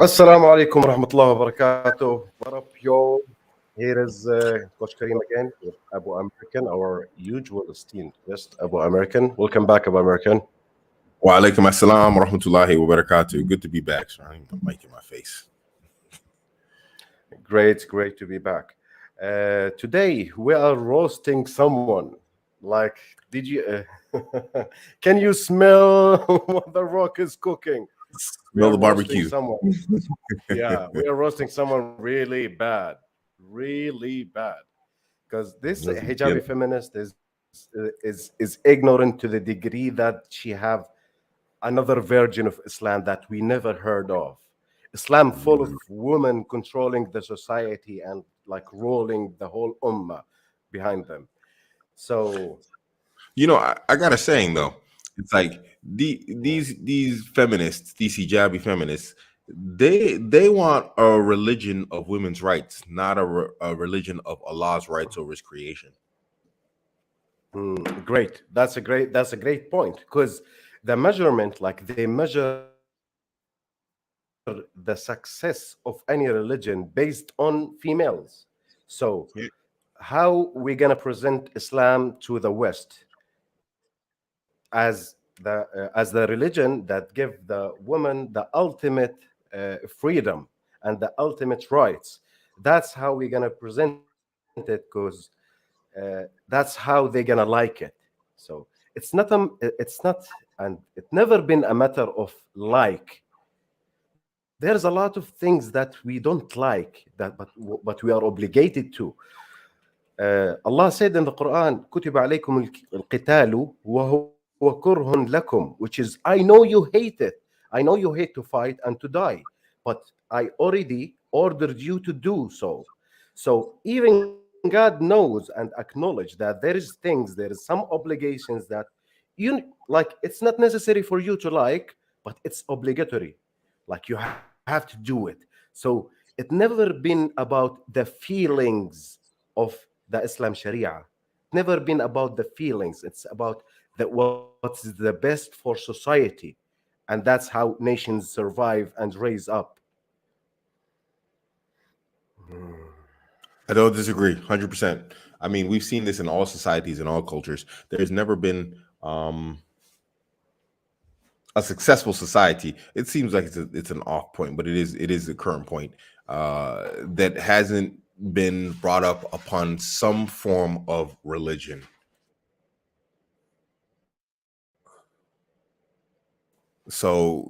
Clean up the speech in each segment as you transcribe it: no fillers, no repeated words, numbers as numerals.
Assalamu alaikum warahmatullahi wabarakatuh. What up, yo? Here is Coach Kareem again with Abu American, our usual esteemed guest, Abu American. Welcome back, Abu American. Wa alaikum assalam wa rahmatullahi wa barakatuh. Good to be back. Sorry, I'm the mic in my face. Great to be back. Today we are roasting someone. Like, did you? Can you smell what the Rock is cooking? We Smell are the roasting barbecue. someone. Yeah, we are roasting someone really bad. Because this Let's hijabi begin. feminist is ignorant to the degree that she have another version of Islam that we never heard of. Islam full of women controlling the society and like rolling the whole ummah behind them. So I got a saying though. It's like these feminists, these hijabi feminists, they want a religion of women's rights, not a religion of Allah's rights over His creation. great. That's a great point because the measurement, like they measure the success of any religion based on females. So Yeah. how we gonna present Islam to the West as the religion that give the woman the ultimate freedom and the ultimate rights? That's how we're gonna present it because that's how they're gonna like it. So it's not, and it never been a matter of like. There's a lot of things that we don't like that, but we are obligated to. Allah said in the Quran, كتب عليكم القتال وهو كره لكم, which is I know you hate it. I know you hate to fight and to die, but I already ordered you to do so. So even God knows and acknowledge that there is some obligations that you like. It's not necessary for you to like, but it's obligatory. Like you have to do it. So it never been about the feelings of the Islam Sharia. Never been about the feelings. It's about what's the best for society, and that's how nations survive and raise up. I don't disagree, 100%. I mean, we've seen this in all societies and all cultures. There's never been a successful society. It seems like it's an off point, but it is the current point that hasn't been brought up upon some form of religion. So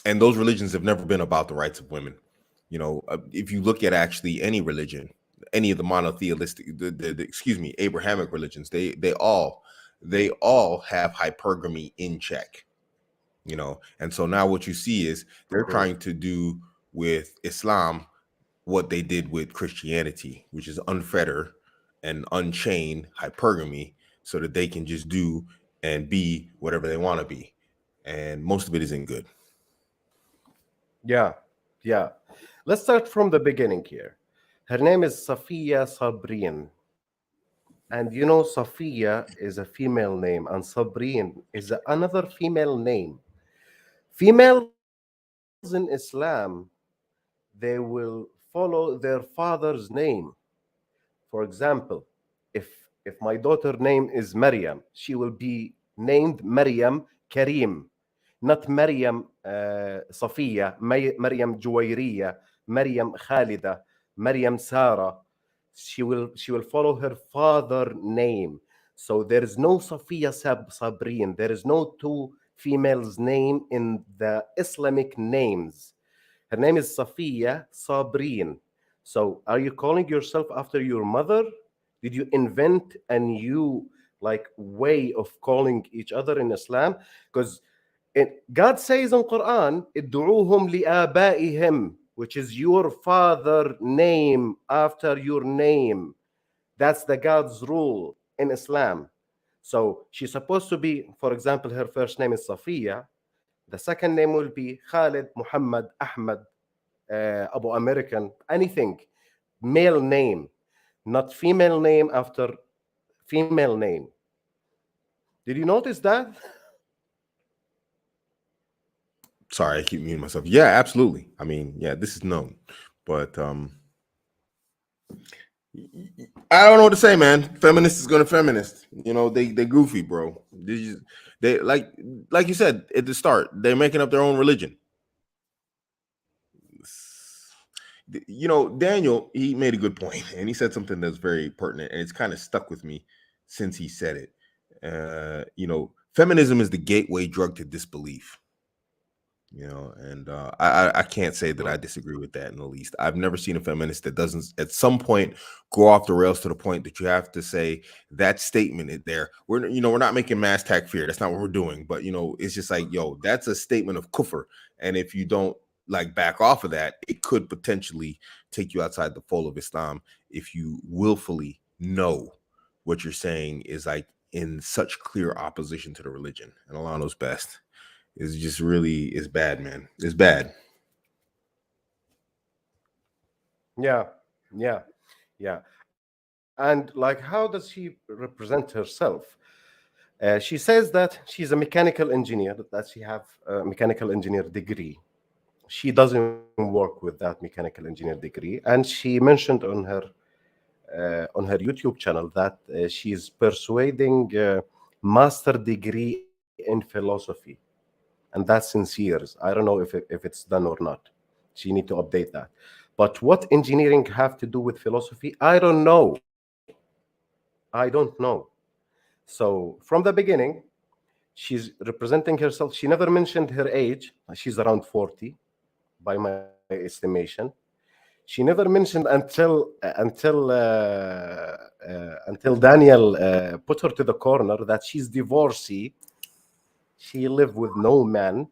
and those religions have never been about the rights of women. If you look at actually any religion, any of the monotheistic, excuse me, Abrahamic religions, they all have hypergamy in check. And so now what you see is they're Mhm. trying to do with Islam what they did with Christianity, which is unfetter and unchain hypergamy, so that they can just do and be whatever they want to be, and most of it isn't good. Yeah, yeah. Let's start from the beginning here. Her name is Safiya Sabrin. And you know, Safiya is a female name, and Sabrin is another female name. Females in Islam, they will follow their father's name. For example, if my daughter name is Maryam, she will be named Maryam Kareem, not Maryam Safiya, Maryam Juwairiya, Maryam Khalida, Maryam Sarah. She will follow her father name. So there is no Safiya Sabrin. There is no two females name in the Islamic names. Her name is Safiya Sabrin. So, are you calling yourself after your mother? Did you invent a new like way of calling each other in Islam? Because God says in Quran, "Id'uuhum li'abaihim," which is your father name after your name. That's the God's rule in Islam. So she's supposed to be, for example, her first name is Safiya. The second name will be Khalid, Muhammad, Ahmad, Abu American, anything, male name, not female name after female name. Did you notice that? Sorry, I keep muting myself. Yeah, absolutely. I mean, yeah, this is known, but I don't know what to say, man. Feminist is gonna feminist. You know, they goofy, bro. They like you said at the start, they're making up their own religion. You know, Daniel, he made a good point, and he said something that's very pertinent, and it's kind of stuck with me since he said it. You know, feminism is the gateway drug to disbelief. You know, and I can't say that I disagree with that in the least. I've never seen a feminist that doesn't at some point go off the rails to the point that you have to say that statement is there. We're not making mass takfir. That's not what we're doing. But you know, it's just like, yo, that's a statement of kufr. And if you don't like back off of that, it could potentially take you outside the fold of Islam if you willfully know what you're saying is like in such clear opposition to the religion. And Allah knows best. Is just really is bad, man. It's bad. Yeah, yeah, yeah. And like, how does she represent herself? She says that she's a mechanical engineer, that she have a mechanical engineer degree. She doesn't work with that mechanical engineer degree, and she mentioned on her YouTube channel that she's pursuing master degree in philosophy, and that's since years. I don't know if it's done or not. She need to update that. But what engineering have to do with philosophy? I don't know. I don't know. So from the beginning, she's representing herself. She never mentioned her age. She's around 40, by my estimation. She never mentioned until Daniel put her to the corner that she's divorcee. She lived with no man.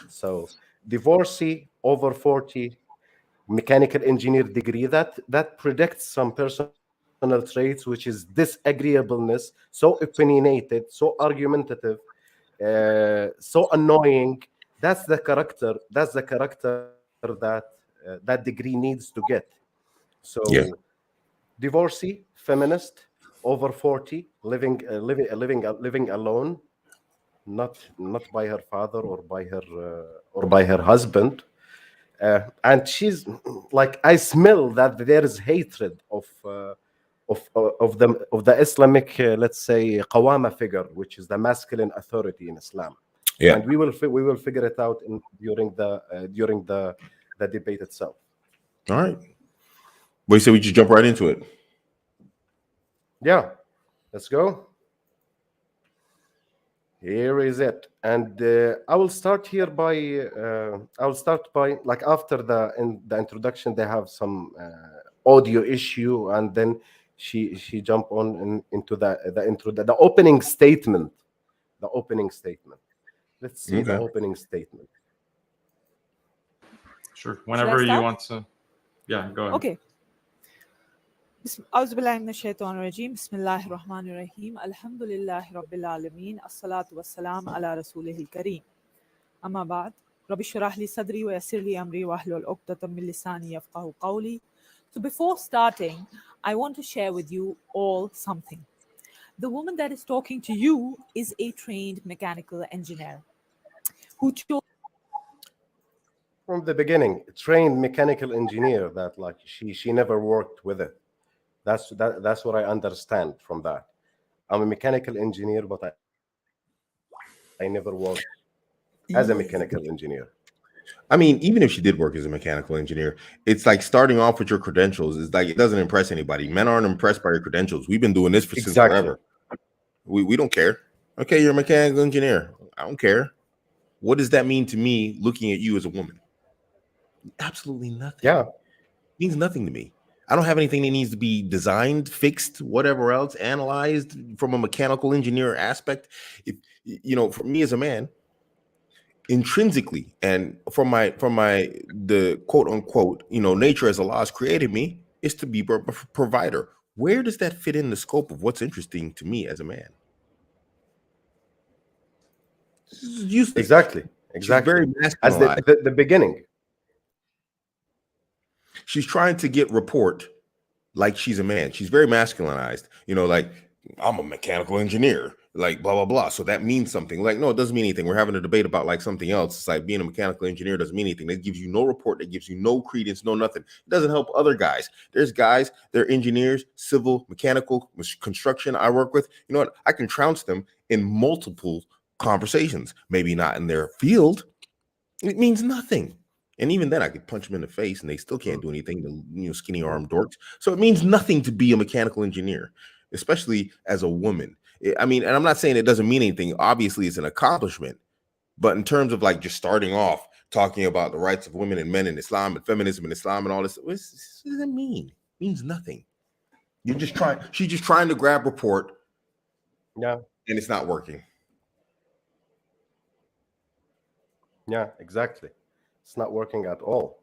So divorcee over 40, mechanical engineer degree, that predicts some personal traits, which is disagreeableness, so opinionated, so argumentative, so annoying. That's the character that degree needs to get. So Yeah. divorcee, feminist, over 40, living alone, not by her father or by her husband. And she's like, I smell that there is hatred of the Islamic, let's say, qawama figure, which is the masculine authority in Islam. Yeah. And we will figure it out during the debate itself. All right. Well, you said we just jump right into it. Yeah, let's go. Here is it, and I will start by, like, after the introduction, they have some audio issue, and then she jump on into the opening statement. The opening statement. Let's see the Okay. opening statement. Sure. Should I Whenever you start? want to. Yeah, go ahead. Okay. أعوذ بالله من الشيطان الرجيم بسم الله الرحمن الرحيم الحمد لله رب العالمين الصلاة والسلام على رسوله الكريم أما بعد رب اشرح لي صدري ويسر لي أمري واحلل عقدة من لساني يفقهوا قولي. So before starting, I want to share with you all something. The woman that is talking to you is a trained mechanical engineer who chose From the beginning, trained mechanical engineer, that, like, she never worked with it. That's what I understand from that. I'm a mechanical engineer, but I never worked as a mechanical engineer. I mean, even if she did work as a mechanical engineer, it's like starting off with your credentials is like it doesn't impress anybody. Men aren't impressed by your credentials. We've been doing this for since Exactly. forever. We don't care. Okay, you're a mechanical engineer. I don't care. What does that mean to me looking at you as a woman? Absolutely nothing. Yeah. It means nothing to me. I don't have anything that needs to be designed, fixed, whatever else, analyzed from a mechanical engineer aspect. If you know, for me as a man, intrinsically, and from the quote unquote, you know, nature as Allah has created me is to be a provider. Where does that fit in the scope of what's interesting to me as a man? This is useless. Exactly. She's very As the, masculinized. the beginning. She's trying to get rapport like she's a man. She's very masculinized. You know, like, I'm a mechanical engineer. like blah blah blah. So that means something. Like, no, it doesn't mean anything. We're having a debate about like something else. It's like being a mechanical engineer doesn't mean anything. That gives you no report, that gives you no credence, no nothing. It doesn't help other guys. There's guys, they're engineers, civil, mechanical, construction I work with. You know what? I can trounce them in multiple conversations, maybe not in their field. It means nothing. And even then, I could punch them in the face and they still can't do anything, the skinny arm dorks. So it means nothing to be a mechanical engineer, especially as a woman. I mean, and I'm not saying it doesn't mean anything. Obviously, it's an accomplishment. But in terms of like just starting off talking about the rights of women and men in Islam and feminism and Islam and all this, what does it mean? It means nothing. She's just trying to grab report. Yeah. And it's not working. Yeah, exactly. It's not working at all.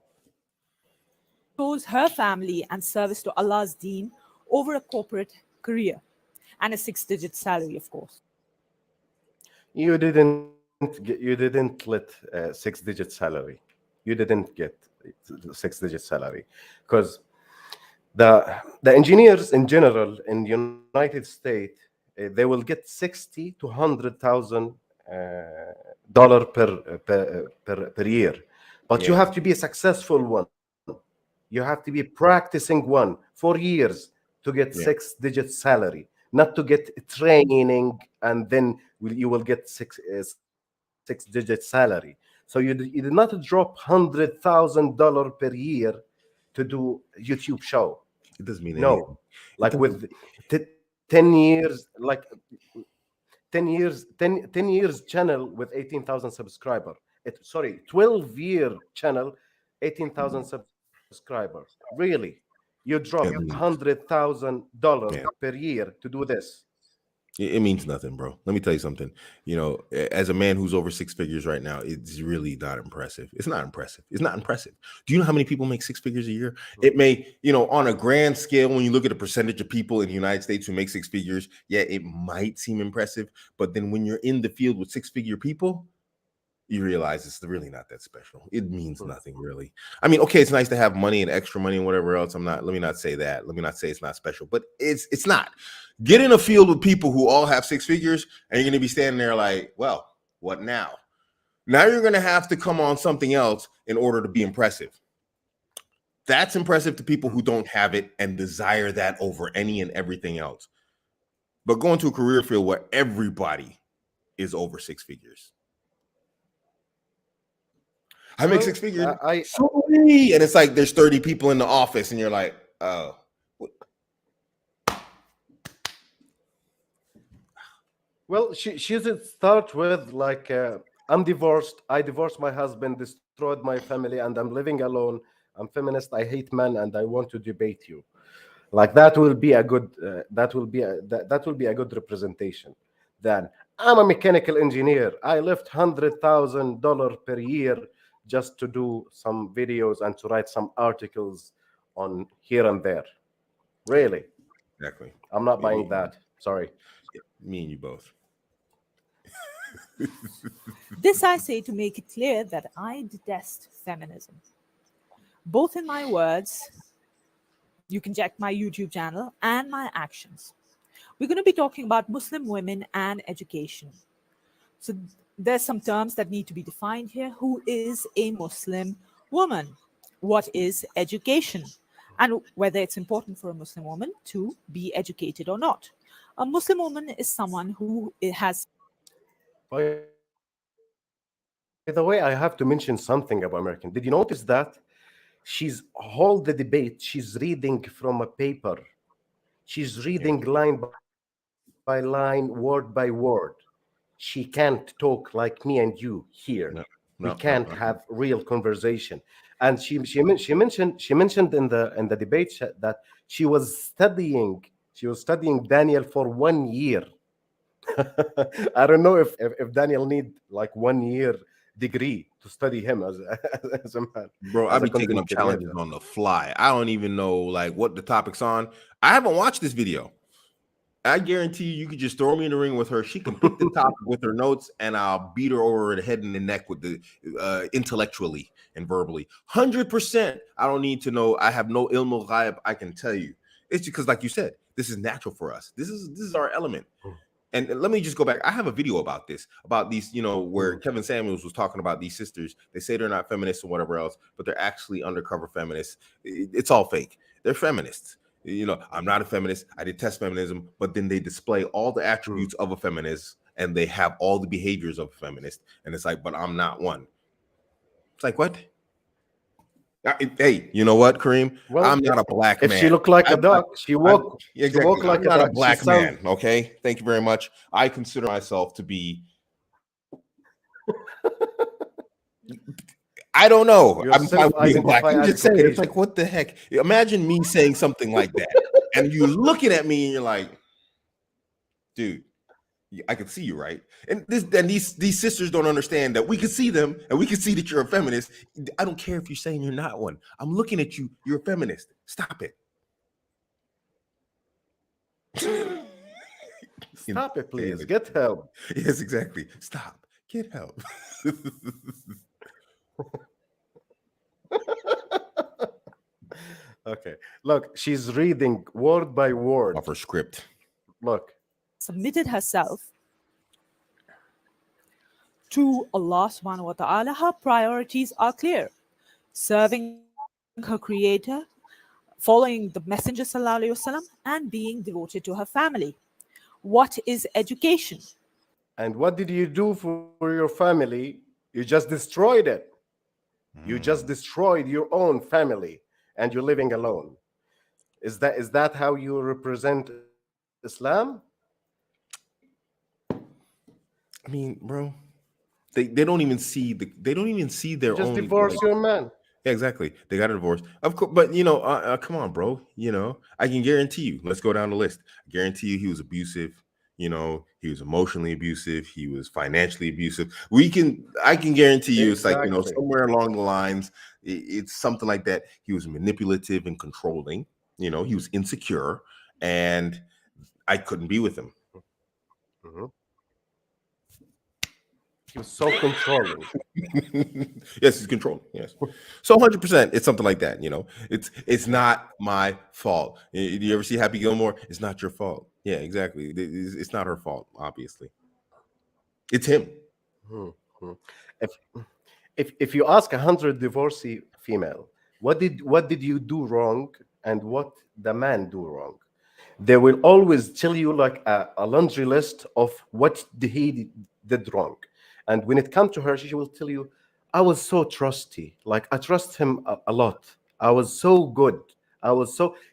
Chose her family and service to Allah's deen over a corporate career and a 6-digit salary, of course. You didn't let 6-digit salary. You didn't get 6-digit salary because the engineers in general in the United States they will get 60 to 100,000 dollar per year, but you have to be a successful one. You have to be practicing one for years to get 6-digit salary, not to get training and then you will get 6-digit salary. So you did not drop $100,000 per year to do YouTube show. It doesn't mean anything. Like with 10 years, like 10 years channel with 18,000 subscriber. 12-year channel, 18,000 subscriber. Really? You drop $100,000 per year to do this? It means nothing, bro. Let me tell you something. As a man who's over 6 figures right now, it's really not impressive. It's not impressive. It's not impressive. Do you know how many people make 6 figures a year? It may, on a grand scale, when you look at the percentage of people in the United States who make 6 figures, yeah, it might seem impressive. But then when you're in the field with 6-figure people, you realize it's really not that special. It means nothing, really. I mean, okay, it's nice to have money and extra money and whatever else. Let me not say that. Let me not say it's not special, but it's not. Get in a field with people who all have 6 figures, and you're going to be standing there like, well, what now? Now you're going to have to come on something else in order to be impressive. That's impressive to people who don't have it and desire that over any and everything else. But going to a career field where everybody is over 6 figures. I make 6 figures. And it's like there's 30 people in the office, and you're like, oh. Well, she should start with like, I'm divorced. I divorced my husband, destroyed my family, and I'm living alone. I'm feminist. I hate men, and I want to debate you. Like that will be a good. That will be a good representation. Then I'm a mechanical engineer. I left $100,000 per year just to do some videos and to write some articles on here and there. Really? Exactly. I'm not buying that. Sorry. Me and you both. This I say to make it clear that I detest feminism. Both in my words, you can check my YouTube channel, and my actions. We're going to be talking about Muslim women and education. So there's some terms that need to be defined here. Who is a Muslim woman? What is education? And whether it's important for a Muslim woman to be educated or not. A Muslim woman is someone who has... By the way, I have to mention something about American. Did you notice that she's hold the debate? She's reading from a paper. She's reading line by line, word by word. She can't talk like me and you here. We can't have real conversation. And she mentioned in the debate that she was studying Daniel for 1 year. I don't know if Daniel need like 1 year degree to study him as a man. Bro, I be taking up challenges on the fly. I don't even know like what the topic's on. I haven't watched this video. I guarantee you could just throw me in the ring with her. She can pick the topic with her notes, and I'll beat her over the head and the neck with the intellectually and verbally. 100%. I don't need to know. I have no ilm al-ghaib. I can tell you. It's because, like you said, this is natural for us. This is our element. And let me just go back. I have a video about this, about these, where Kevin Samuels was talking about these sisters. They say they're not feminists or whatever else, but they're actually undercover feminists. It's all fake. They're feminists. I'm not a feminist. I detest feminism, but then they display all the attributes of a feminist, and they have all the behaviors of a feminist. And it's like, but I'm not one. It's like, what? Hey, you know what, Kareem? Well, I'm not a black man. If she looked like a duck, she walk like I'm not a a duck. black man. Okay, thank you very much. I consider myself to be. I don't know. You're I'm fine with being black. self-identify I'm as just saying. It's Caucasian. like, what the heck? Imagine me saying something like that, and you looking at me, and you're like, dude. I can see you, right? And these sisters don't understand that we can see them and we can see that you're a feminist. I don't care if you're saying you're not one. I'm looking at you. You're a feminist. Stop it. Stop it, please. Get help. Yes, exactly. Stop. Get help. Okay. Look, she's reading word by word. Off her script. Look. Submitted herself to Allah subhanahu wa ta'ala, her priorities are clear. Serving her creator, following the Messenger sallallahu alaihi wasallam, and being devoted to her family. What is education? And what did you do for your family? You just destroyed it. You just destroyed your own family and you're living alone. Is that how you represent Islam? I mean, bro, they don't even see their Just own. divorce your man. Yeah, exactly. They got a divorce, of course. But come on, bro. I can guarantee you. Let's go down the list. I guarantee you, he was abusive. He was emotionally abusive. He was financially abusive. I can guarantee you, it's like somewhere along the lines, it's something like that. He was manipulative and controlling. He was insecure, and I couldn't be with him. Mm-hmm. He was so controlling. Yes, he's controlling. Yes. So 100%, it's something like that. It's not my fault. Do you ever see Happy Gilmore? It's not your fault. Yeah, exactly. It's not her fault. Obviously, it's him. Mm-hmm. If you ask 100 divorcee female, what did you do wrong and what the man do wrong, they will always tell you like a laundry list of what he did wrong. And when it comes to her, she will tell you, I was so trusty. Like I trust him a lot. I was so good.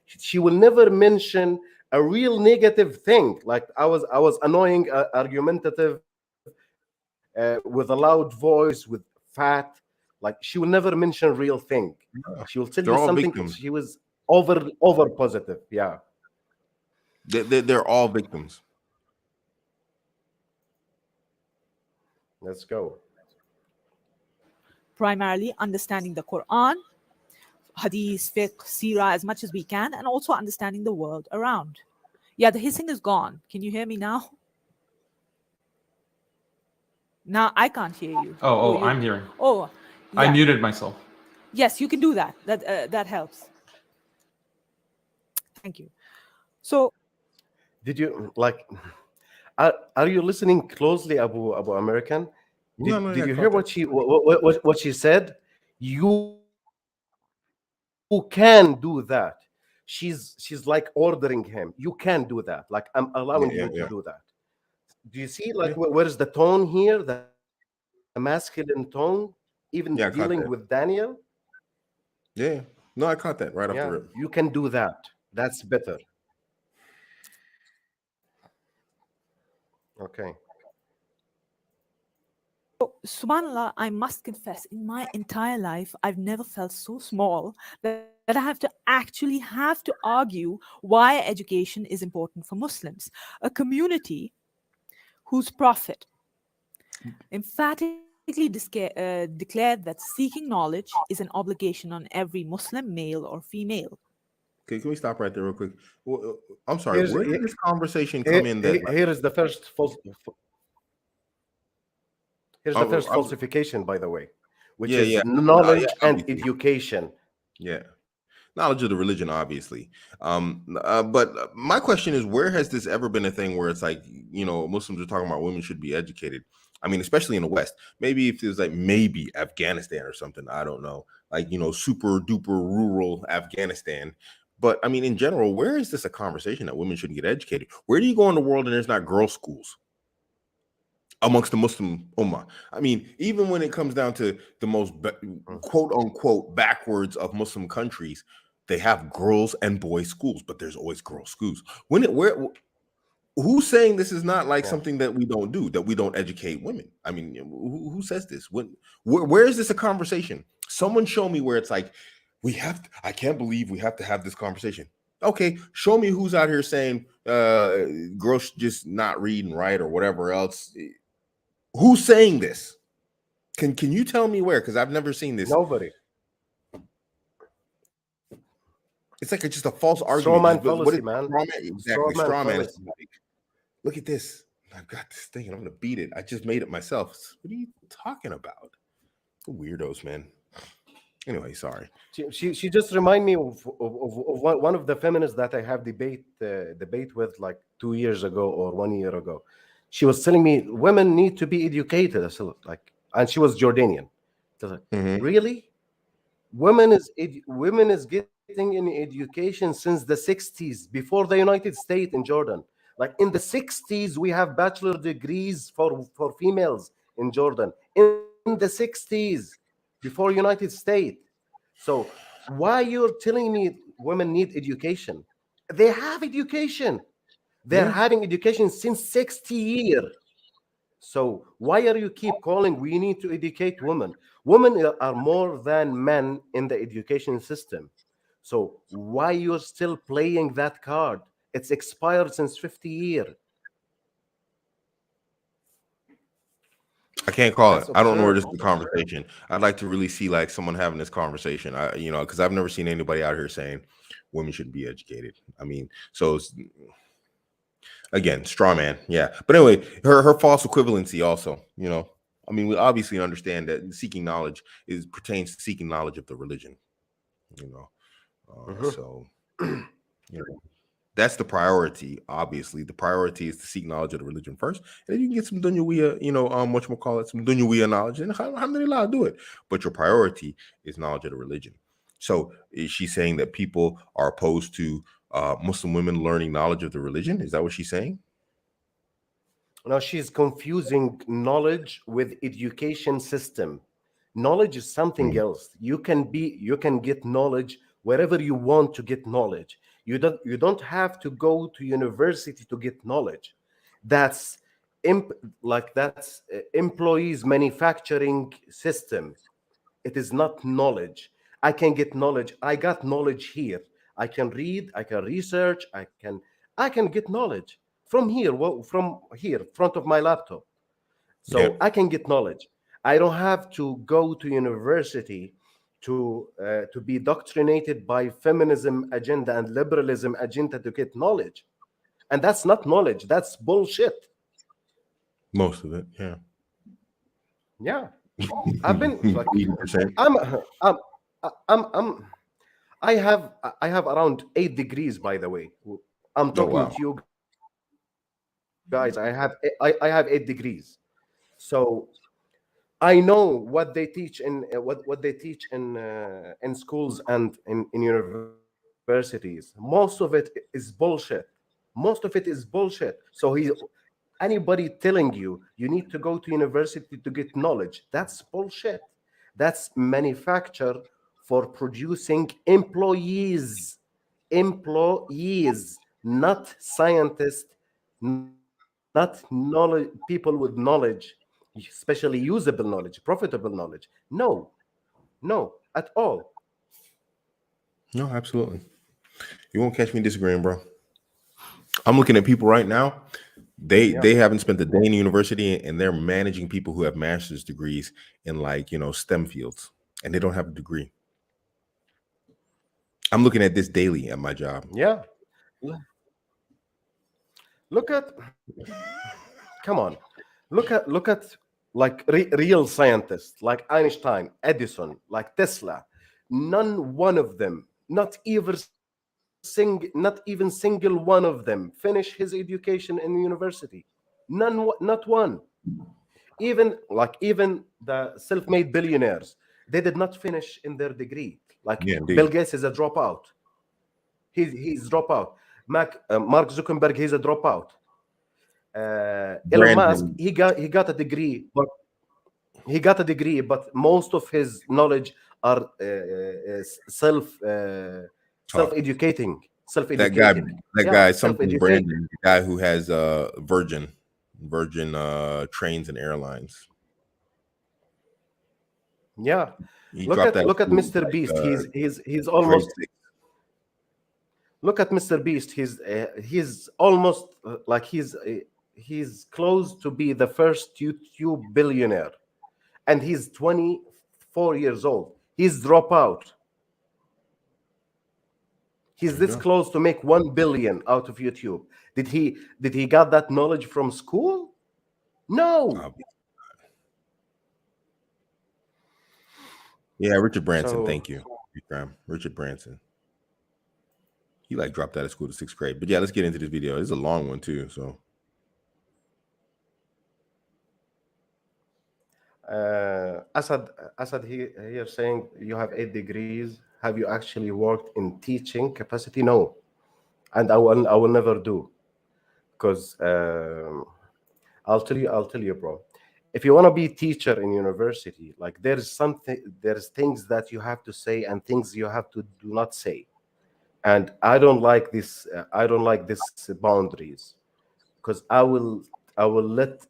She will never mention a real negative thing. Like I was annoying, argumentative, with a loud voice, with fat. Like she will never mention real thing. She will tell you something. Victims. She was over positive. Yeah. They're all victims. Let's go. Primarily understanding the Quran, Hadith, fiqh, Sirah as much as we can, and also understanding the world around. Yeah, the hissing is gone. Can you hear me now? Now I can't hear you. I'm hearing. Oh, yeah. I muted myself. Yes, you can do that. That helps. Thank you. So, did you like? Are you listening closely, Abu American? Did you hear what she said? You can do that. She's like ordering him. You can do that. Like I'm allowing you to do that. Do you see like where is the tone here? The masculine tone, even dealing with Daniel. Yeah. No, I caught that right off the rip. You can do that. That's better. Okay. So, subhanAllah, I must confess, in my entire life, I've never felt so small that I have to argue why education is important for Muslims, a community whose prophet emphatically declared that seeking knowledge is an obligation on every Muslim, male or female. Okay, can we stop right there real quick? Well, I'm sorry, where did this conversation come in? Here is the first falsification, by the way, which is knowledge and education. Yeah, knowledge of the religion, obviously. But my question is, where has this ever been a thing where it's like, Muslims are talking about women should be educated. I mean, especially in the West. Maybe if it was like maybe Afghanistan or something, I don't know, like super duper rural Afghanistan. But I mean, in general, where is this a conversation that women shouldn't get educated? Where do you go in the world and there's not girls' schools amongst the Muslim Ummah? I mean, even when it comes down to the most quote unquote backwards of Muslim countries, they have girls and boys schools, but there's always girls' schools. Who's saying this is not like something that we don't do, that we don't educate women? I mean, who says this? Where is this a conversation? Someone show me where it's like, I can't believe we have to have this conversation. Okay, show me who's out here saying girls should just not read and write or whatever else. Who's saying this? Can you tell me where? Because I've never seen this. Nobody. It's like just a false argument. Straw man fallacy, man. Exactly, straw man. Look at this. I've got this thing and I'm going to beat it. I just made it myself. What are you talking about? Weirdos, man. Anyway, sorry. She just remind me of one of the feminists that I have debate with like 2 years ago or 1 year ago. She was telling me women need to be educated. I said, like, and she was Jordanian. I was like, really? Women is getting in education since the 60s, before the United States in Jordan. Like in the 60s, we have bachelor degrees for females in Jordan. In the 60s, before United States. So why you're telling me women need education? They have education. They're having education since 60 years. So why are you keep calling we need to educate women? Women are more than men in the education system. So why you're still playing that card? It's expired since 50 years. I can't call it. I don't know where this is the conversation. I'd like to really see like someone having this conversation. Because I've never seen anybody out here saying women should be educated. I mean, so again, straw man. Yeah. But anyway, her false equivalency also, I mean, we obviously understand that seeking knowledge pertains to seeking knowledge of the religion, So, that's the priority. Obviously, the priority is to seek knowledge of the religion first, and then you can get some dunyawiya, some dunyawiya knowledge, and alhamdulillah, do it. But your priority is knowledge of the religion. So, is she saying that people are opposed to Muslim women learning knowledge of the religion? Is that what she's saying? No, she's confusing knowledge with education system. Knowledge is something else. You can get knowledge wherever you want to get knowledge. You don't have to go to university to get knowledge. That's employees manufacturing system. It is not knowledge. I can get knowledge. I got knowledge here. I can read. I can research. I can get knowledge from here. Front of my laptop. So I can get knowledge. I don't have to go to university to be doctrinated by feminism agenda and liberalism agenda to get knowledge. And that's not knowledge. That's bullshit. Most of it, yeah. Yeah. I've been like 80%. I have around 8 degrees, by the way. I'm talking to you guys. I have 8 degrees. So I know what they teach in in schools and in universities. Most of it is bullshit. So anybody telling you need to go to university to get knowledge, that's bullshit. That's manufacture for producing employees, not scientists, not knowledge, people with knowledge, especially usable knowledge, profitable knowledge. No, at all. No, absolutely. You won't catch me disagreeing, bro. I'm looking at people right now. They haven't spent a day in university, and they're managing people who have master's degrees in STEM fields, and they don't have a degree. I'm looking at this daily at my job. Yeah. Come on. Look at like real scientists like Einstein, Edison, like Tesla. One of them, not even single one of them, finish his education in university. None, not one. Even the self-made billionaires, they did not finish in their degree. Like Yeah, Bill indeed. Gates is a dropout. He's dropout. Mark Zuckerberg, he's a dropout. Elon Musk, Brandon he got a degree, but most of his knowledge are taught. self-educating, That guy, that yeah, guy, something self-educating. Brandon, the guy who has Virgin trains and airlines. Yeah, He look dropped at out of look at school Mr. like Beast. He's grade almost, 6. look at Mr. Beast. He's almost he's close to be the first YouTube billionaire, and he's 24 years old. He's dropout. He's There you this close to make 1 billion out of YouTube. Did he got that knowledge from school? No. go. Yeah, Richard Branson. So Thank you, Richard Branson. He like dropped out of school to 6th grade. But yeah, let's get into this video. It's a long one too. So Asad here saying you have 8 degrees. Have you actually worked in teaching capacity? No, and I will never do, because I'll tell you, bro. If you want to be a teacher in university, like there's things that you have to say and things you have to do not say, and I don't like this. I don't like this boundaries, because I will let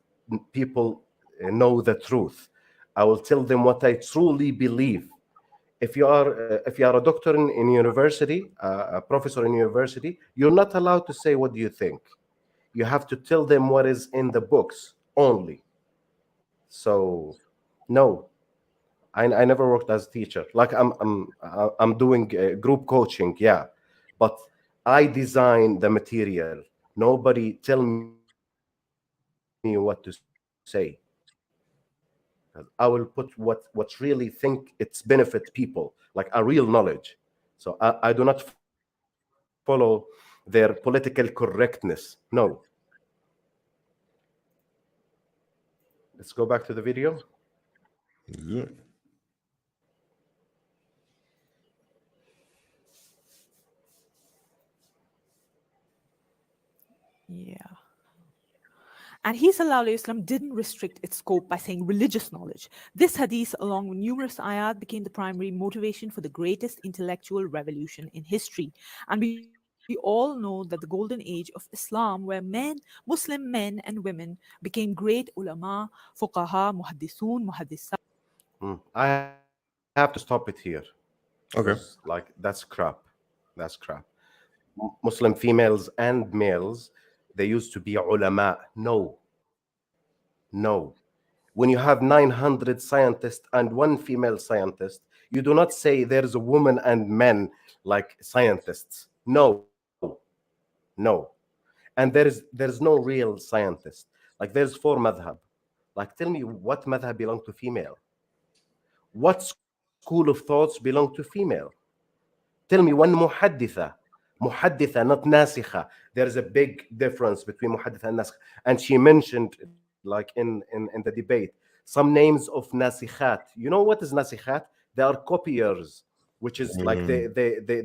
people know the truth. I will tell them what I truly believe. If you are a doctor in university, a professor in university, you're not allowed to say what do you think. You have to tell them what is in the books only. So, no, I never worked as a teacher. Like I'm doing group coaching, yeah, but I design the material. Nobody tell me what to say. I will put what really think it's benefit people, like a real knowledge. So I do not follow their political correctness. No. Let's go back to the video. good. Yeah. And he sallallahu alayhi wasallam didn't restrict its scope by saying religious knowledge. This hadith, along with numerous ayat, became the primary motivation for the greatest intellectual revolution in history. And we all know that the golden age of Islam, where Muslim men and women became great ulama, fuqaha, muhaddisun, muhaddisat. I have to stop it here, because Okay. like that's crap. That's crap. Muslim females and males, they used to be ulama. No, no. When you have 900 scientists and one female scientist, you do not say there's a woman and men like scientists. No, no. And there is no real scientist. Like there's 4 madhab. Like tell me what madhab belong to female? What school of thoughts belong to female? Tell me one muhadditha, not nasikha. There's a big difference between muhadditha and nasikha. And she mentioned, like in the debate, some names of nasikhat. You know what is nasikhat? They are copiers, which is like Mm.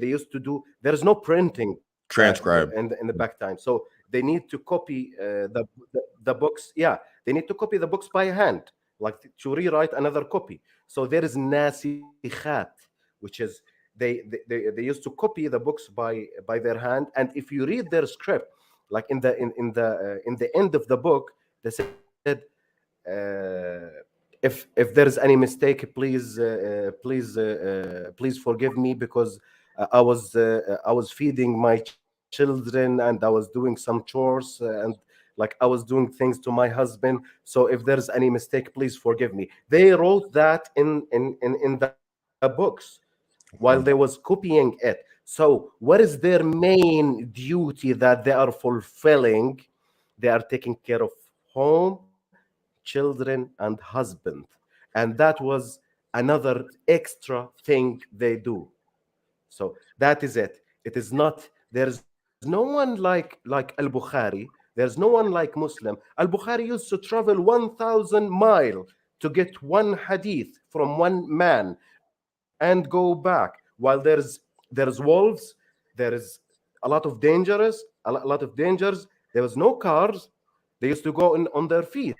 they used to do. There is no printing Transcribe. in the back time, so they need to copy the books. Yeah, they need to copy the books by hand, like to rewrite another copy. So there is nasikhat, which is they used to copy the books by their hand. And if you read their script, like in the end of the book, they said, if there's any mistake, please forgive me, because I was feeding my children and I was doing some chores, and like I was doing things to my husband. So if there's any mistake, please forgive me. They wrote that in the books while they was copying it. So what is their main duty that they are fulfilling? They are taking care of home, children, and husband. And that was another extra thing they do. So that is it. It is not, there is no one like Al-Bukhari There's no one like Muslim. Al-Bukhari used to travel 1,000 miles to get one hadith from one man and go back. While there's wolves, there is a lot of a lot of dangers. There was no cars. They used to go on their feet.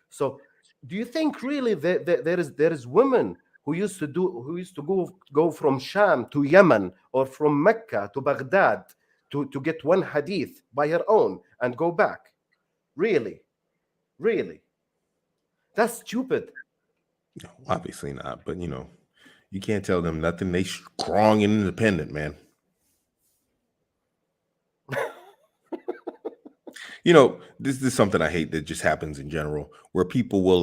So, do you think really there is women who used to go from Sham to Yemen or from Mecca to Baghdad to get one hadith by her own and go back? Really, really, that's stupid. No, obviously not. But you can't tell them nothing. They strong and independent, man. This is something I hate that just happens in general, where people will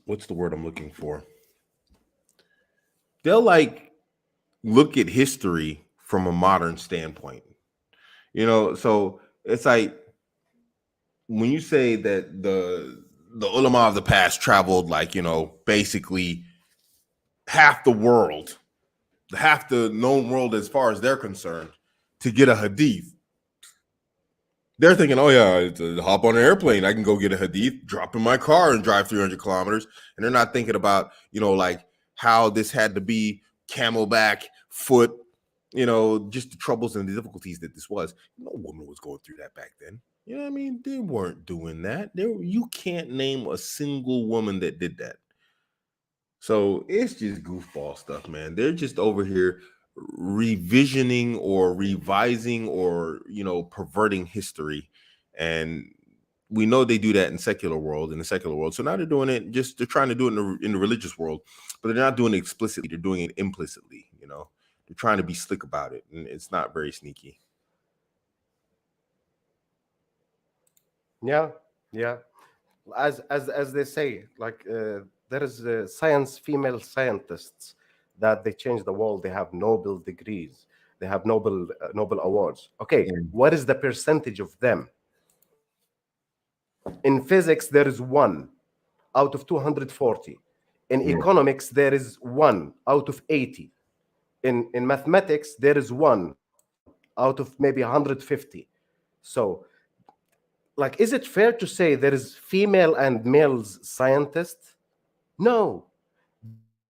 what's the word I'm looking for? They'll look at history from a modern standpoint. So it's like when you say that the ulama of the past traveled basically half the world, half the known world as far as they're concerned, to get a hadith. They're thinking, oh yeah, hop on an airplane, I can go get a hadith, drop in my car and drive 300 kilometers. And they're not thinking about, how this had to be camelback, foot, just the troubles and the difficulties that this was. No woman was going through that back then. You know what I mean? They weren't doing that. You can't name a single woman that did that. So it's just goofball stuff, man. They're just over here revisioning or revising or perverting history, and we know they do that in the secular world. So now they're doing it, they're trying to do it in the religious world, but they're not doing it explicitly. They're doing it implicitly. They're trying to be slick about it, and it's not very sneaky. Yeah, yeah. As they say, there is female scientists that they change the world. They have Nobel degrees. They have Nobel awards. Okay, what is the percentage of them? In physics, there is 1 out of 240. In economics, there is 1 out of 80. In mathematics, there is 1 out of maybe 150. So, is it fair to say there is female and male scientists? No,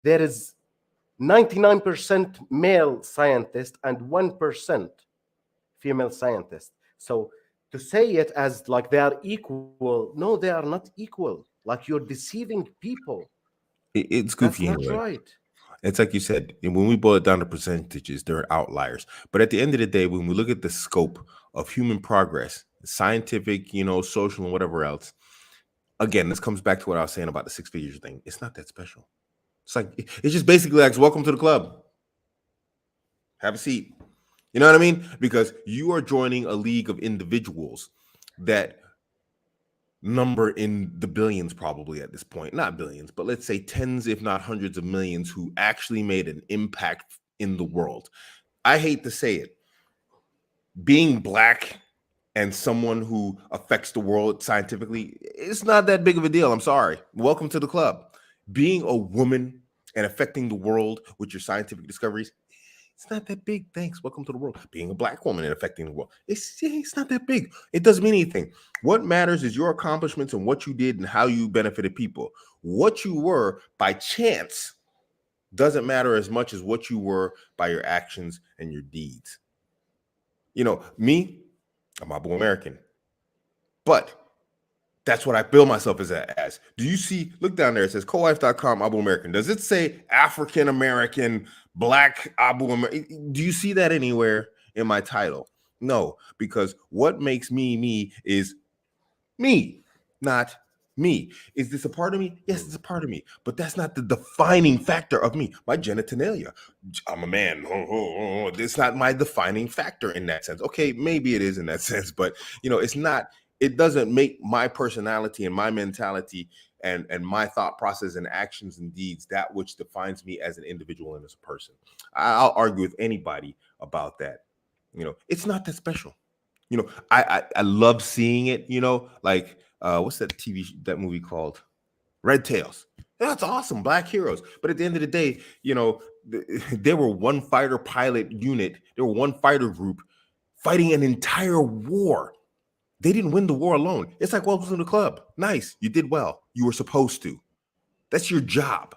there is 99% male scientist and 1% female scientist. So to say it as they are equal, no, they are not equal. You're deceiving people. It's goofy That's not anyway. right. It's like you said, when we boil it down to percentages, they're outliers. But at the end of the day, when we look at the scope of human progress, scientific, social, and whatever else, again, this comes back to what I was saying about the 6 figures thing. It's not that special. It's just basically welcome to the club. Have a seat. You know what I mean? Because you are joining a league of individuals that number in the billions probably at this point. Not billions, but let's say tens, if not hundreds of millions, who actually made an impact in the world. I hate to say it. Being Black and someone who affects the world scientifically, it's not that big of a deal. I'm sorry. Welcome to the club. Being a woman and affecting the world with your scientific discoveries, it's not that big. Thanks. Welcome to the world. Being a Black woman and affecting the world, it's not that big. It doesn't mean anything. What matters is your accomplishments and what you did and how you benefited people. What you were by chance doesn't matter as much as what you were by your actions and your deeds. Me, I'm Abu American, but that's what I bill myself as. Do you see? Look down there. It says cowife.com Abu American. Does it say African American Black Abu American? Do you see that anywhere in my title? No, because what makes me is me, not me. Is this a part of me? Yes, it's a part of me, but that's not the defining factor of me. My genitalia, I'm a man. It's not my defining factor in that sense. Okay, maybe it is in that sense, but it's not. It doesn't make my personality and my mentality and my thought process and actions and deeds that which defines me as an individual and as a person. I'll argue with anybody about that. It's not that special. I love seeing it. What's that movie called? Red Tails. That's awesome, Black heroes. But at the end of the day, they were one fighter pilot unit. They were one fighter group fighting an entire war. They didn't win the war alone. It's like welcome to the club. Nice. You did well. You were supposed to. That's your job.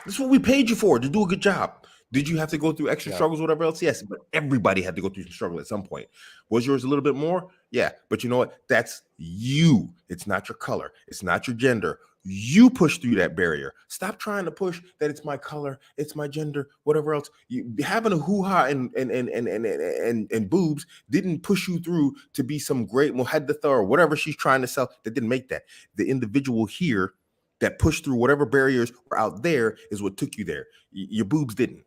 That's what we paid you for, to do a good job. Did you have to go through extra struggles, whatever else? Yes, but everybody had to go through some struggle at some point. Was yours a little bit more? Yeah, but you know what? That's you. It's not your color. It's not your gender. You push through that barrier. Stop trying to push that it's my color, it's my gender, whatever else. You having a hoo-ha and boobs didn't push you through to be some great muhadditha or whatever she's trying to sell. That didn't make that. The individual here that pushed through whatever barriers were out there is what took you there. Your boobs didn't.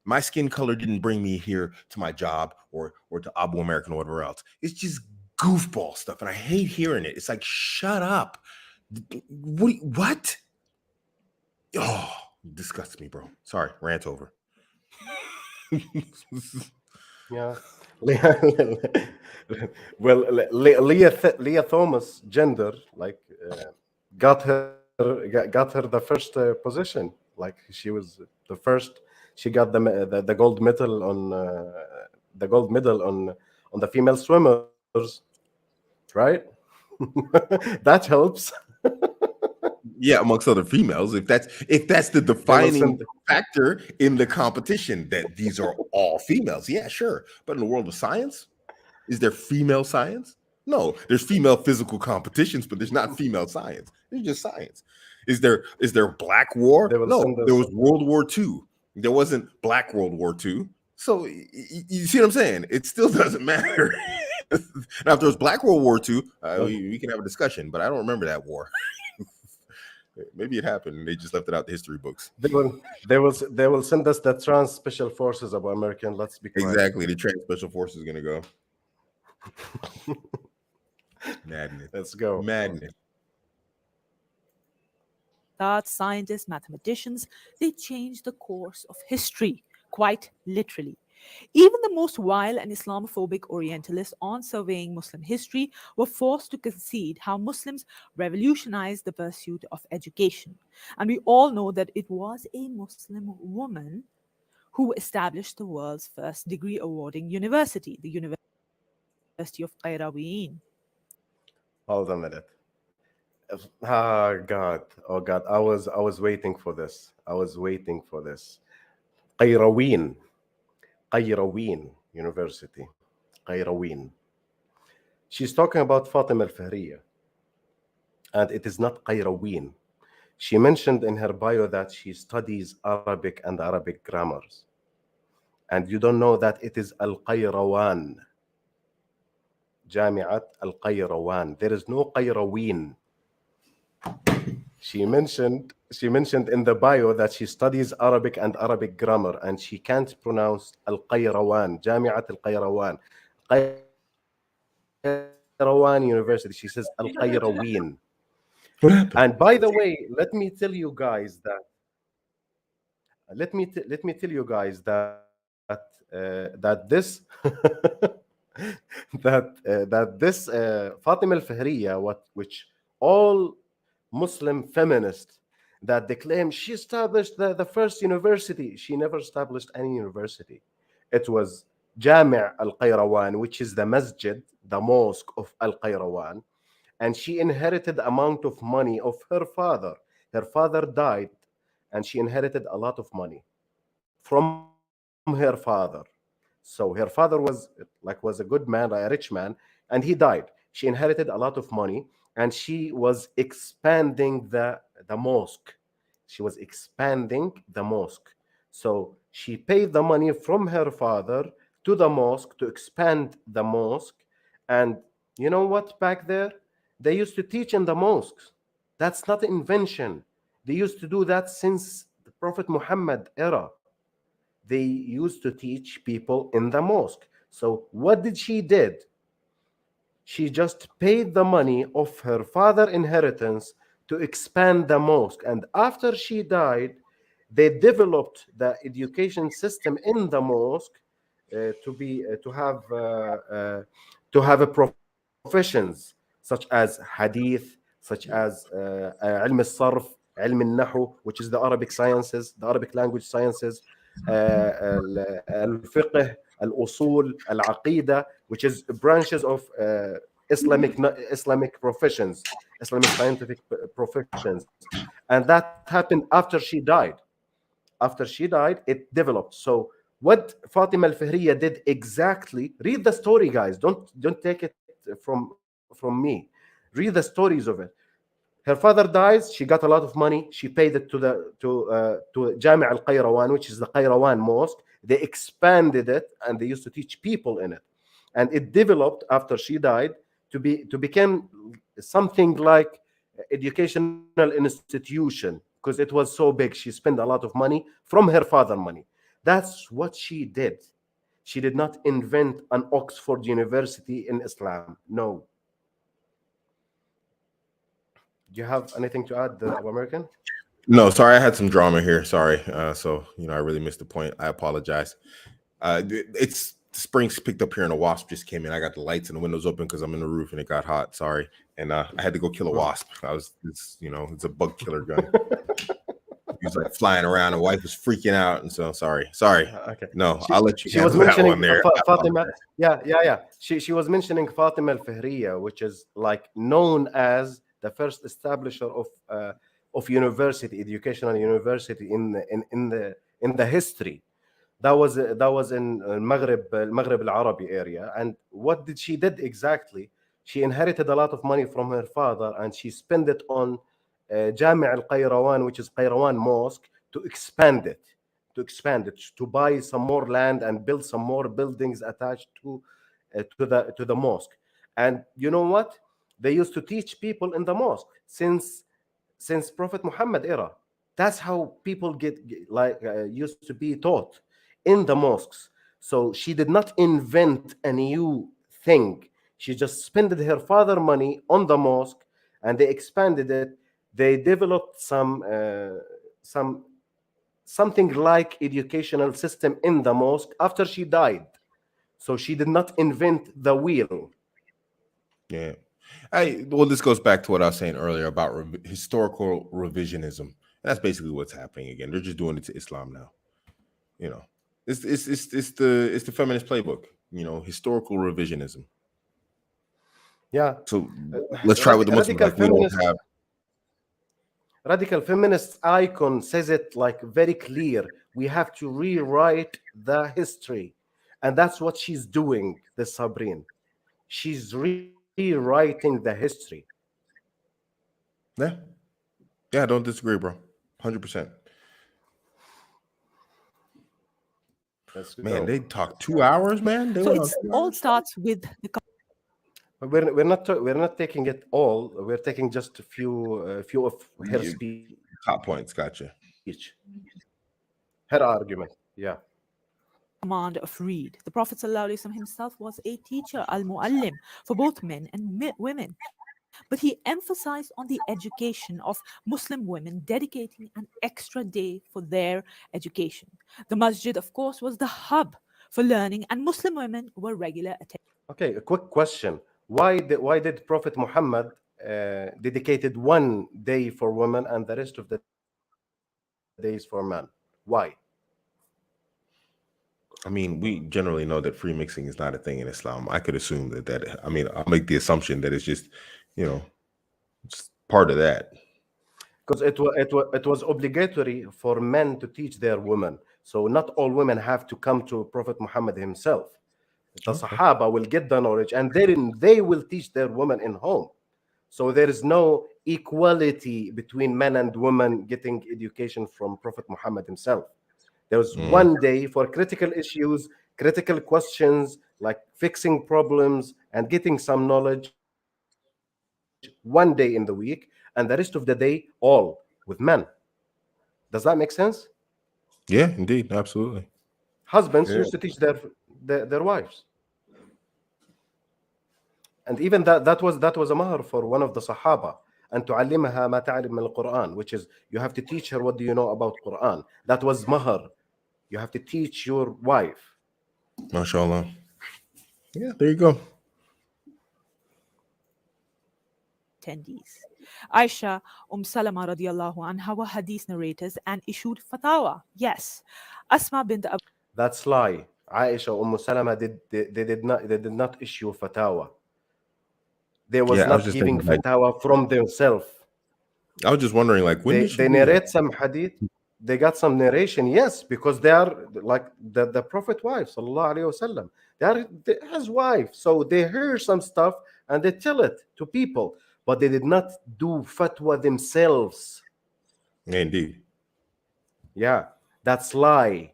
My skin color didn't bring me here to my job or to Abu American or whatever else. It's just goofball stuff, and I hate hearing it. It's like, shut up. What? Oh, it disgusts me, bro. Sorry, rant over. Yeah. Well, Leah Thomas' gender got her the first position. Like she was the first. She got the gold medal on the female swimmers, right? That helps. Yeah, amongst other females, if that's the defining factor in the competition, that these are all females. Yeah, sure. But in the world of science, is there female science? No, there's female physical competitions, but there's not female science. It's just science. Is there Black War? No, there was World War II. There wasn't Black World War II. So you see what I'm saying? It still doesn't matter. Now, if there was Black World War II, we can have a discussion, but I don't remember that war. Maybe it happened and they just left it out the history books. They will send us the trans special forces of American. Let's be quiet. Exactly. The trans special forces is gonna go. Madness. Let's go. Madness. That scientists, mathematicians, they changed the course of history, quite literally. Even the most vile and Islamophobic Orientalists on surveying Muslim history were forced to concede how Muslims revolutionized the pursuit of education. And we all know that it was a Muslim woman who established the world's first degree awarding university, the University of Qayrawiyyin. Hold a minute. Oh God. I was waiting for this. Qayrawiyyin University. Qayrawiyyin. She's talking about Fatima al-Fahriya. And it is not Qayrawiyyin. She mentioned in her bio that she studies Arabic and Arabic grammars. And you don't know that it is Al-Qayrawan. Jami'at Al-Qayrawan. There is no Qayrawiyyin. She mentioned in the bio that she studies Arabic and Arabic grammar, and she can't pronounce Al-Qayrawan, Jami'at Al-Qayrawan. Qayrawan University. She says Al-Qayrawiyyin. And by the way, let me tell you guys that this that this Fatima al-Fahriya, which all Muslim feminists that they claim she established the first university. She never established any university. It was Jami' al-Qayrawan, which is the masjid, the mosque of al-Qayrawan. And she inherited amount of money of her father. Her father died, and she inherited a lot of money from her father. So her father was a good man, a rich man, and he died. She inherited a lot of money, and she was expanding the mosque. She was expanding the mosque. So she paid the money from her father to the mosque to expand the mosque. And you know what, back there? They used to teach in the mosques. That's not an invention. They used to do that since the Prophet Muhammad era. They used to teach people in the mosque. So what did she did? She just paid the money of her father's inheritance to expand the mosque. And after she died, they developed the education system in the mosque to have professions such as hadith, such as ilm al-sarf, ilm al-nahu, which is the Arabic sciences, the Arabic language sciences, al-fiqh, al-usul, al-aqidah, which is branches of Islamic professions, Islamic scientific professions. And that happened after she died. After she died, it developed. So what Fatima al-Fihriya did exactly, read the story, guys. Don't take it from me. Read the stories of it. Her father dies. She got a lot of money. She paid it to Jami' al-Qayrawan, which is the Qayrawan mosque. They expanded it and they used to teach people in it, and it developed after she died to become something like educational institution, because it was so big. She spent a lot of money from her father money. That's what she did. She did not invent an Oxford University in Islam. No. Do you have anything to add, Abu American? No, sorry, I had some drama here. Sorry. So I really missed the point. I apologize. It's springs picked up here and a wasp just came in. I got the lights and the windows open because I'm in the roof and it got hot. Sorry. And I had to go kill a wasp. It's a bug killer gun. He was like flying around. The wife was freaking out, and so sorry. Okay. No, I'll let you. She was handle that mentioning one there. Fatima. Yeah. She was mentioning Fatima al-Fihriya, which is like known as the first establisher of university, educational university in the history. That was in Maghreb al-Arabi area. And what did she did exactly? She inherited a lot of money from her father, and she spent it on Jami' al-Qayrawan, which is Qayrawan Mosque, to expand it, to buy some more land and build some more buildings attached to the mosque. And you know what? They used to teach people in the mosque since Prophet Muhammad era. That's how people used to be taught in the mosques. So she did not invent a new thing. She just spent her father money on the mosque, and they expanded it. They developed something like educational system in the mosque after she died. So she did not invent the wheel. Yeah. Well, this goes back to what I was saying earlier about historical revisionism. And that's basically what's happening again. They're just doing it to Islam now. It's the feminist playbook. Historical revisionism. Yeah. So let's try with the Muslims. Like we don't have. Radical feminist icon says it like very clear. We have to rewrite the history, and that's what she's doing. The Sabrine, she's rewriting the history. Yeah, I don't disagree, bro. 100%. Man, they talk 2 hours, man. So it all starts with the. We're not taking it all. We're taking just a few of her speech. Top points, gotcha. Her argument, yeah. Command of read. The Prophet ﷺ himself was a teacher, al-muallim, for both men and women. But he emphasized on the education of Muslim women, dedicating an extra day for their education. The masjid, of course, was the hub for learning, and Muslim women were regular attendees. Okay, a quick question. Why did Prophet Muhammad dedicated one day for women and the rest of the days for men? Why? I mean, we generally know that free mixing is not a thing in Islam. I could assume that. I mean, I'll make the assumption that it's just, it's part of that. Because it was obligatory for men to teach their women. So not all women have to come to Prophet Muhammad himself. The Sahaba will get the knowledge, and they will teach their women in home. So there is no equality between men and women getting education from Prophet Muhammad himself. There was one day for critical issues, critical questions, like fixing problems and getting some knowledge, one day in the week, and the rest of the day all with men. Does that make sense? Yeah, indeed, absolutely. Husbands used to teach their wives. And even that was a mahr for one of the Sahaba. And تعلمها ما تعلم من القرآن, which is you have to teach her what do you know about Quran. That was mahr. You have to teach your wife. MashaAllah. Yeah, there you go. Attendees. Aisha, Salama radiallahu anha were hadith narrators and issued fatwa. Yes. Asma bint That's lie. Aisha or Salama they did not issue fatwa. They was Yeah, I was not just giving thinking like fatwa from themselves. I was just wondering like when did she They do that? narrate some hadith. They got some narration, yes, because they are like the Prophet wife, sallallahu alaihi wasallam. They his wife, so they hear some stuff and they tell it to people, but they did not do fatwa themselves. Indeed. Yeah, that's lie.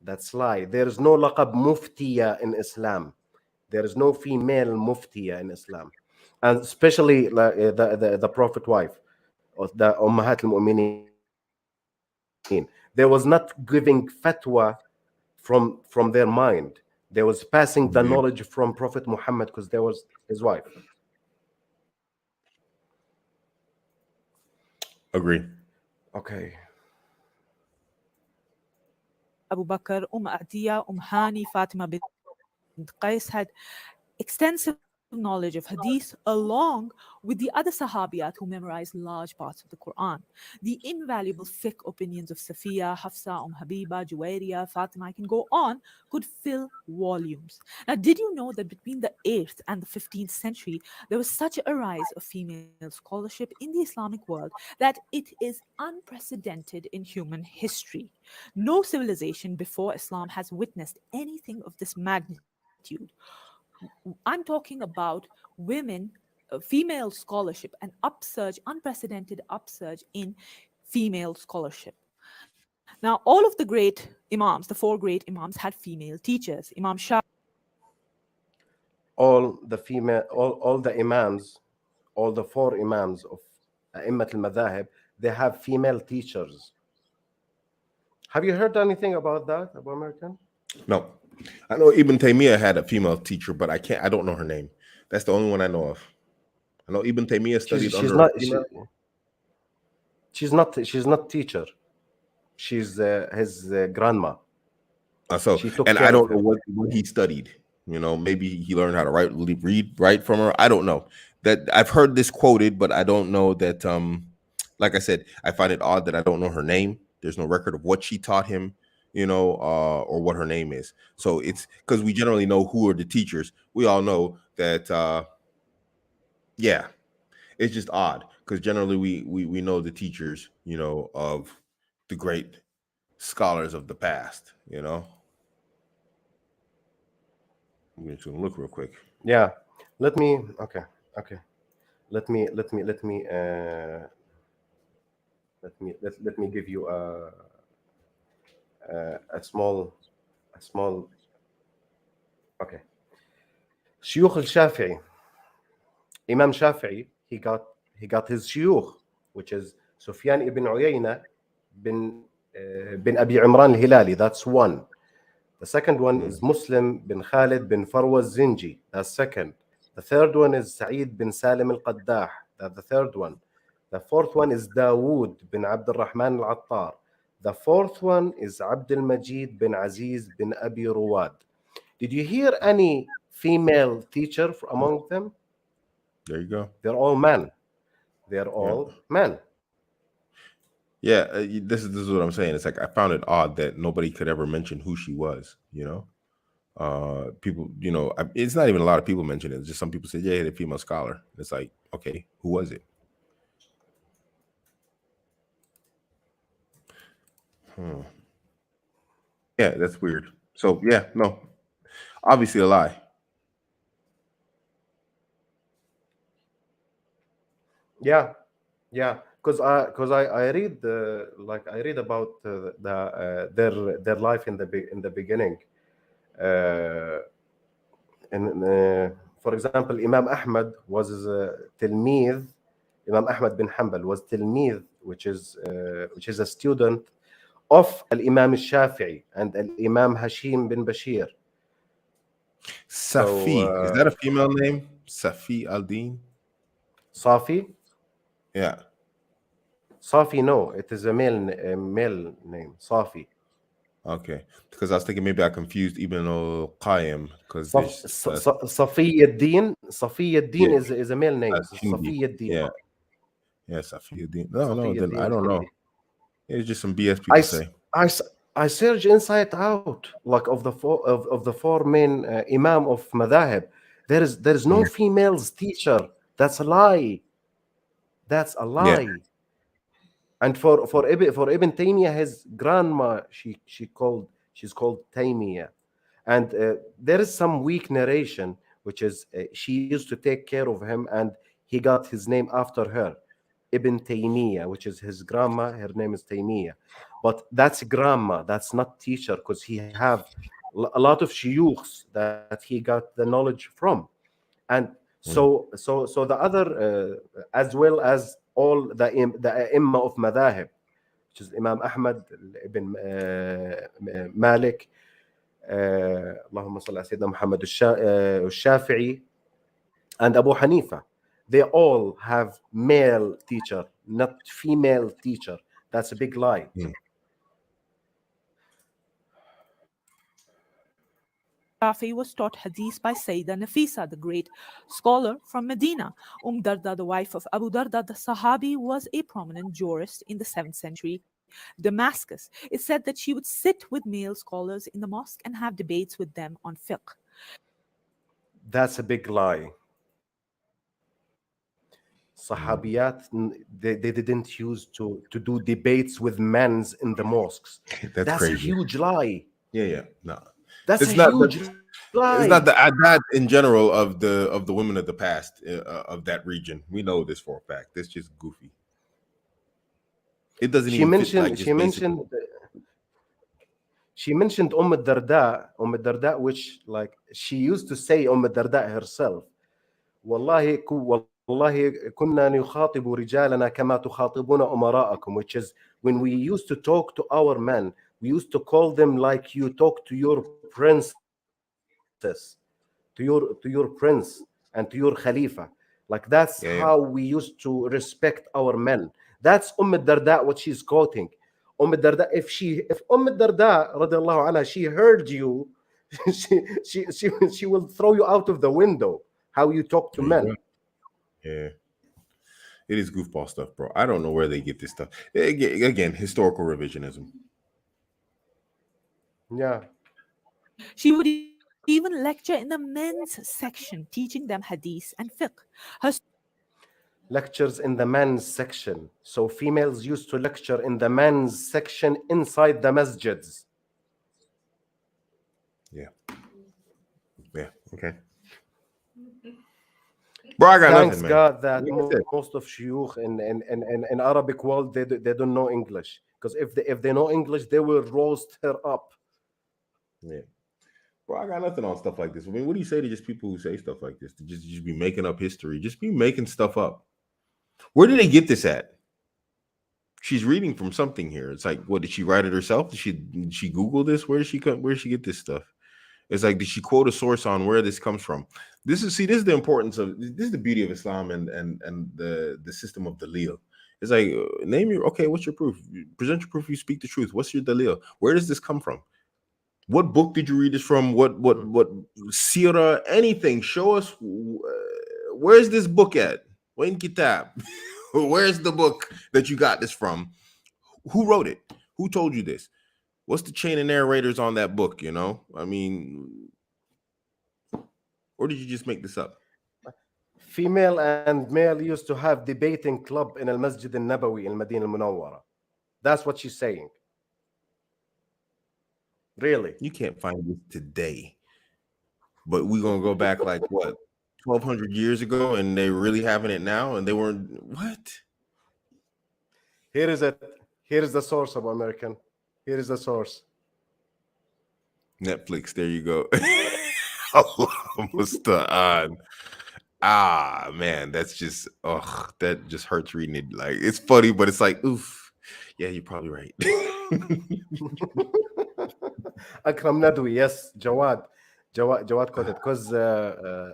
That's lie. There is no laqab muftiya in Islam. There is no female muftiya in Islam, and especially the Prophet wife, or the Ummahat al-Mu'mineen. They was not giving fatwa from their mind. They was passing the knowledge from Indeed. Prophet Muhammad because there was his wife. Agree. Okay. Abu Bakr, Atiyah, Hani, Fatima bint Qais had extensive knowledge of hadith along with the other sahabiyat who memorized large parts of the Quran. The invaluable fiqh opinions of Safiya, Hafsa, Habiba, Juwairiya, Fatima, I can go on, could fill volumes. Now, did you know that between the 8th and the 15th century, there was such a rise of female scholarship in the Islamic world that it is unprecedented in human history? No civilization before Islam has witnessed anything of this magnitude. I'm talking about women, female scholarship, an upsurge, unprecedented upsurge in female scholarship. Now, all of the great imams, the four great imams, had female teachers. Imam Shah, All the imams, all the four imams of A'immat al-Madhahib, they have female teachers. Have you heard anything about that, Abu American? No. I know Ibn Taymiyyah had a female teacher, but I don't know her name. That's the only one I know of. I know Ibn Taymiyyah studied She's under a not female. she's not teacher. She's his grandma. So, She took and I care of don't know him. what he studied. You know, maybe he learned how to write from her. I don't know. That I've heard this quoted, but I don't know that. Like I said, I find it odd that I don't know her name. There's no record of what she taught him, or what her name is. So it's because we generally know who are the teachers. We all know that. Yeah, it's just odd because generally we know the teachers, of the great scholars of the past. I'm just gonna look real quick. Yeah. Let me okay. Okay. Let me let me give you a small okay. شيوخ الشافعي. Imam Shafi'i, he got his shuyukh, which is Sufyan ibn Uyayna bin Abi Imran al-Hilali. That's one. The second one is Muslim bin Khalid bin Farwa Zinji. That's second. The third one is Sa'id bin Salim al-Qaddah. That's the third one. The fourth one is Dawood bin Abd al-Rahman al-Attar. The fourth one is Abd al-Majid bin Aziz bin Abi Ruwad. Did you hear any female teacher among them? There you go. They're all men. They're all men. Yeah, this is what I'm saying. It's like I found it odd that nobody could ever mention who she was. People, it's not even a lot of people mention it. It's just some people say, "Yeah, the female scholar." It's like, okay, who was it? Yeah, that's weird. So yeah, no, obviously a lie. Yeah, because I read I read about their life in the beginning. For example, Imam Ahmad was tilmid. Imam Ahmad bin Hanbal was tilmid, which is a student of Al Imam Shafi'i and Al Imam Hashim bin Bashir. Safi, is that a female name? Safi al-Din? Safi? Yeah. Safi, no, it is a male name. Safi. Okay, because I was thinking maybe I confused Ibn al-Qayyim because Safi ad-Din. Safi ad-Din is a male name. Safi ad-Din. Yeah, Safi ad-Din. No, Safi then I ad-Din don't know. Hindi. It's just some BS people say. I search inside out, like of the four main imam of madhahib. There is no females teacher. That's a lie. That's a Yeah. lie. And for Ibn Taymiyyah, his grandma, she's called Taymiyyah, and there is some weak narration, which is she used to take care of him, and he got his name after her, Ibn Taymiyyah, which is his grandma. Her name is Taymiyyah, but that's grandma. That's not teacher, because he have a lot of shuyukhs that he got the knowledge from, and so the other, as well as all the imam of madhahib, which is Imam Ahmad ibn Malik, اللهم صل على سيدنا محمد الشافعي, and Abu Hanifa. They all have male teacher, not female teacher. That's a big lie. Shafi was taught hadith by Sayyidah Nafisa, the great scholar from Medina. Darda, the wife of Abu Darda, the Sahabi, was a prominent jurist in the 7th century Damascus. It said that she would sit with male scholars in the mosque and have debates with them on fiqh. That's a big lie. Sahabiyat, they didn't use to do debates with men's in the mosques. That's a crazy. huge lie. Yeah. No. That's It's a not huge lie. It's not the adat in general of the women of the past of that region. We know this for a fact. It's just goofy. It doesn't even fit, like, just she mentioned Darda, which, like, she used to say Darda herself. والله كنا نخاطب رجالنا كما تخاطبون أمراءكم, which is when we used to talk to our men, we used to call them like you talk to your princess, to your prince and to your khalifa. Like, that's how we used to respect our men. That's Darda, what she's quoting. Darda, if Darda radiallahu anha, she heard you, she will throw you out of the window. How you talk to men. Yeah. It is goofball stuff, bro. I don't know where they get this stuff. Again, historical revisionism. Yeah. She would even lecture in the men's section, teaching them hadith and fiqh. Her lectures in the men's section. So females used to lecture in the men's section inside the masjids. Yeah. Okay. Bro, I got Thanks nothing, man. God that most of shuyukh in Arabic world, they don't know English, because if they know English, they will roast her up. Yeah. Bro, I got nothing on stuff like this. I mean, what do you say to just people who say stuff like this? To just be making up history, just be making stuff up. Where did they get this at? She's reading from something here. It's like, what, did she write it herself? Did she Google this? Where did she get this stuff? It's like, did she quote a source on where this comes from? This is the importance of this is the beauty of Islam and the system of dalil. It's like, what's your proof? Present your proof. You speak the truth. What's your dalil? Where does this come from? What book did you read this from? What seerah? Anything? Show us. Where's this book at? Wain kitab. Where's the book that you got this from? Who wrote it? Who told you this? What's the chain of narrators on that book? You know, I mean, or did you just make this up? Female and male used to have debating club in al-Masjid al-Nabawi in Medina al-Munawwara. That's what she's saying. Really? You can't find this today. But we're going to go back like, what, 1,200 years ago, and they're really having it now, and they weren't, what? Here is it. Here is the source of American. Here is the source. Netflix, there you go. Musta'an. Man, that's just, that just hurts reading it. Like, it's funny, but it's like, oof. Yeah, you're probably right. Akram Nadwi, yes, Jawad got it,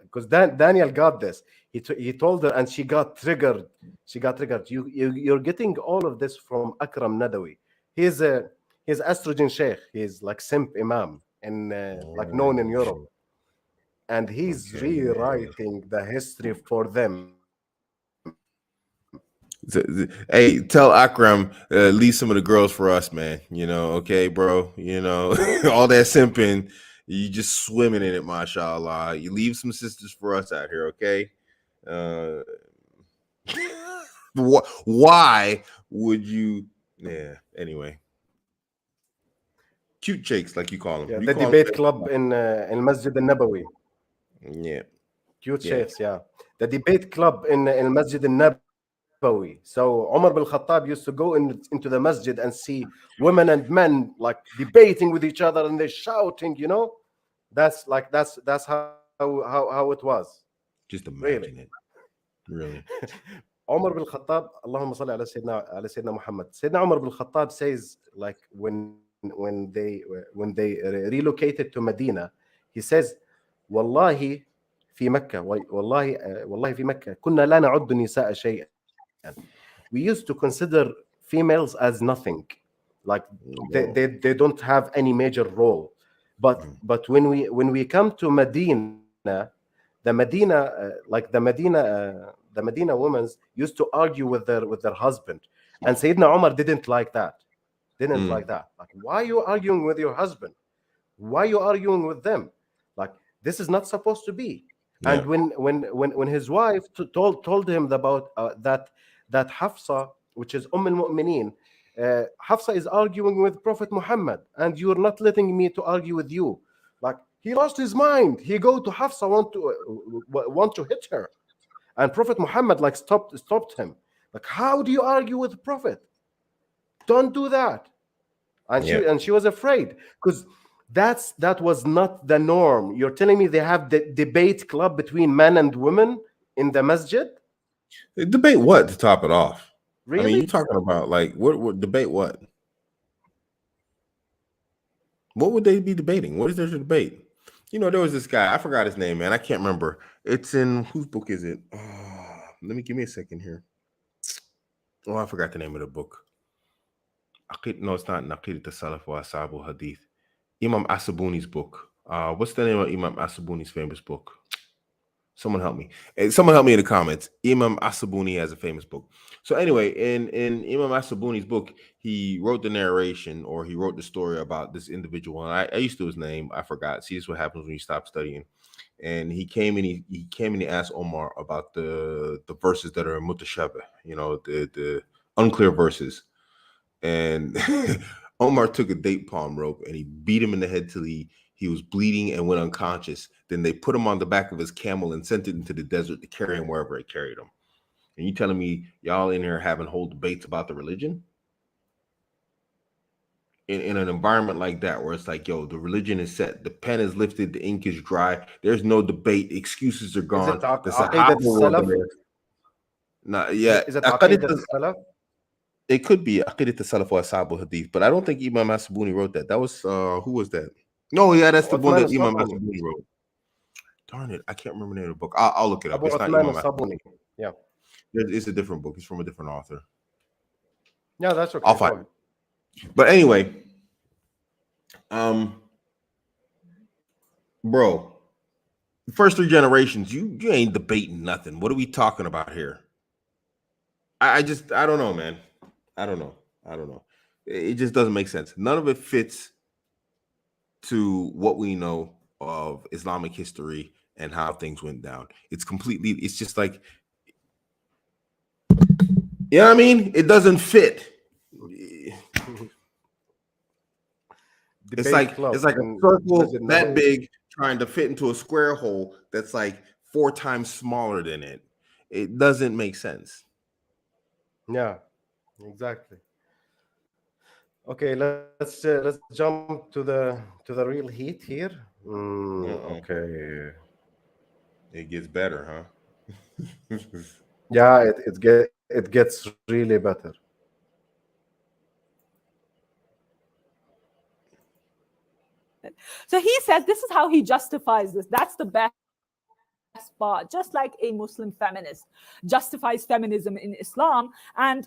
because Daniel got this. He told her, and she got triggered. You're getting all of this from Akram Nadawi. He's estrogen sheikh. He's like simp imam and like known in Europe, and he's rewriting the history for them. Hey, tell Akram, leave some of the girls for us, man. Okay, bro. All that simping, you just swimming in it, mashallah. You leave some sisters for us out here, okay? Why would you? Yeah. Anyway, cute chicks, like you call them. Yeah, You the call debate them. club in Masjid al-Nabawi. Yeah. Cute Yeah. sheikhs, yeah. The debate club in Masjid al-Nabawi. So Umar bin Khattab used to go into the masjid and see women and men like debating with each other and they're shouting. That's how it was. Just Really. imagine it. Really. Umar bin Khattab, Allahumma salli ala Sayyidina Muhammad. Sayyidina Umar bin Khattab says, like when they relocated to Medina, he says, "Wallahi في مكة والله في مكة كنا لا نعد النساء شيئا." We used to consider females as nothing, like they don't have any major role. But when we come to Medina, the Medina women used to argue with their husband, and Sayyidina Umar didn't like that. Like, why are you arguing with your husband? Why are you arguing with them? Like, this is not supposed to be. Yeah. And when his wife told him about that Hafsa, which is al-Mu'mineen, Hafsa is arguing with Prophet Muhammad, and you're not letting me to argue with you. Like, he lost his mind. He go to Hafsa, want to hit her, and Prophet Muhammad like stopped him. Like, how do you argue with Prophet? Don't do that. And she was afraid because that was not the norm. You're telling me they have the debate club between men and women in the masjid? Debate what to top it off? Really? I mean, you're talking about like what debate what? What would they be debating? What is there to debate? There was this guy. I forgot his name, man. I can't remember. It's in whose book is it? Give me a second here. Oh, I forgot the name of the book. No, it's not Naqidat al-Salaf wa Ashabu Hadith. Imam Asabuni's book. What's the name of Imam Asabuni's famous book? Someone help me. Someone help me in the comments. Imam Asabuni has a famous book. So anyway, in Imam Asabuni's book, he wrote the narration, or he wrote the story about this individual. And I used to his name. I forgot. See, this is what happens when you stop studying. And he came and he asked Omar about the verses that are mutashabih, the unclear verses. And Omar took a date palm rope and he beat him in the head till he was bleeding and went unconscious. Then they put him on the back of his camel and sent it into the desert to carry him wherever it carried him. And you telling me y'all in here having whole debates about the religion? In an environment like that, where it's like, yo, the religion is set, the pen is lifted, the ink is dry, there's no debate, excuses are gone. Is it The Aqidat al-Salaf? Is it Aqidat al-Salaf? It could be Aqidat al-Salaf wa Ashabu Hadith, but I don't think Imam Asabuni wrote that. That was who was that? No, yeah, that's the one that Imam Asabuni wrote. Darn it, I can't remember the name of the book. I'll look it up. It's not Imam Asabuni. Yeah, it's a different book. It's from a different author. Yeah, that's okay. I'll find it. But anyway, bro, the first 3 generations, you ain't debating nothing. What are we talking about here? I don't know, man. I don't know. It just doesn't make sense. None of it fits to what we know of Islamic history and how things went down. It's just like, you know what I mean? It doesn't fit. It's like a circle that big trying to fit into a square hole that's like 4 times smaller than it. It doesn't make sense. Yeah, exactly. Okay, let's jump to the real heat here. Okay. It gets better, huh? Yeah, it gets really better. So he says this is how he justifies this. That's the best part. Just like a Muslim feminist justifies feminism in Islam. And,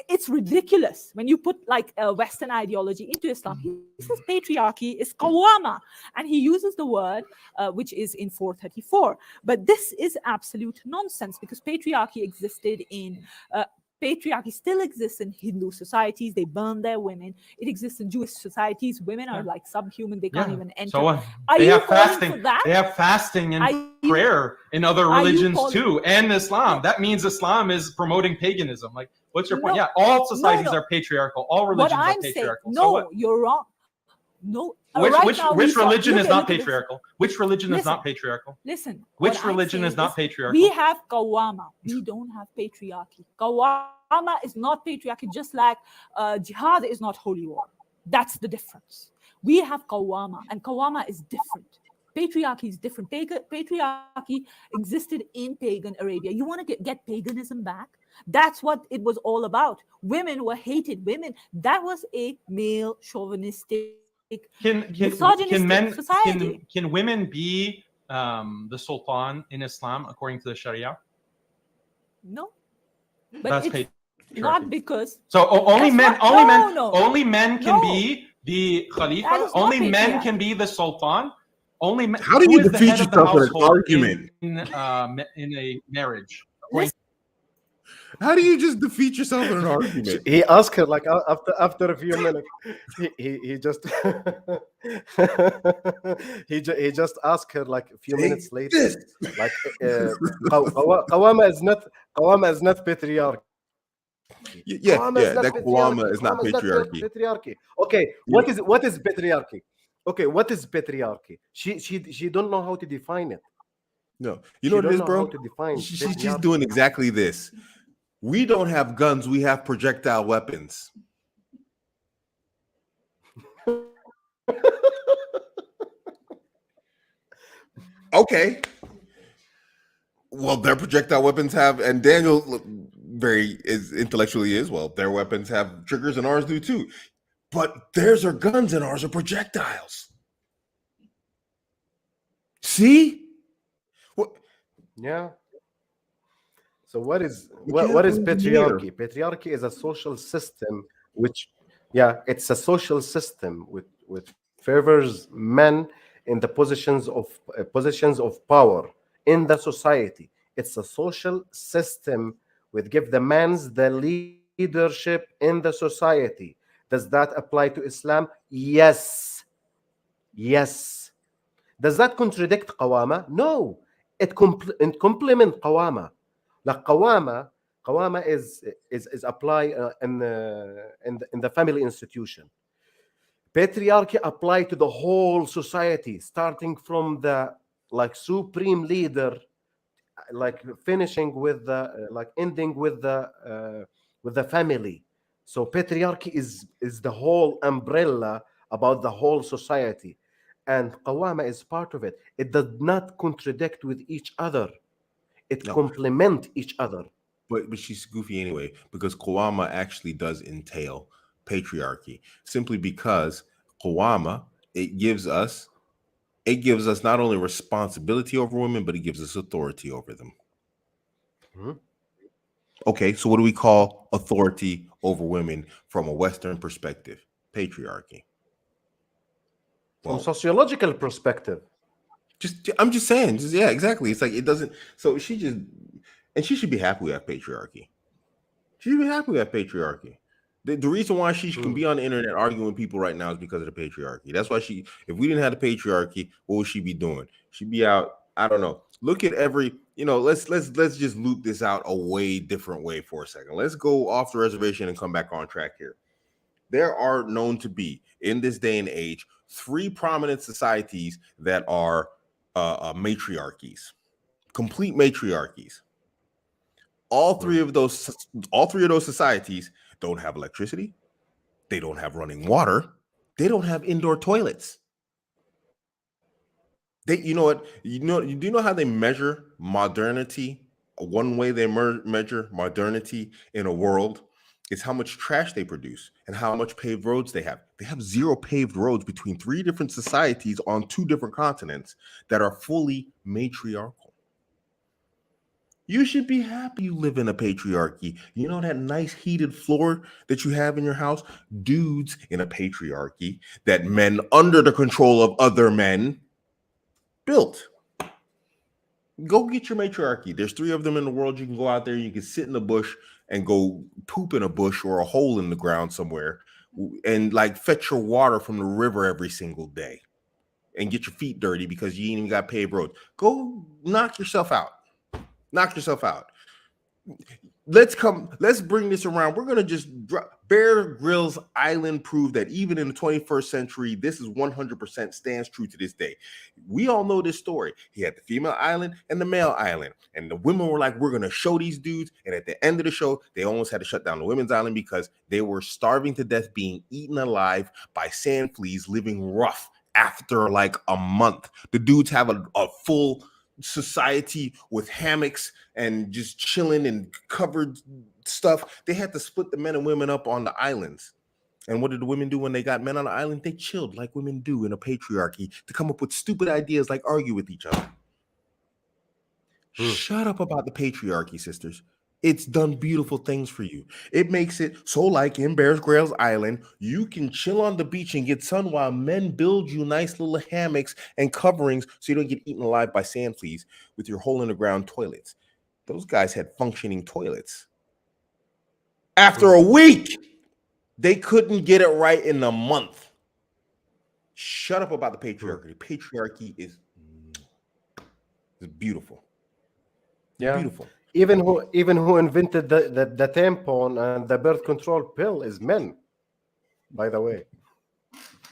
it's ridiculous when you put like a Western ideology into Islam. He says patriarchy is qawama, and he uses the word which is in 434. But this is absolute nonsense, because patriarchy existed in patriarchy still exists in Hindu societies. They burn their women. It exists in Jewish societies. Women are like subhuman. They can't even enter. So what? Are They you have calling fasting. for that? They have fasting and Are you- prayer in other are you religions calling- too, and Islam. That means Islam is promoting paganism. Like, what's your point? No, Yeah, all societies no. are patriarchal. All What religions are I'm saying, patriarchal. no, So what? you're wrong. No. Which right which now which we religion is not look at this. patriarchal? Which religion is not Listen. patriarchal? Listen. Which what I'm religion is saying not patriarchal? We have qawama. We don't have patriarchy. Qawama is not patriarchy, just like jihad is not holy war. That's the difference. We have qawama, and qawama is different. Patriarchy is different. Patriarchy existed in pagan Arabia. You want to get paganism back? That's what it was all about. Women were hated. Women, that was a male chauvinistic, misogynistic society. Can women be the sultan in Islam according to the Sharia? No. But That's it's patriarchy. not because only men, not, only no, men, no. only men can No. be the That Khalifa. is not Only men patriarchy. can be the sultan. Only men. How do who you is the defeat head of the yourself in an household argument? in a marriage? How do you just defeat yourself in an argument? He asked her like after a few minutes. He just he just asked her like a few minutes later. This. Like qawama is not patriarchy. Yeah, Qawama is not that patriarchy. Qawama is not Qawama patriarchy. patriarchy. Okay, what is patriarchy? Okay, what is patriarchy? She don't know how to define it. No, you know what it is, bro? She's doing exactly this. We don't have guns, we have projectile weapons. Okay. Well, their projectile weapons have, and Daniel is intellectually as well. Their weapons have triggers, and ours do too. But theirs are guns, and ours are projectiles. See? What? Yeah. So what is patriarchy? Patriarchy is a social system it's a social system which favors men in the positions of power in the society. It's a social system which give the man's the leadership in the society. Does that apply to Islam? Yes. Yes. Does that contradict qawama? No. It complement qawama. Like qawama is applied in the family institution. Patriarchy apply to the whole society, starting from the like supreme leader, like finishing with the ending with the family. So patriarchy is the whole umbrella about the whole society, and qawama is part of it. It does not contradict with each other. It complement each other. But she's goofy anyway, because Qawama actually does entail patriarchy, simply because Qawama, it gives us not only responsibility over women, but it gives us authority over them. Mm-hmm. Okay, so what do we call authority over women from a Western perspective? Patriarchy. From sociological perspective. I'm just saying, yeah, exactly. It's like it doesn't. So she should be happy with that patriarchy. She should be happy with that patriarchy. The reason why she can be on the internet arguing with people right now is because of the patriarchy. That's why if we didn't have the patriarchy, what would she be doing? She'd be out. I don't know. Look at every. Let's just loop this out a way different way for a second. Let's go off the reservation and come back on track here. There are known to be in this day and age 3 prominent societies that are matriarchies, complete matriarchies. All three of those societies don't have electricity. They don't have running water. They don't have indoor toilets. You know how they measure modernity? One way they measure modernity in a world is how much trash they produce and how much paved roads they have. They have 0 paved roads between 3 different societies on 2 different continents that are fully matriarchal. You should be happy you live in a patriarchy. You know that nice heated floor that you have in your house? Dudes in a patriarchy that men under the control of other men built. Go get your matriarchy. There's 3 of them in the world. You can go out there, you can sit in the bush and go poop in a bush or a hole in the ground somewhere and like fetch your water from the river every single day and get your feet dirty because you ain't even got paved roads. Go knock yourself out. Knock yourself out. Let's bring this around. We're gonna just drop Bear Grylls Island prove that even in the 21st century, this is 100% stands true to this day. We all know this story. He had the female island and the male island, and the women were like, we're gonna show these dudes. And at the end of the show, they almost had to shut down the women's island because they were starving to death, being eaten alive by sand fleas, living rough after like a month. The dudes have a full society with hammocks and just chilling and covered stuff. They had to split the men and women up on the islands. And what did the women do when they got men on the island? They chilled like women do in a patriarchy to come up with stupid ideas like argue with each other. Shut up about the patriarchy, sisters. It's done beautiful things for you. It makes it so like in Bear Grylls Island, you can chill on the beach and get sun while men build you nice little hammocks and coverings so you don't get eaten alive by sand fleas with your hole in the ground toilets. Those guys had functioning toilets. After a week, they couldn't get it right in a month. Shut up about the patriarchy. The patriarchy is beautiful. Yeah. Beautiful. Even who invented the tampon and the birth control pill is men, by the way.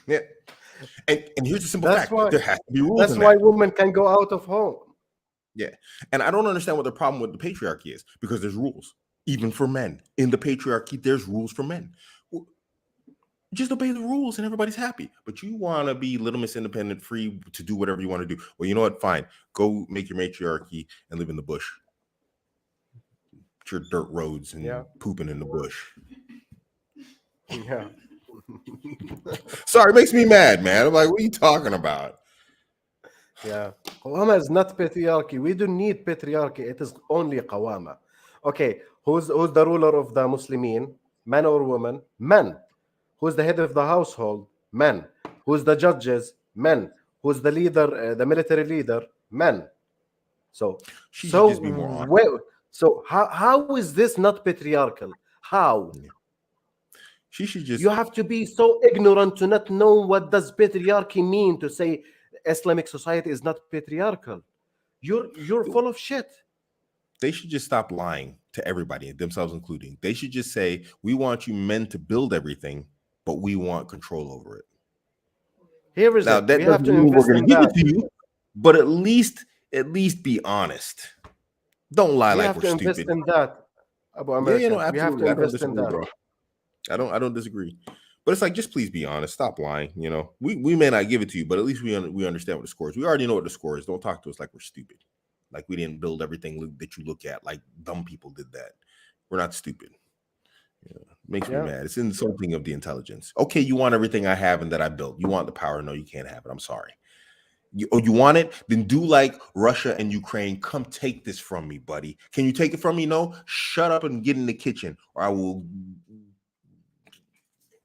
Yeah. And here's the simple That's fact. why There has to be rules. That's in why that. women can go out of home. Yeah. And I don't understand what the problem with the patriarchy is, because there's rules, even for men. In the patriarchy, there's rules for men. Well, just obey the rules and everybody's happy. But you want to be Little Miss Independent, free to do whatever you want to do. Well, you know what? Fine. Go make your matriarchy and live in the bush. Your dirt roads and pooping in the bush. Yeah. Sorry, it makes me mad, man. I'm like, what are you talking about? Yeah. Qawama is not patriarchy. We don't need patriarchy. It is only qawama. Okay. Who's the ruler of the Muslimin? Man or woman? Men. Who's the head of the household? Men. Who's the judges? Men. Who's the leader, the military leader? Men. So She should just be more honest. So how is this not patriarchal? How? She should just. You have to be so ignorant to not know what does patriarchy mean to say Islamic society is not patriarchal. You're full of shit. They should just stop lying to everybody, themselves including. They should just say, we want you men to build everything, but we want control over it. Here is now, it. that We have to mean invest we're in going to give that. it to you, but at least be honest. Don't lie We like have we're to invest stupid. in that. Abu American. Yeah, We have to absolutely. I don't invest in disagree, that. bro. I don't disagree. But it's like, just please be honest. Stop lying. You know, we may not give it to you, but at least we understand what the score is. We already know what the score is. Don't talk to us like we're stupid. Like we didn't build everything that you look at. Like dumb people did that. We're not stupid. Makes me mad. It's insulting of the intelligence. Okay, you want everything I have and that I built. You want the power. No, you can't have it. I'm sorry. You want it? Then do like Russia and Ukraine. Come take this from me, buddy. Can you take it from me? No? Shut up and get in the kitchen, or I will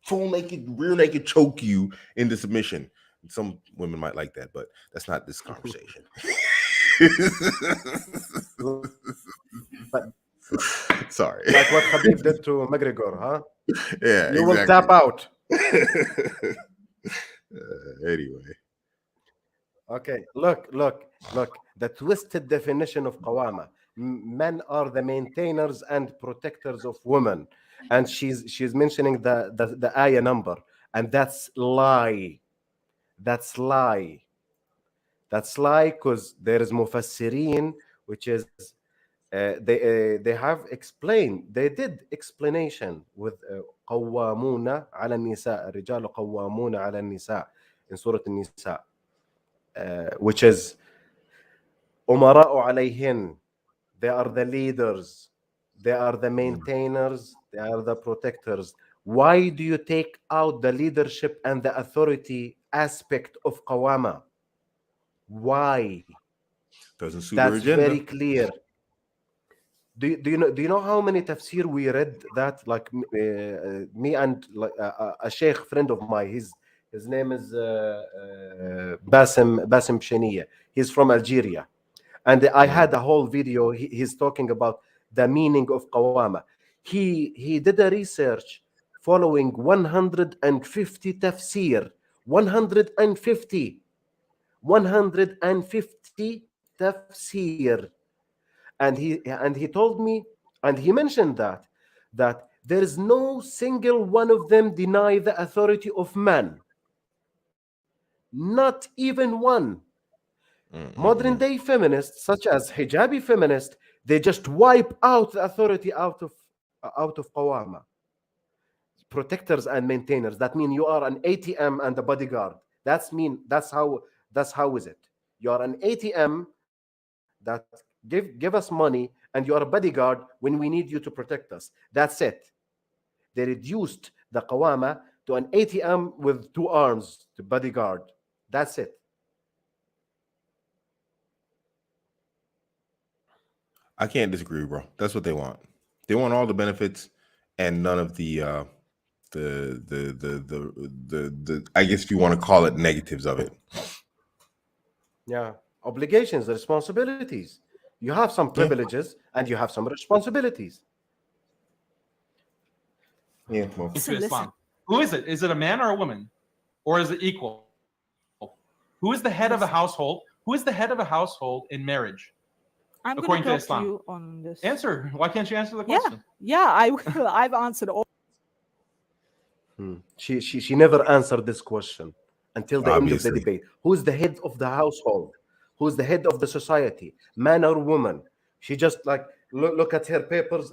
full naked, rear naked choke you into submission. Some women might like that, but that's not this conversation. Sorry. Like what Khabib did to McGregor, huh? Yeah, you will tap out. Anyway. Okay, look. The twisted definition of qawama. Men are the maintainers and protectors of women. And she's mentioning the ayah number. And that's lie. That's lie because there is mufassirin, which is they have explained. They did explanation with قوامون على النساء الرجال قوامون على النساء in Surah An-Nisa, which is أمراء عليهن. They are the leaders. They are the maintainers. They are the protectors. Why do you take out the leadership and the authority aspect of qawama? Why? Doesn't suit That's her agenda. very clear. Do you know how many tafsir we read that? Like me and like a sheikh friend of mine. His name is Basim Sheniya. He's from Algeria, and I Mm. had a whole video. He's talking about the meaning of qawama. He did a research following 150 tafsir, 150, 150 tafsir, and he told me, and he mentioned that there is no single one of them deny the authority of man, not even one. Modern Mm-mm-mm. day feminists such as hijabi feminist, they just wipe out the authority out of qawama, protectors and maintainers. That mean you are an ATM and a bodyguard. That's how is it. You are an ATM that give us money, and you are a bodyguard when we need you to protect us. That's it. They reduced the qawama to an ATM with two arms to bodyguard. That's it. I can't disagree, bro. That's what they want. They want all the benefits and none of the I guess if you want to call it negatives of it. Yeah. Obligations, responsibilities. You have some Yeah. privileges and you have some responsibilities. Yeah. Well, into Listen. Islam. Who is it? Is it a man or a woman? Or is it equal? Who is the head of a household? Who is the head of a household in marriage? I'm going According to to talk to Islam. you on this. Answer. Why can't you answer the Yeah, question? yeah, I will. I've answered all. She never answered this question until the end of the obviously. debate. Who's the head of the household? Who's the head of the society? Man or woman? She just like look at her papers.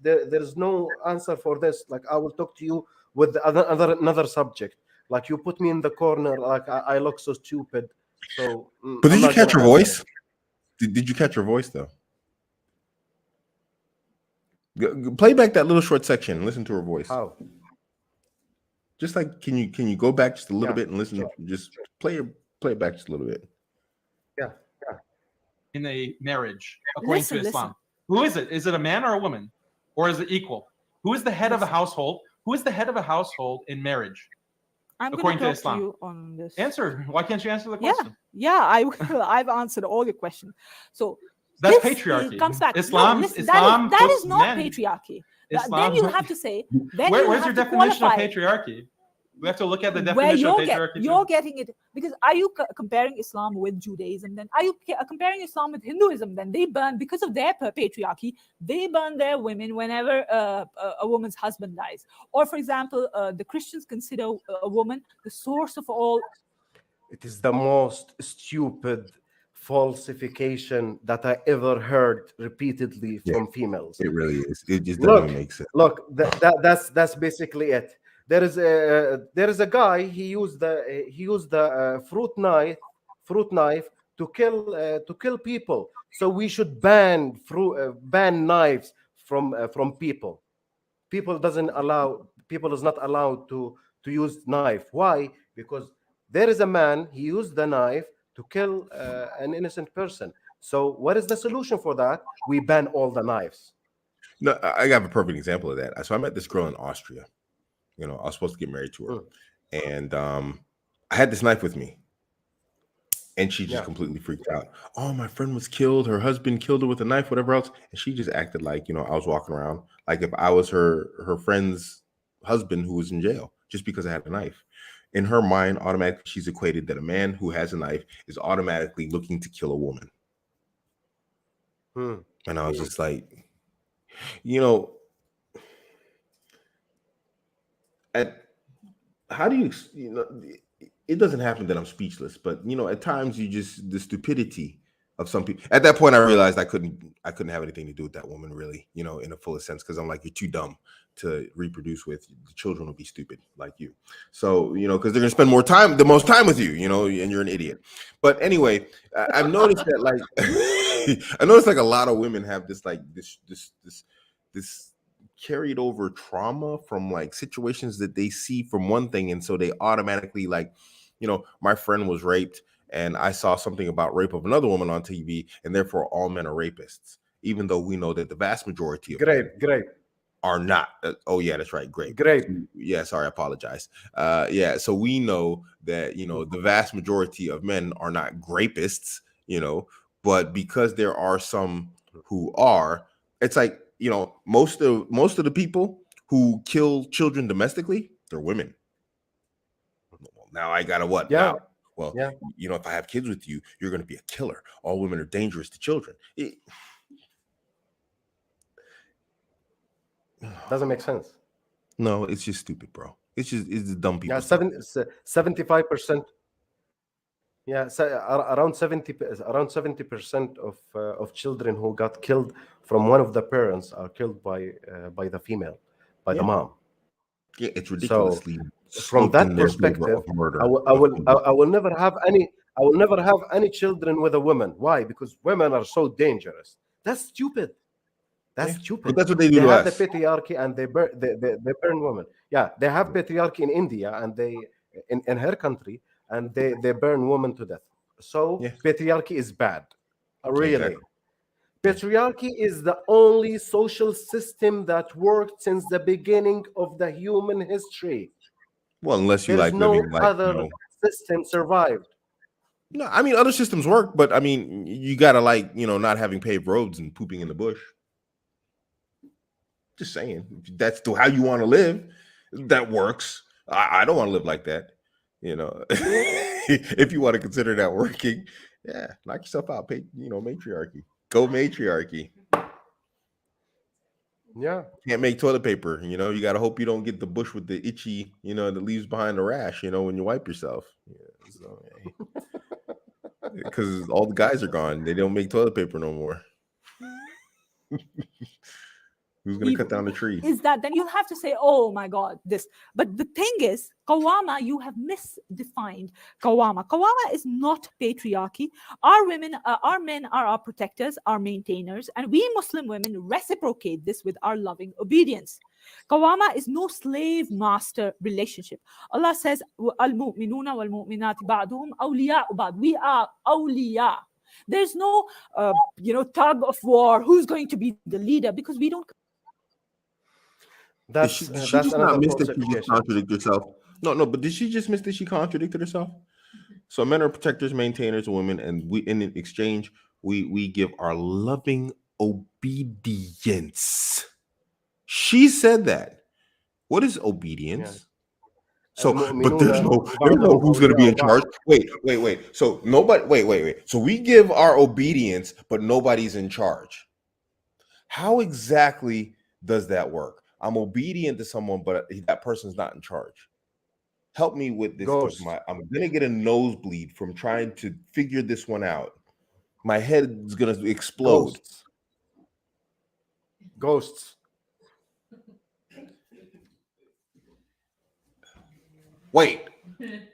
There's no answer for this. Like I will talk to you with another subject. Like you put me in the corner. Like I look so stupid. So But I'm did you not catch gonna her answer voice? it. Did you catch her voice though? Play back that little short section and listen to her voice. How? Just like can you go back just a little Yeah, bit and listen? sure. Just play it back just a little bit. Yeah. In a marriage, according to Listen. Islam. Who is it? Is it a man or a woman? Or is it equal? Who is the head of a household? Who is the head of a household in marriage? I'm going According to to talk to Islam. you on this. Answer. Why can't you answer the Yeah, question? yeah, I will. I've answered all your questions. So That's this patriarchy. comes back. Islam, No, listen, Islam that puts is not men. patriarchy. Islam, then you have to say. Then where's you your have to definition qualify of patriarchy? We have to look at the where definition of you're patriarchy. you're getting it, because are you comparing Islam with Judaism? Then are you comparing Islam with Hinduism? Then they burn, because of their patriarchy, they burn their women whenever a woman's husband dies. Or for example, the Christians consider a woman the source of all. It is the most stupid falsification that I ever heard repeatedly Yeah. from females. It really is. It just doesn't Look, even make sense. look, that's basically it. There is a guy. He used the fruit knife to kill people. So we should ban knives from people. People is not allowed to use knife. Why? Because there is a man. He used the knife to kill an innocent person. So what is the solution for that? We ban all the knives. No, I have a perfect example of that. So I met this girl in Austria. I was supposed to get married to her, and I had this knife with me, and she just completely freaked out. Oh, my friend was killed. Her husband killed her with a knife, whatever else, and she just acted like I was walking around like if I was her friend's husband who was in jail just because I had a knife. In her mind, automatically she's equated that a man who has a knife is automatically looking to kill a woman. And I was just like, how do it doesn't happen that I'm speechless, but at times the stupidity of some people. At that point I realized I couldn't have anything to do with that woman really, in a fullest sense, because I'm like, you're too dumb to reproduce with. The children will be stupid like you. So, because they're gonna spend the most time with you, and you're an idiot. But anyway, I've noticed that like I noticed like a lot of women have this like this carried over trauma from like situations that they see from one thing, and so they automatically like, my friend was raped and I saw something about rape of another woman on TV, and therefore all men are rapists. even though we know that the vast majority of Grape, men grape, are not. Oh yeah, that's right, grape. grape. Yeah, sorry, I apologize. Yeah, so we know that the vast majority of men are not grapists, but because there are some who are, it's like most of the people who kill children domestically, they're women. Now I gotta what? Yeah. Now, well, Yeah. if I have kids with you, you're gonna be a killer. All women are dangerous to children. Doesn't make sense. No, it's just stupid, bro. It's the dumb people Yeah, stuff. 75%. Yeah, around 70% of children who got killed from one of the parents are killed by the female, by the mom. Yeah, it's So ridiculously from sloped in that their favor perspective, of murder. I will never have any children with a woman. Why? Because women are so dangerous. That's stupid. That's stupid. But that's what they do They to have us. the patriarchy and they burn women. Yeah, they have patriarchy in India and they in her country and they burn women to death. So Yeah. patriarchy is bad. Really. Exactly. Patriarchy is the only social system that worked since the beginning of the human history. Well, unless you There's like no living like other system survived. No, I mean other systems work, but I mean you gotta not having paved roads and pooping in the bush. Just saying, that's how you want to live. That works. I don't want to live like that. If you want to consider that working, yeah, knock yourself out. Pay, matriarchy. Go matriarchy. Yeah. Can't make toilet paper. You got to hope you don't get the bush with the itchy, that leaves behind the rash. When you wipe yourself. Yeah, so, because all the guys are gone. They don't make toilet paper no more. Who's going to cut down the tree? Is that then you'll have to say, oh my God, this. But the thing is, Qawama, you have misdefined Qawama. Qawama is not patriarchy. Our men are our protectors, our maintainers, and we Muslim women reciprocate this with our loving obedience. Qawama is no slave-master relationship. Allah says, Al-mu'minuna wal-mu'minati ba'duhum awliya'u ba'd. We are awliya. There's no, tug of war. Who's going to be the leader? Because we don't. Did she just not miss that she just contradicted herself? No, but did she just miss that she contradicted herself? So men are protectors, maintainers of women, and we in exchange we give our loving obedience. She said that. What is obedience? Yeah. So, but there's no who's going to be in charge. Wait. So nobody. Wait. So we give our obedience, but nobody's in charge. How exactly does that work? I'm obedient to someone, but that person's not in charge. Help me with this. I'm gonna get a nosebleed from trying to figure this one out. My head is gonna explode. Ghosts. Wait,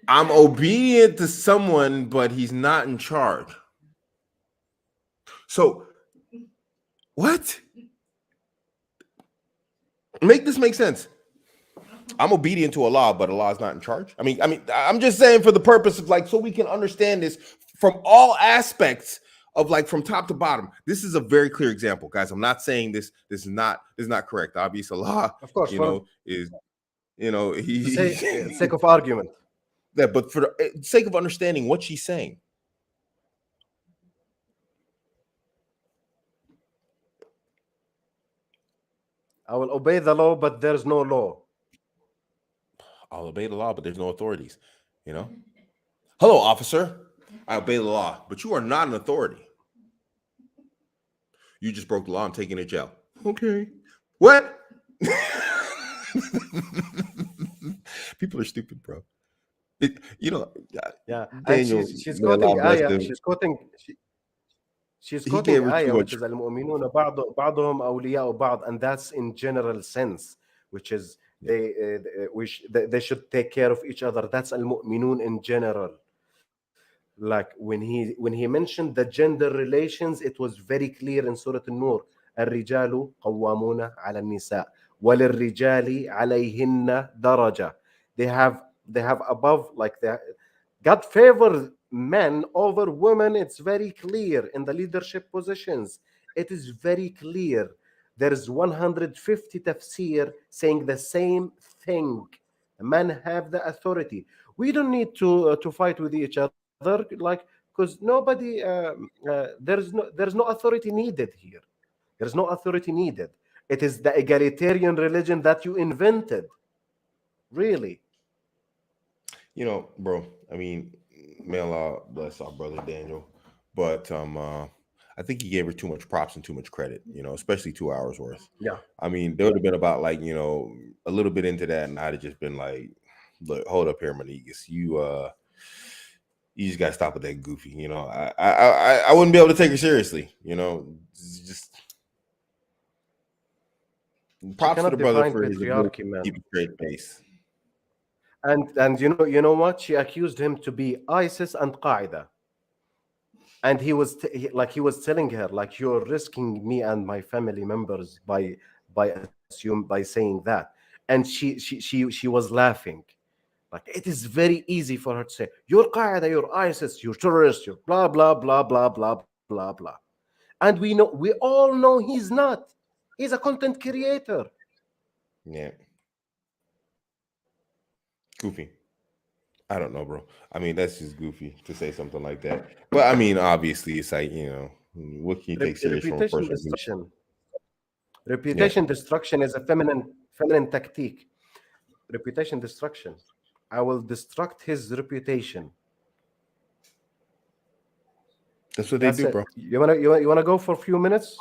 I'm obedient to someone, but he's not in charge. So, what? Make this make sense. I'm obedient to Allah, but Allah is not in charge. I mean, I'm just saying for the purpose of so we can understand this from all aspects of from top to bottom. This is a very clear example, guys. I'm not saying this is not correct. Obviously, Allah, of course, is sake of argument. Yeah, but for the sake of understanding what she's saying. I will obey the law, but there's no law. I'll obey the law, but there's no authorities. Hello, officer. I obey the law, but you are not an authority. You just broke the law. I'm taking you to jail. Okay. What? People are stupid, bro. Yeah. Daniel, she's quoting ayah. She's quoting ayah, which is al-mu'minuna ba'duhum awliya'u ba'd, and that's in general sense, which is they should take care of each other. That's al-mu'minun in general. Like when he mentioned the gender relations, it was very clear in Surah An-Nur. الرجال قوامون على النساء وللرجال عليهن درجة. They have above, God favored men over women. It's very clear in the leadership positions. It is very clear. There is 150 tafsir saying the same thing. Men have the authority. We don't need to fight with each other, like, because nobody there's no authority needed here. There's no authority needed. It is the egalitarian religion that you invented. Really. You know, bro. I mean, may Allah bless our brother Daniel, but I think he gave her too much props and too much credit. You know, especially 2 hours worth. Yeah. I mean, there would have been about like, you know, a little bit into that, and I'd have just been like, look, hold up here, Manigas. You just gotta stop with that goofy. You know, I wouldn't be able to take her seriously. You know, it's just props to cannot the brother define for his patriarchy, ability to man. keep a straight face. And you know what? She accused him to be ISIS and Qaeda. And he was he was telling her, like, you're risking me and my family members by saying that. And she was laughing. Like, it is very easy for her to say, you're Qaeda, you're ISIS, you're terrorist, you're blah blah blah blah blah blah blah. And we all know he's not. He's a content creator. Yeah. Goofy. I don't know, bro. I mean, that's just goofy to say something like that. But I mean, obviously, it's like, you know, what can you take serious from a Reputation person? destruction. Reputation destruction is a feminine tactique. Reputation destruction. I will destruct his reputation. That's what they That's do, it. bro. You wanna go for a few minutes?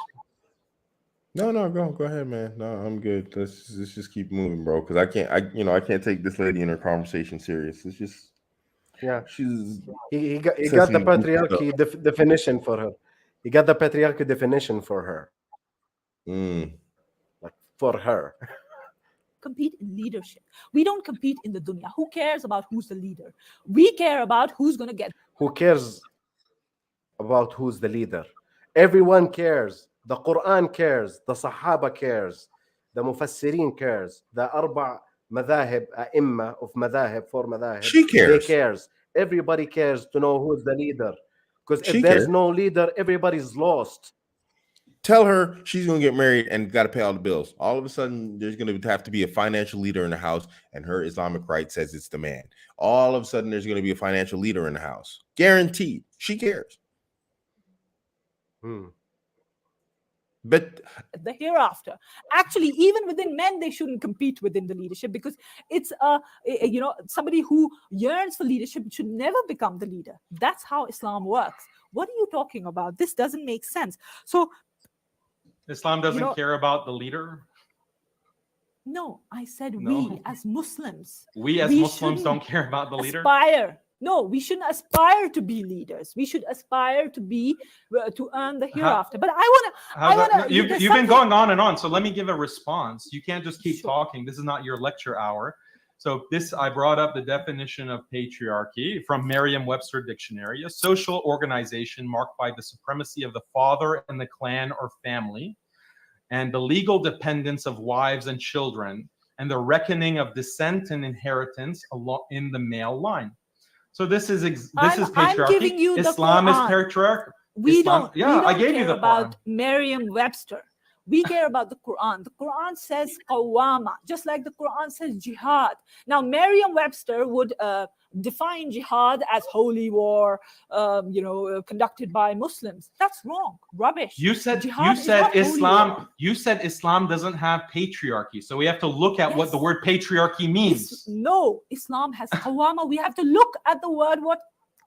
No, go ahead, man. No, I'm good. Let's just keep moving, bro. Because I can't take this lady in her conversation serious. It's just, Yeah. she's He got says the some goofy patriarchy definition for her. He got the patriarchy definition for her. stuff. Like, for her. Compete in leadership. We don't compete in the dunya. Who cares about who's the leader? We care about who's going to get. Who cares about who's the leader? Everyone cares. The Quran cares. The Sahaba cares. The Mufassirin cares. The Arba madhahib, A'imma of madhahib, four madhahib, She they cares. cares. Everybody cares to know who's the leader. Because if She there's cares. no leader, everybody's lost. Tell her she's gonna get married and got to pay all the bills. All of a sudden, there's gonna have to be a financial leader in the house, and her Islamic right says it's the man. All of a sudden, there's gonna be a financial leader in the house, guaranteed. She cares. But The hereafter. Actually, even within men, they shouldn't compete within the leadership, because it's somebody who yearns for leadership should never become the leader. That's how Islam works. What are you talking about? This doesn't make sense. So Islam doesn't care about the leader. no, I said No. we as Muslims. We as Muslims don't care about the leader. Aspire. No, we shouldn't aspire to be leaders. We should aspire to be to earn the hereafter. But I wanna. You've been going on and on. So let me give a response. You can't just keep talking. This is not your lecture hour. So I brought up the definition of patriarchy from Merriam-Webster Dictionary: a social organization marked by the supremacy of the father and the clan or family, and the legal dependence of wives and children, and the reckoning of descent and inheritance in the male line. So this is patriarchy. I'm giving you Islam the is Quran. patriarch. We Islam, don't. I gave you the about Quran. Merriam-Webster. We care about the Quran. The Quran says qawama, just like the Quran says jihad. Now, Merriam-Webster would define jihad as holy war, conducted by Muslims. That's wrong. Rubbish. You said Jihad is not holy Islam. war. You said Islam doesn't have patriarchy. So we have to look at what the word patriarchy means. No, Islam has qawama. We have to look at the word what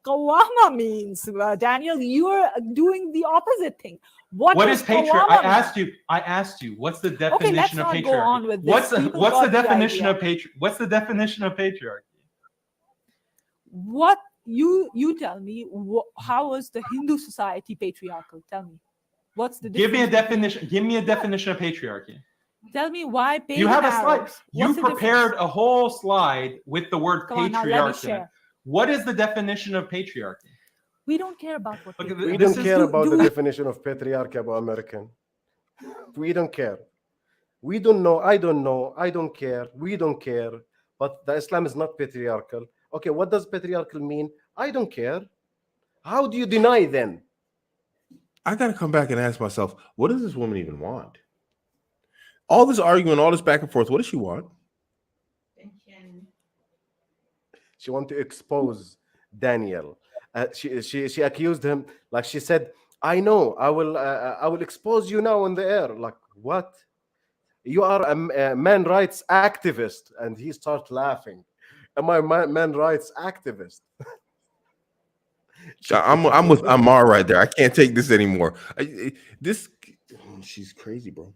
qawama means. Daniel, you are doing the opposite thing. What is patriarchy? I asked you. What's the definition of patriarchy? Go on with this. What's the definition of What's the definition of patriarchy? What you tell me? How is the Hindu society patriarchal? Tell me. What's the Give me a definition. Give me a definition of patriarchy. Tell me why. You have a slide. You prepared a whole slide with the word patriarchy. What is the definition of patriarchy? We don't care about what we don't care about the definition of patriarchy about American. We don't care. We don't know. I don't know. I don't care. We don't care. But the Islam is not patriarchal. Okay, what does patriarchal mean? I don't care. How do you deny then? I got to come back and ask myself, what does this woman even want? All this argument, all this back and forth, what does she want? She wanted to expose Daniel. She accused him, like she said, "I know, I will expose you now in the air." Like what? You are a man rights activist, and he starts laughing. Am I man rights activist? I'm with Amar right there. I can't take this anymore. She's crazy, bro.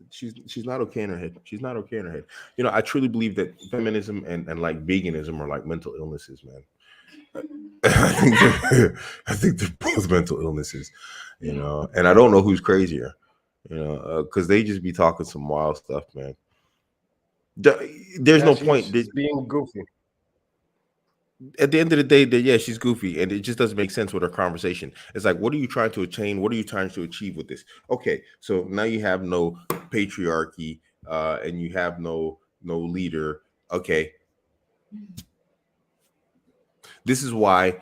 She's not okay in her head. She's not okay in her head. You know, I truly believe that feminism and like veganism are like mental illnesses, man. I think they're both mental illnesses, you know, and I don't know who's crazier, you know, because they just be talking some wild stuff, man. There's no point. She's being goofy. At the end of the day, yeah, she's goofy, and it just doesn't make sense with her conversation. It's like, what are you trying to attain? What are you trying to achieve with this? Okay, so now you have no patriarchy, and you have no leader. Okay, this is why,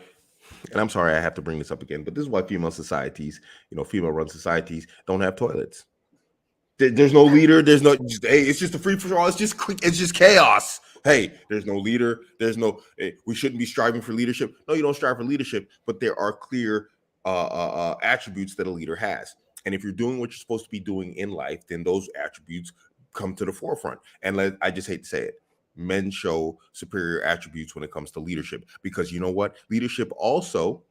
and I'm sorry I have to bring this up again, but this is why female societies, you know, female-run societies don't have toilets. There's no leader. There's no. Hey, it's just a free for all. It's just chaos. Hey, there's no leader. There's no. Hey, we shouldn't be striving for leadership. No, you don't strive for leadership, but there are clear attributes that a leader has. And if you're doing what you're supposed to be doing in life, then those attributes come to the forefront. And I just hate to say it, men show superior attributes when it comes to leadership, because you know what? Leadership also.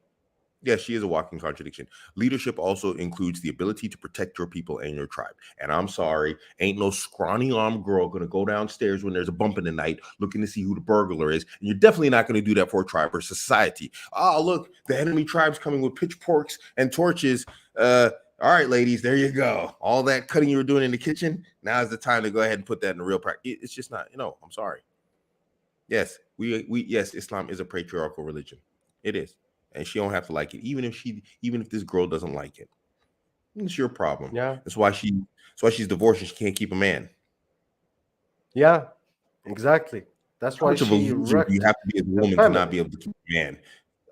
Yes, she is a walking contradiction. Leadership also includes the ability to protect your people and your tribe. And I'm sorry, ain't no scrawny armed girl going to go downstairs when there's a bump in the night looking to see who the burglar is. And you're definitely not going to do that for a tribe or society. Oh, look, the enemy tribe's coming with pitchforks and torches. All right, ladies, there you go. All that cutting you were doing in the kitchen, now is the time to go ahead and put that in the real practice. It's just not, I'm sorry. Yes, yes, Islam is a patriarchal religion. It is. And she don't have to like it, even if this girl doesn't like it. It's your problem. Yeah. That's why she's divorced and she can't keep a man. Yeah, exactly. That's why How much of a loser do you have to be as a woman to not be able to keep a man?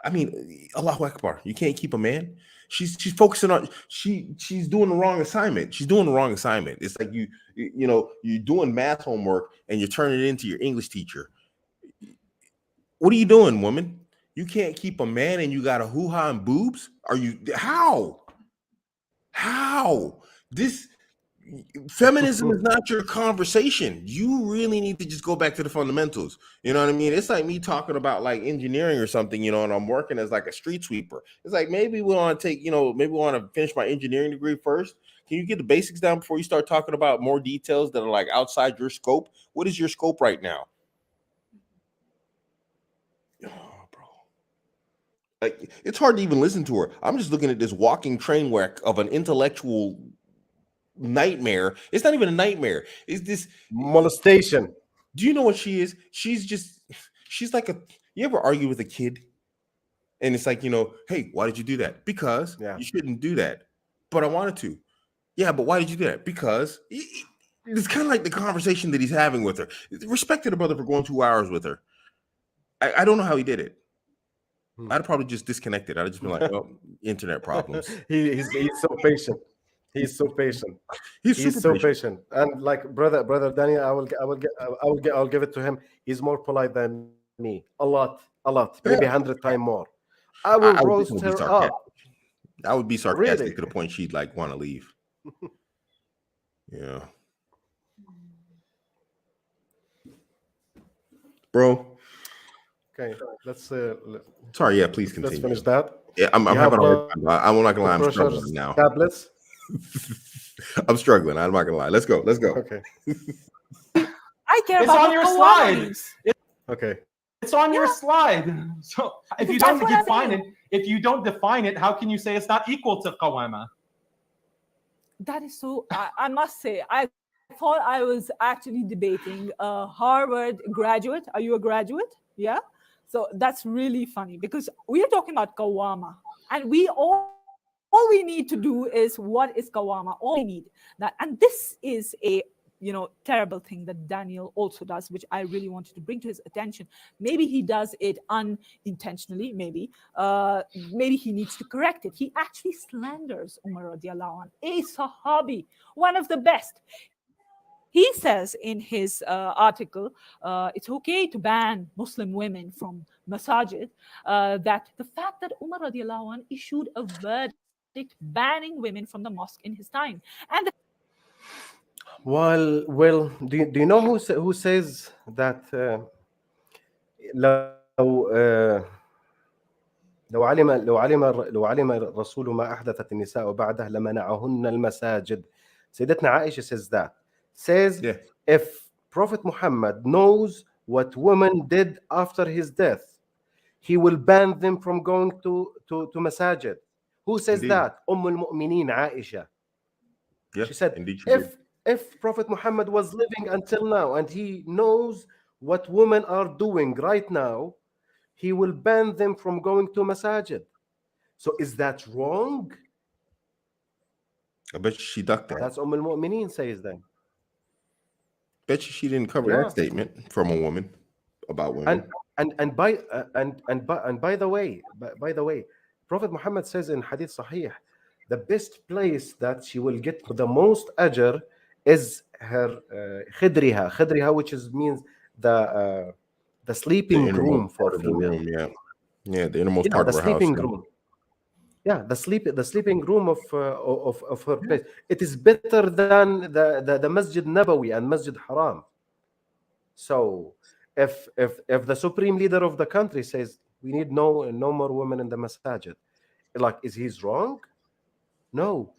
I mean, Allahu Akbar, you can't keep a man. She's focusing on she's doing the wrong assignment. She's doing the wrong assignment. It's like you're doing math homework and you're turning it into your English teacher. What are you doing, woman? You can't keep a man and you got a hoo-ha and boobs? Are you how? This feminism is not your conversation. You really need to just go back to the fundamentals. You know what I mean? It's like me talking about like engineering or something, and I'm working as like a street sweeper. It's like maybe we want to finish my engineering degree first. Can you get the basics down before you start talking about more details that are like outside your scope? What is your scope right now? Like, it's hard to even listen to her. I'm just looking at this walking train wreck of an intellectual nightmare. It's not even a nightmare. It's this molestation. Do you know what she is? She's like you ever argue with a kid? And it's like, hey, why did you do that? Because you shouldn't do that. But I wanted to. Yeah, but why did you do that? Because it's kind of like the conversation that he's having with her. Respected a brother for going 2 hours with her. I don't know how he did it. I'd probably just disconnected. I'd just been like, "Oh, internet problems." He's so patient. He's so patient. He's so patient. And like brother Daniel, I'll give it to him. He's more polite than me. A lot, maybe 100 times more. I will roast her up. I would be sarcastic to the point she'd like want to leave. Yeah, bro. Okay, let's. Sorry, yeah, please continue. Let's finish that. Yeah, I'm having a hard time. I'm not gonna lie, I'm struggling now. Tablets. I'm struggling. I'm not gonna lie. Let's go. Okay. I care it's about on your slide. Okay. It's on your slide. So if you don't define it, how can you say it's not equal to qawama? That is so. I must say, I thought I was actually debating a Harvard graduate. Are you a graduate? Yeah. So that's really funny because we are talking about qawama, and we all we need to do is what is qawama. All we need that, and this is a terrible thing that Daniel also does, which I really wanted to bring to his attention. Maybe he does it unintentionally, maybe he needs to correct it. He actually slanders Umar radiallahu anh, a Sahabi, one of the best. He says in his article, it's okay to ban Muslim women from masajid, that the fact that Umar radiallahu anh issued a verdict banning women from the mosque in his time. And the Well, do you know who says that لو لو علم الرسول ما أحدثت النساء بعده لمنعهن المساجد. سيدتنا عائشة says that. Says Yeah. if Prophet Muhammad knows what women did after his death, he will ban them from going to masajid. Who says Indeed. that? al-Mu'mineen Aisha. Yeah, She said, indeed she did. if Prophet Muhammad was living until now and he knows what women are doing right now, he will ban them from going to masajid. So is that wrong? I bet you she ducked that. That's al-Mu'mineen says that. Bet you she didn't cover Yeah. that statement from a woman about women. And by the way, Prophet Muhammad says in Hadith Sahih, the best place that she will get the most ajr is her khidriha, which means the sleeping innermost room for part of the female. room, yeah, the innermost part The of her house. sleeping yeah. room. Yeah, the sleeping room of her place. It is better than the Masjid Nabawi and Masjid Haram. So if the supreme leader of the country says we need no more women in the masajid, like, is he wrong? No,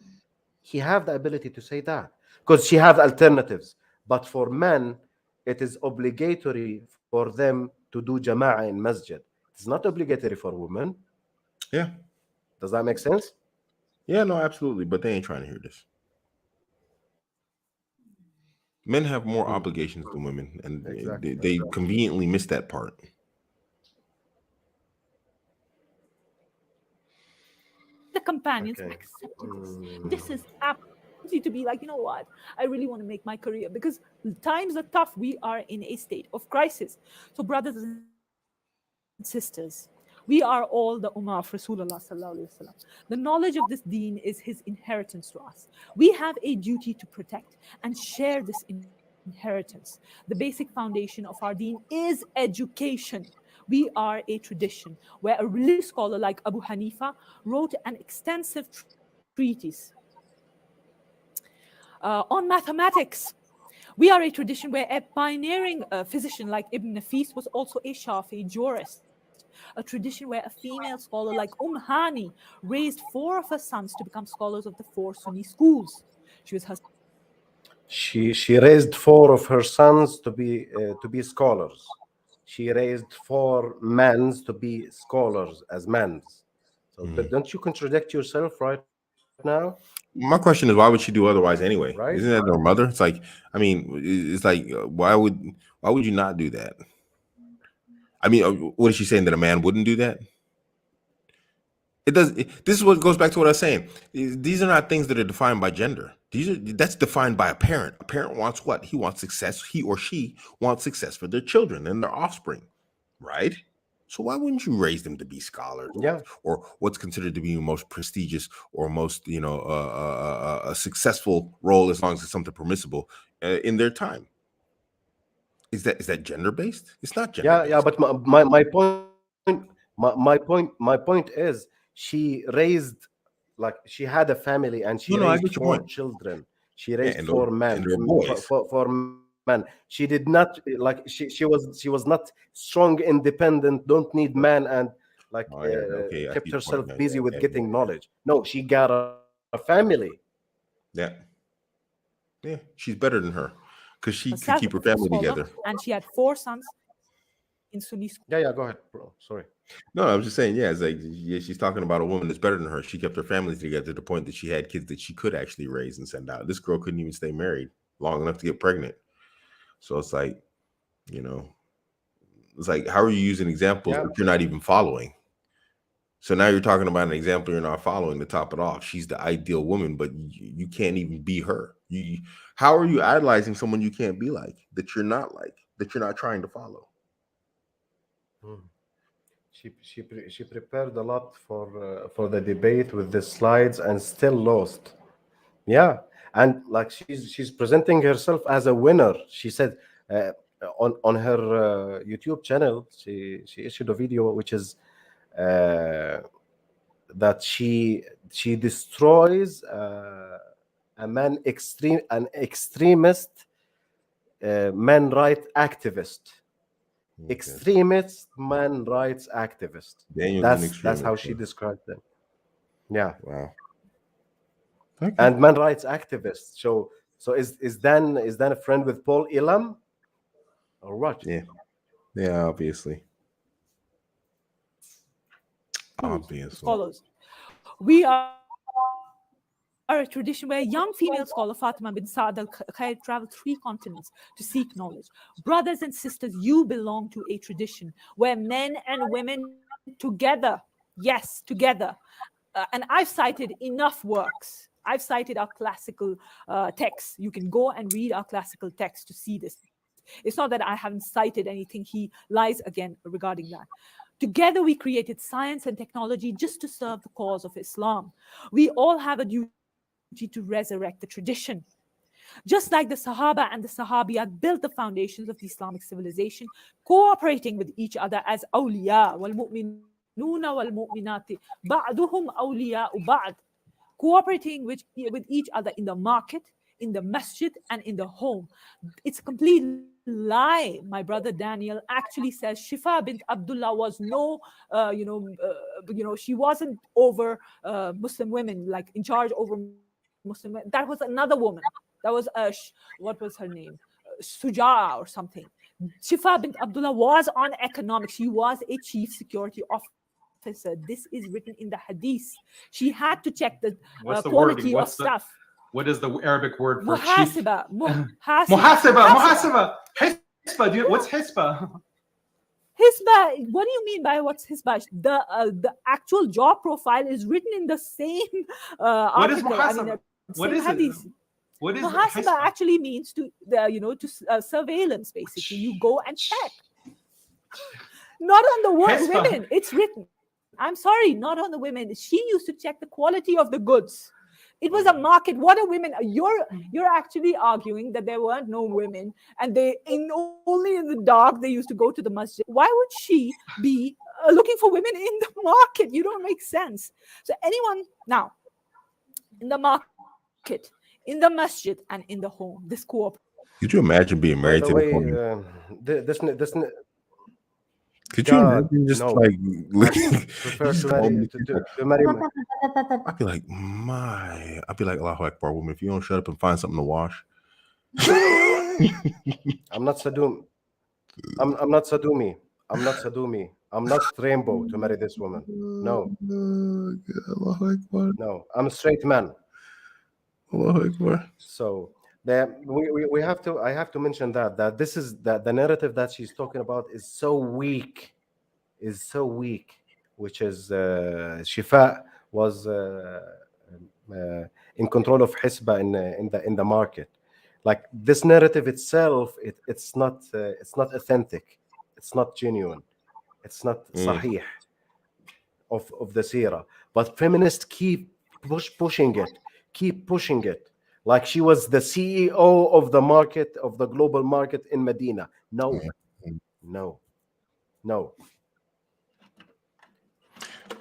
he have the ability to say that because she have alternatives. But for men, it is obligatory for them to do jama'ah in masjid. It's not obligatory for women. Yeah. Does that make sense? Yeah, no, absolutely. But they ain't trying to hear this. Men have more obligations than women, and Exactly. they conveniently miss that part. the companions Okay. accepted this. This is absolutely to be like, you know what? I really want to make my career because times are tough. We are in a state of crisis. So, brothers and sisters, we are all the ummah of Rasulullah sallallahu alaihi wasallam. The knowledge of this deen is his inheritance to us. We have a duty to protect and share this inheritance. The basic foundation of our deen is education. We are a tradition where a religious scholar like Abu Hanifa wrote an extensive treatise on mathematics. We are a tradition where a pioneering physician like Ibn Nafis was also a Shafi jurist. A tradition where a female scholar like Hani raised 4 of her sons to become scholars of the 4 Sunni schools. She was herself She raised 4 of her sons to be scholars. She raised 4 men to be scholars as men. So don't you contradict yourself right now? My question is, why would she do otherwise anyway? Right? Isn't that her mother? It's like, I mean, it's like, why would you not do that? I mean, what is she saying, that a man wouldn't do that? It does. This is what goes back to what I was saying. These are not things that are defined by gender. That's defined by a parent. A parent wants what? He wants success. He or she wants success for their children and their offspring, right? So why wouldn't you raise them to be scholars? Yeah. Or what's considered to be the most prestigious or most, a successful role, as long as it's something permissible in their time? Is that gender based? It's not gender based. Yeah. But my point is, she raised, like, she had a family and she No, I raised get your 4 point. children. She raised and 4 they're- men. and they're boys. For men. She did not, like, she was not strong, independent, don't need man, and like Oh, yeah, okay, I kept see the herself point now. busy Yeah, with yeah, getting yeah. knowledge. No, she got a family. Yeah. She's better than her because she could herself keep her a family scholar, together. and she had 4 sons in Sunni schools. Yeah, go ahead, bro. Sorry. No, I was just saying, it's like, she's talking about a woman that's better than her. She kept her family together to the point that she had kids that she could actually raise and send out. This girl couldn't even stay married long enough to get pregnant. So it's like, it's like, how are you using examples Yeah. that you're not even following? So now you're talking about an example you're not following to top it off. She's the ideal woman, but you can't even be her. How are you idolizing someone you can't be that you're not that you're not trying to follow? Hmm. She prepared a lot for the debate with the slides and still lost. Yeah, and like she's presenting herself as a winner. She said uh, on her YouTube channel, she issued a video which is uh, that she destroys an extremist man right activist, Okay. extremist man rights activist. Daniel's an That's how extremist. she described them. Yeah, Wow. Okay. and man rights activist. So is Dan a friend with Paul Elam or what? Yeah. Yeah, obviously. As follows. We are a tradition where young female scholar Fatima bin Sa'd al-Khair traveled 3 continents to seek knowledge. Brothers and sisters, you belong to a tradition where men and women together, yes, together. And I've cited enough works. I've cited our classical texts. You can go and read our classical texts to see this. It's not that I haven't cited anything. He lies again regarding that. Together, we created science and technology just to serve the cause of Islam. We all have a duty to resurrect the tradition. Just like the Sahaba and the Sahabiyat built the foundations of the Islamic civilization, cooperating with each other as awliya, wal-mu'minuna wal-mu'minati, ba'duhum awliya'u ba'd, cooperating with each other in the market, in the masjid, and in the home. It's a complete lie. My brother Daniel actually says Shifa bint Abdullah was no, she wasn't over Muslim women, like in charge over Muslim women. That was another woman. That was what was her name? Suja or something. Shifa bint Abdullah was on economics. She was a chief security officer. This is written in the hadith. She had to check the What's the quality wording? of stuff. What is the Arabic word for chief? Muhasiba. Muhasiba. Hisba. What's hisba? Hisba. What do you mean by what's hisba? The actual job profile is written in the same What is article. muhasaba? What is it? What is Muhasiba hisba? actually means to surveillance. Basically, you go and check. Not on the Hisba. women. It's written. I'm sorry, not on the women. She used to check the quality of the goods. It was a market. What are women? You're actually arguing that there weren't no women, and only in the dark they used to go to the masjid. Why would she be looking for women in the market? You don't make sense. So anyone now in the market, in the masjid, and in the home, this cooperation. Could you imagine being By married the to way, this woman? this Could you God, imagine just no. like I prefer to marry I'd be like, I'd be like, Allahu Akbar, woman, if you don't shut up and find something to wash. I'm not Sadum. I'm not Sadumi. I'm not Sadumi. I'm not Rainbow to marry this woman. No, Allahu Akbar. no. I'm a straight man. Allahu Akbar. So we have to. I have to mention that this is that the narrative that she's talking about is so weak, which is Shifa was in control of Hisba in the market. Like this narrative itself, it's not authentic, it's not genuine, it's not sahih of the seerah. But feminists keep pushing it, like she was the CEO of the market, of the global market in Medina. No.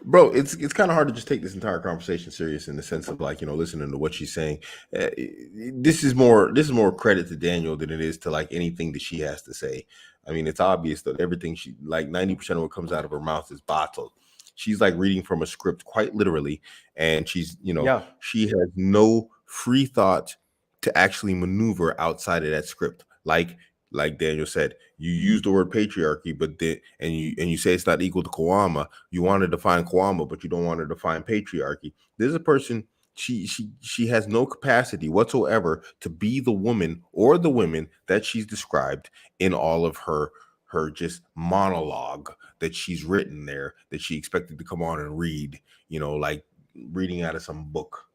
Bro, it's kind of hard to just take this entire conversation serious in the sense of like, listening to what she's saying. This is more credit to Daniel than it is to like anything that she has to say. I mean, it's obvious that everything she, like 90% of what comes out of her mouth is bottled. She's like reading from a script quite literally, and she's, she has no free thought to actually maneuver outside of that script. Like Daniel said, you use the word patriarchy, but and you say it's not equal to Kawama. You want to define Kawama, but you don't want to define patriarchy. There's a person, she has no capacity whatsoever to be the woman or the women that she's described in all of her her just monologue that she's written there that she expected to come on and read, like reading out of some book.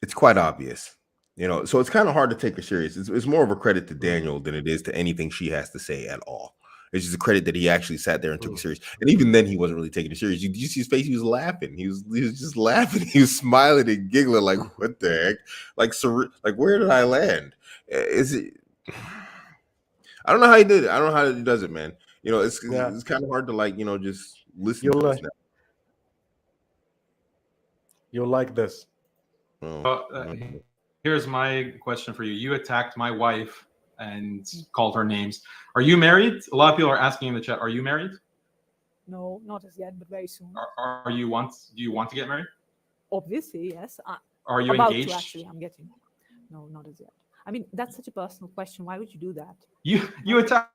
It's quite obvious, so it's kind of hard to take her serious. It's more of a credit to Daniel than it is to anything she has to say at all. It's just a credit that he actually sat there and took it serious. And even then, he wasn't really taking it serious. You see his face? He was laughing. He was just laughing. He was smiling and giggling like, what the heck? Like where did I land? Is it? I don't know how he did it. I don't know how he does it, man. It's kind of hard to just listen to this now. You'll like this. Here's my question for you. You attacked my wife and called her names. Are you married? A lot of people are asking in the chat. Are you married? No, not as yet, but very soon. Do you want to get married? Obviously, yes. Are you about engaged? To actually, I'm getting. No, not as yet. I mean, that's such a personal question. Why would you do that? You attacked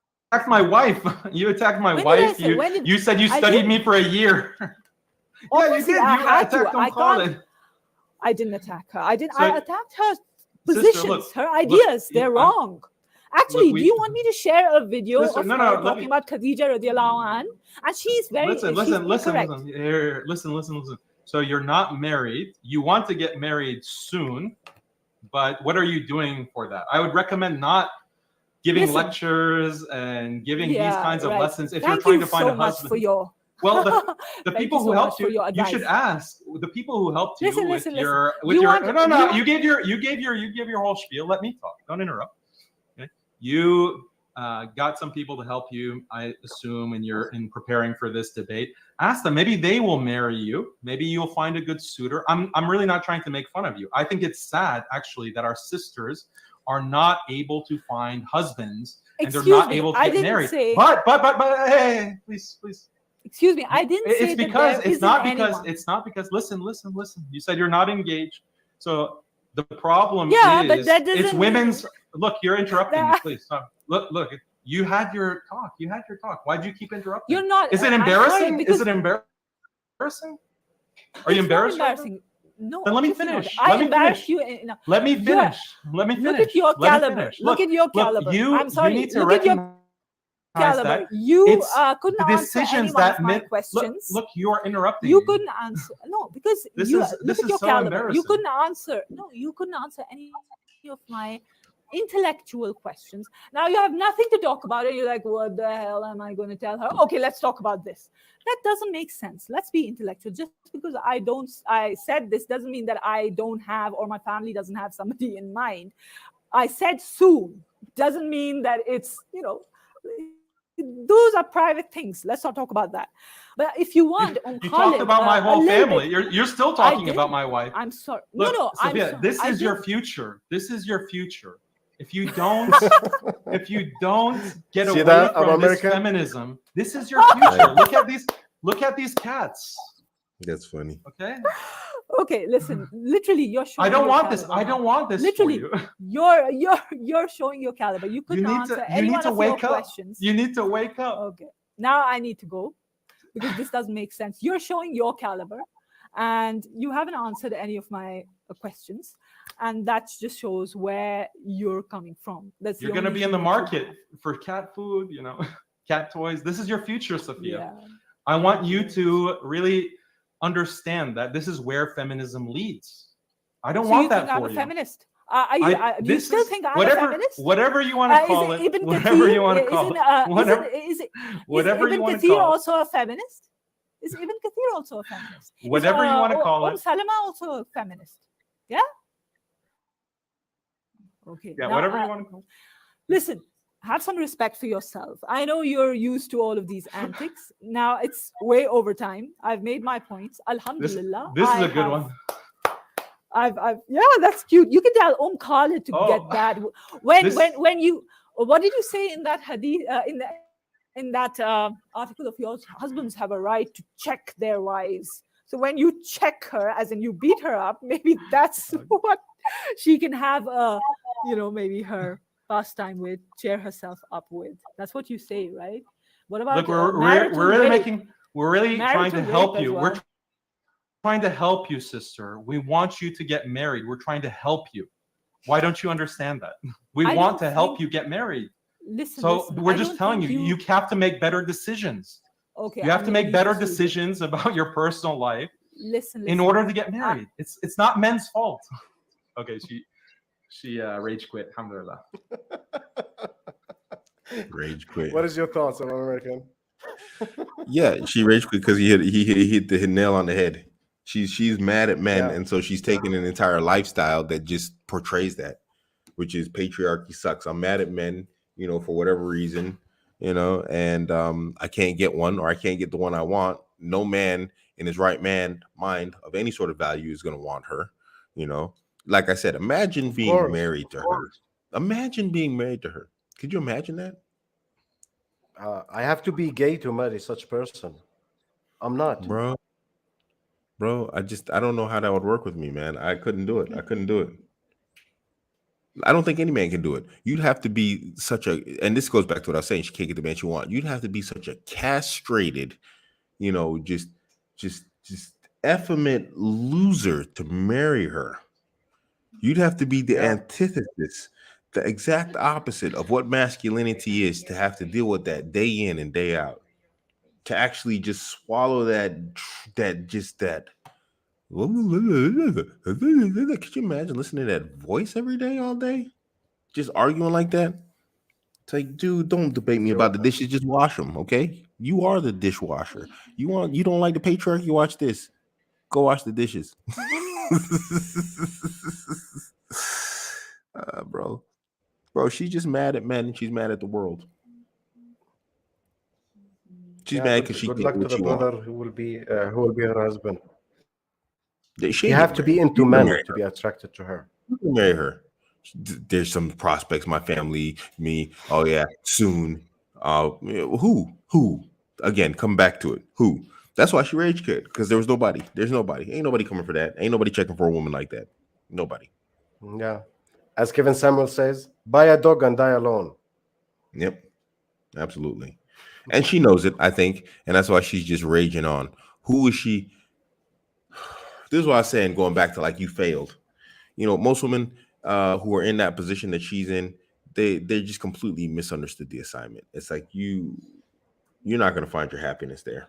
my wife. You attacked my wife. You said you studied me for a year. Yeah, you did. I had to. I didn't attack her. I attacked her positions, sister, look, her ideas. They're wrong. Actually, do you want me to share a video sister, of no, her let talking me- about Khadija radiallahu anha, and she's very listen. incorrect. Listen. So you're not married. You want to get married soon, but what are you doing for that? I would recommend not giving lectures and giving these kinds of lessons if you're trying to find a husband. For your Well, the people who helped you, you should ask the people who helped you listen. You gave your whole spiel. Let me talk. Don't interrupt. Okay? You got some people to help you, I assume, and you're in preparing for this debate. Ask them. Maybe they will marry you. Maybe you'll find a good suitor. I'm really not trying to make fun of you. I think it's sad, actually, that our sisters are not able to find husbands and they're not able to get married. But hey, please. Excuse me, I didn't say it's not because listen. You said you're not engaged. So the problem is but that it's women's look, you're interrupting me, please. Stop. Look, you had your talk. Why'd you keep interrupting? You're not. Is it embarrassing? Is it embarrassing? Are you embarrassed? Embarrassing. No. Then let me finish. I embarrass you. Let me finish. Look at your caliber. Look at your caliber. I'm sorry. You need to look at your caliber. You couldn't answer any one of my questions. Look, you are interrupting. You couldn't answer. No, because look at your so caliber. You couldn't answer. No, you couldn't answer any of my intellectual questions. Now you have nothing to talk about it. You're like, what the hell am I going to tell her? Okay, let's talk about this. That doesn't make sense. Let's be intellectual. Just because I said this doesn't mean that I don't have, or my family doesn't have somebody in mind. I said soon. Doesn't mean that it's, those are private things. Let's not talk about that. But if you want, you talked about my whole family. You're still talking about my wife. I'm sorry. Look, no, Sophia, I'm sorry. This is your future. This is your future. If you don't get away from this feminism, this is your future. Look at these cats. That's funny. Okay, listen. Literally, you're showing. I don't want this. Literally, for you. you're showing your caliber. You couldn't answer any one of your questions. You need to wake up. Okay. Now I need to go because this doesn't make sense. You're showing your caliber, and you haven't answered any of my questions, and that just shows where you're coming from. You're going to be in the market for cat food, cat toys. This is your future, Sophia. Yeah. I want you to really understand that this is where feminism leads. I don't want that for you. I'm a feminist. Do you still think I'm a feminist? Whatever you want to call it. Whatever you want to call it. Is Ibn Kathir also a feminist? Is Ibn Kathir also a feminist? Whatever you want to call it. Salama also a feminist? Yeah? Okay. Yeah, whatever you want to call it. Listen, have some respect for yourself. I know you're used to all of these antics. Now it's way over time. I've made my points. Alhamdulillah. This is a good one. Yeah, that's cute. You can tell Khalid to get bad. When you, what did you say in that hadith, in that article of yours? Husbands have a right to check their wives. So when you check her, as in you beat her up, maybe that's what she can have, maybe her pastime with, cheer herself up with. That's what you say, right? What about? Look, we're really trying to help you. We're trying to help you, sister. We want you to get married. We're trying to help you. Why don't you understand that? We want to help you get married. Listen, So listen. we're I just don't telling think you, you have to make better decisions. Okay, You have to make you better just will- decisions about your personal life Listen, in listen. order to get married. It's not men's fault. Okay, she rage quit. Alhamdulillah. Rage quit. What is your thoughts on American? Yeah, she rage quit because he hit the nail on the head. She's mad at men, Yeah. and so she's taking an entire lifestyle that just portrays that, which is patriarchy sucks. I'm mad at men, for whatever reason, and I can't get one, or I can't get the one I want. No man in his right mind of any sort of value is going to want her. Like I said, imagine Of being course. married to her. Imagine being married to her. Could you imagine that? I have to be gay to marry such person. I'm not. Bro, I don't know how that would work with me, man. I couldn't do it. I don't think any man can do it. You'd have to be such a, and this goes back to what I was saying, she can't get the man she wants. You'd have to be such a castrated, just effeminate loser to marry her. You'd have to be the Yeah. antithesis, the exact opposite of what masculinity is, to have to deal with that day in and day out. To actually just swallow that. Could you imagine listening to that voice every day, all day? Just arguing like that? It's like, dude, don't debate me about the dishes. Just wash them, okay? You are the dishwasher. You don't like the patriarchy? Watch this. Go wash the dishes. Bro, she's just mad at men and she's mad at the world. She's mad because she good can't luck do to what the she brother wants. who will be her husband. She You ain't have getting to be married. into You can men marry to her. be attracted to her. You can marry her. There's some prospects, my family, me. Oh yeah, soon. Who? Again, come back to it. Who? That's why she rage quit, because there was nobody. There's nobody. Ain't nobody coming for that. Ain't nobody checking for a woman like that. Nobody. Yeah. As Kevin Samuel says, buy a dog and die alone. Yep. Absolutely. And she knows it, I think, and that's why she's just raging on. Who is she? This is what I was saying, going back to like, you failed. Most women who are in that position that she's in, they just completely misunderstood the assignment. It's like, you're not going to find your happiness there.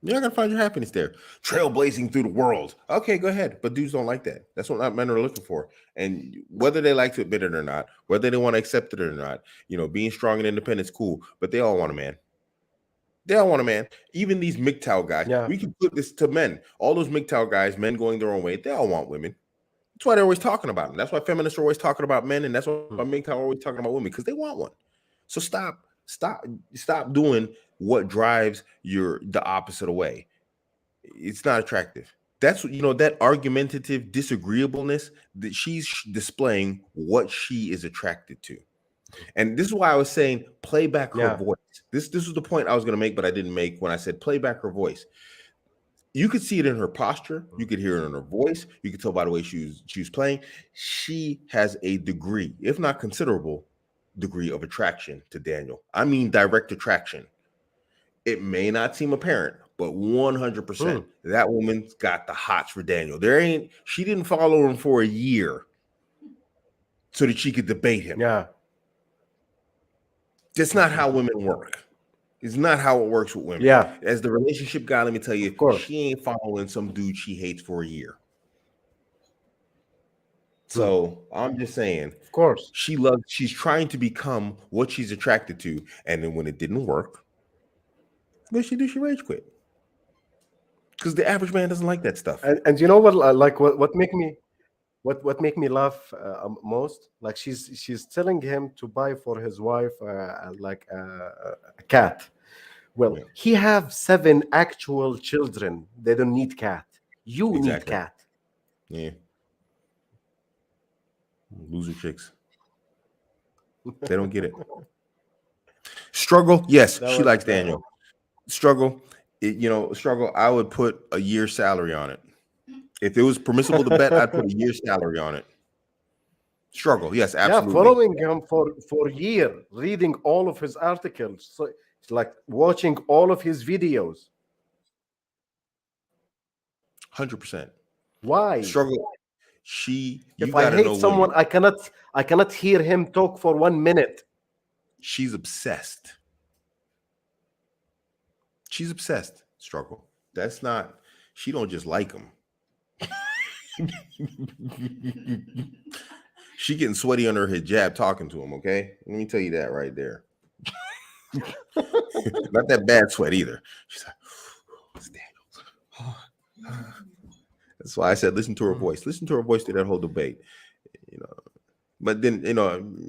You're not going to find your happiness there. Trailblazing through the world. Okay, go ahead. But dudes don't like that. That's what men are looking for. And whether they like to admit it or not, whether they want to accept it or not, being strong and independent is cool, but they all want a man. They all want a man. Even these MGTOW guys. Yeah. We can put this to men. All those MGTOW guys, men going their own way, they all want women. That's why they're always talking about them. That's why feminists are always talking about men, and that's why MGTOW are always talking about women, because they want one. So stop doing what drives the opposite away. It's not attractive. That's that argumentative disagreeableness that she's displaying, what she is attracted to. And this is why I was saying play back her voice. This is the point I was going to make, but I didn't make when I said play back her voice. You could see it in her posture. You could hear it in her voice. You could tell by the way she was playing. She has a degree, if not considerable degree, of attraction to Daniel. I mean, direct attraction. It may not seem apparent, but 100%, that woman's got the hots for Daniel. She didn't follow him for a year so that she could debate him. Yeah. That's not how women work. It's not how it works with women. Yeah. As the relationship guy, let me tell you, Of course. she ain't following some dude she hates for a year. So I'm just saying, of course, she's trying to become what she's attracted to. And then when it didn't work, what she do? She rage quit. Because the average man doesn't like that stuff. And you know what? Like what make me laugh most? Like she's telling him to buy for his wife like a cat. Well, he have 7 actual children. They don't need cat. You need cat. Yeah. Loser chicks. They don't get it. Struggle. Yes, she likes Daniel. Struggle. Struggle. I would put a year's salary on it. If it was permissible to bet, I'd put a year's salary on it. Struggle. Yes, absolutely. Yeah, following him for a year, reading all of his articles. So it's like watching all of his videos. 100%. Why? Struggle. If I hate someone, I cannot hear him talk for 1 minute. She's obsessed. She's obsessed. Struggle. That's not. She don't just like him. She getting sweaty under her hijab talking to him. Okay, let me tell you that right there. Not that bad sweat either. She's like, oh, it's Daniel. That's why I said listen to her voice. Listen to her voice through that whole debate. You know. But then,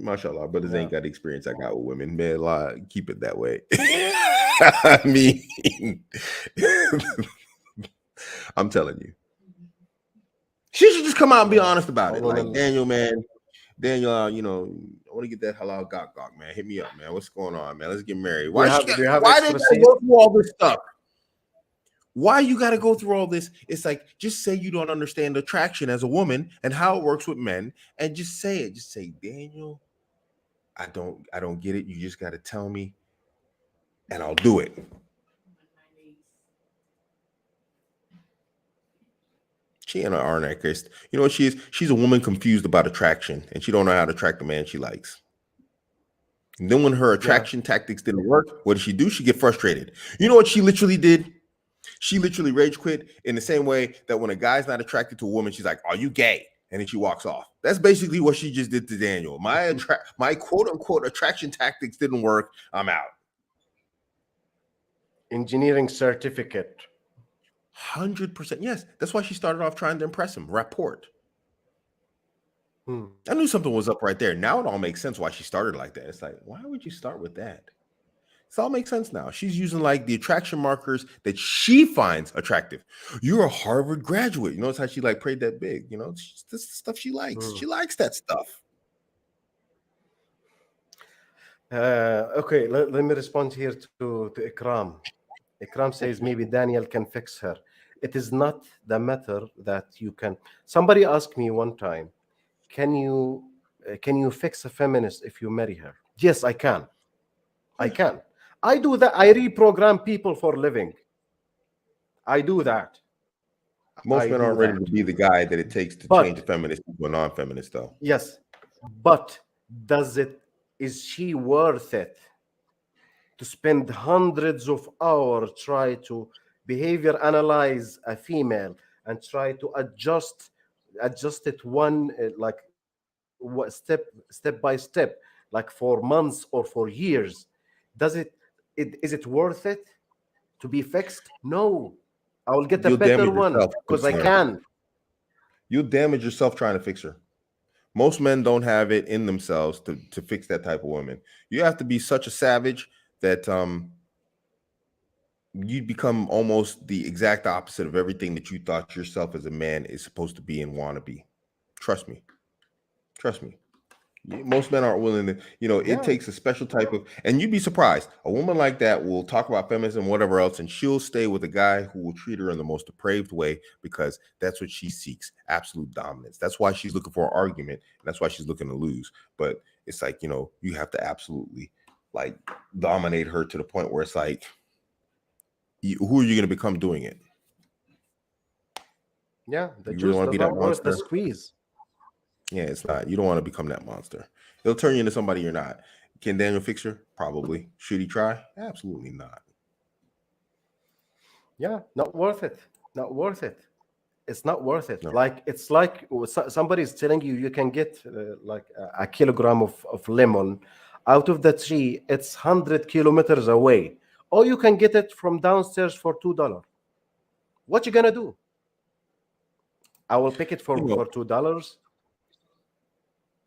mashallah, brothers ain't got the experience I got with women. Man, keep it that way. I mean, I'm telling you. She should just come out and be honest about it. Like, Daniel, man. Daniel, I want to get that halal gok, man. Hit me up, man. What's going on, man? Let's get married. Why they gotta go through all this stuff? Why you got to go through all this? It's like, just say you don't understand attraction as a woman and how it works with men, and just say it. Just say, Daniel, I don't get it. You just got to tell me, and I'll do it. She ain't an anarchist. You know what she is? She's a woman confused about attraction, and she don't know how to attract the man she likes. And then when her attraction tactics didn't work, what did she do? She get frustrated. You know what she literally did? She literally rage quit in the same way that when a guy's not attracted to a woman, she's like, "Are you gay?" And then she walks off. That's basically what she just did to Daniel. My quote unquote attraction tactics didn't work. I'm out. Engineering certificate. 100%. Yes. That's why she started off trying to impress him. Rapport. I knew something was up right there. Now it all makes sense why she started like that. It's like, why would you start with that? It all makes sense now. She's using like the attraction markers that she finds attractive. You're a Harvard graduate. You notice how she like prayed that big. You know, this is stuff she likes. She likes that stuff. Okay, let me respond here to Ikram. Ikram says maybe Daniel can fix her. It is not the matter that you can. Somebody asked me one time, can you fix a feminist if you marry her? Yes, I can. I can. I do that. I reprogram people for a living. I do that. Most men aren't ready to be the guy that it takes to change a feminist to a non-feminist, though. Yes, but is she worth it to spend hundreds of hours try to behavior analyze a female and try to adjust it one step by step, like for months or for years? Is it worth it to be fixed? No, I will get a better one because I can. You'll damage yourself trying to fix her. Most men don't have it in themselves to fix that type of woman. You have to be such a savage that you become almost the exact opposite of everything that you thought yourself as a man is supposed to be and want to be. Trust me. Trust me. Most men aren't willing to, it takes a special type of, and you'd be surprised. A woman like that will talk about feminism, whatever else, and she'll stay with a guy who will treat her in the most depraved way because that's what she seeks, absolute dominance. That's why she's looking for an argument. And that's why she's looking to lose. But it's like, you have to absolutely like dominate her to the point where it's like, who are you going to become doing it? Yeah, the you juice really want to be that not worth monster? the squeeze. Yeah, it's not. You don't want to become that monster. It'll turn you into somebody you're not. Can Daniel fix her? Probably. Should he try? Absolutely not. Yeah, not worth it. Not worth it. It's not worth it. No. Like it's like somebody's telling you can get like a kilogram of lemon out of the tree. It's 100 kilometers away, or you can get it from downstairs for $2. What you gonna do? I will pick it for $2.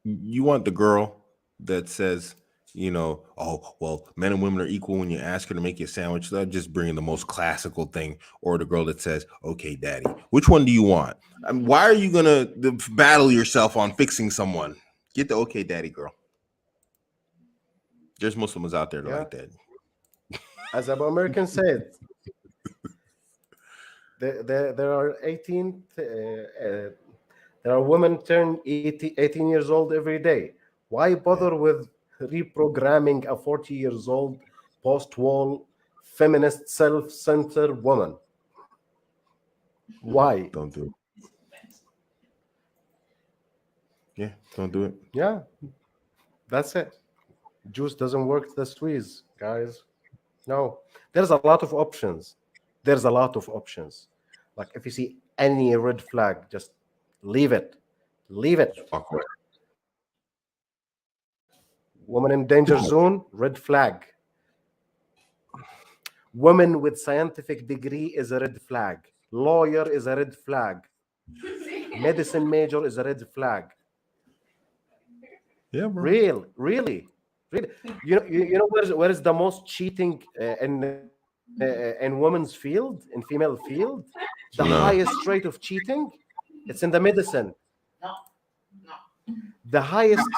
You want the girl that says, oh, well, men and women are equal when you ask her to make you a sandwich. They're just bringing the most classical thing. Or the girl that says, okay, daddy. Which one do you want? Why are you going to battle yourself on fixing someone? Get the okay, daddy girl. There's Muslims out there like that. As Abu American said, there are 18... there are women turn 18 years old every day. Why bother with reprogramming a 40 years old post-wall feminist self-centered woman? Why? Don't do it. Yeah, don't do it. Yeah, that's it. Juice doesn't work this ways, guys. No, there's a lot of options. There's a lot of options. Like if you see any red flag, just leave it. Leave it. Walk away. Woman in danger zone, red flag. Woman with scientific degree is a red flag. Lawyer is a red flag. Medicine major is a red flag. Yeah, bro. Really. You know where is the most cheating in women's field, in female field? The No. highest rate of cheating, it's in the medicine. The highest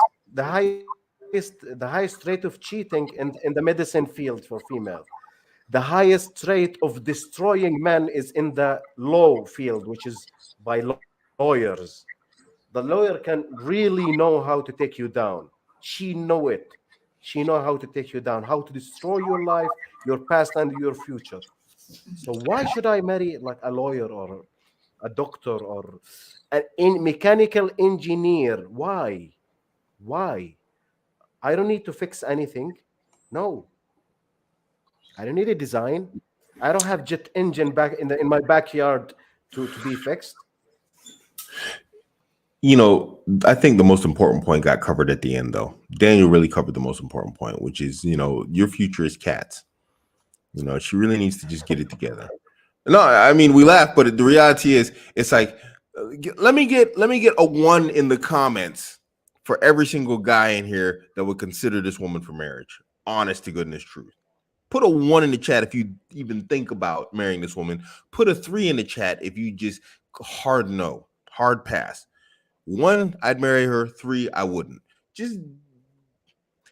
rate of cheating in the medicine field for female. The highest rate of destroying men is in the law field, which is by lawyers. The lawyer can really know how to take you down. She know it. She know how to take you down, how to destroy your life, your past, and your future. So why should I marry like a lawyer or a doctor or a mechanical engineer? Why? I don't need to fix anything. No. I don't need a design. I don't have jet engine back in my backyard to be fixed. You know, I think the most important point got covered at the end, though. Daniel really covered the most important point, which is, you know, your future is cats. You know, she really needs to just get it together. No, I mean, we laugh, but the reality is, it's like, let me get a 1 in the comments for every single guy in here that would consider this woman for marriage. Honest to goodness truth. Put a 1 in the chat if you even think about marrying this woman. Put a 3 in the chat if you just hard no, hard pass. 1, I'd marry her. 3, I wouldn't. Just,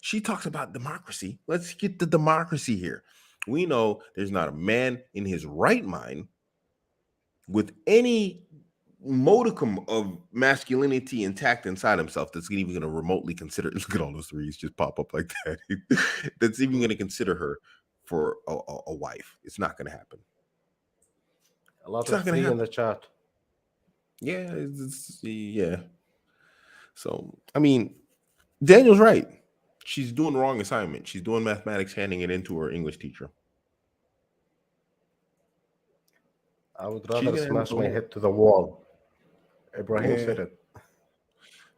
she talks about democracy. Let's get the democracy here. We know there's not a man in his right mind with any modicum of masculinity intact inside himself that's even going to remotely consider, look at all those 3s just pop up like that, that's even going to consider her for a wife. It's not going to happen. A lot of 3 in the chat. Yeah, yeah. So, I mean, Daniel's right. She's doing the wrong assignment. She's doing mathematics, handing it into her English teacher. I would rather smash my head to the wall. Ibrahim said it.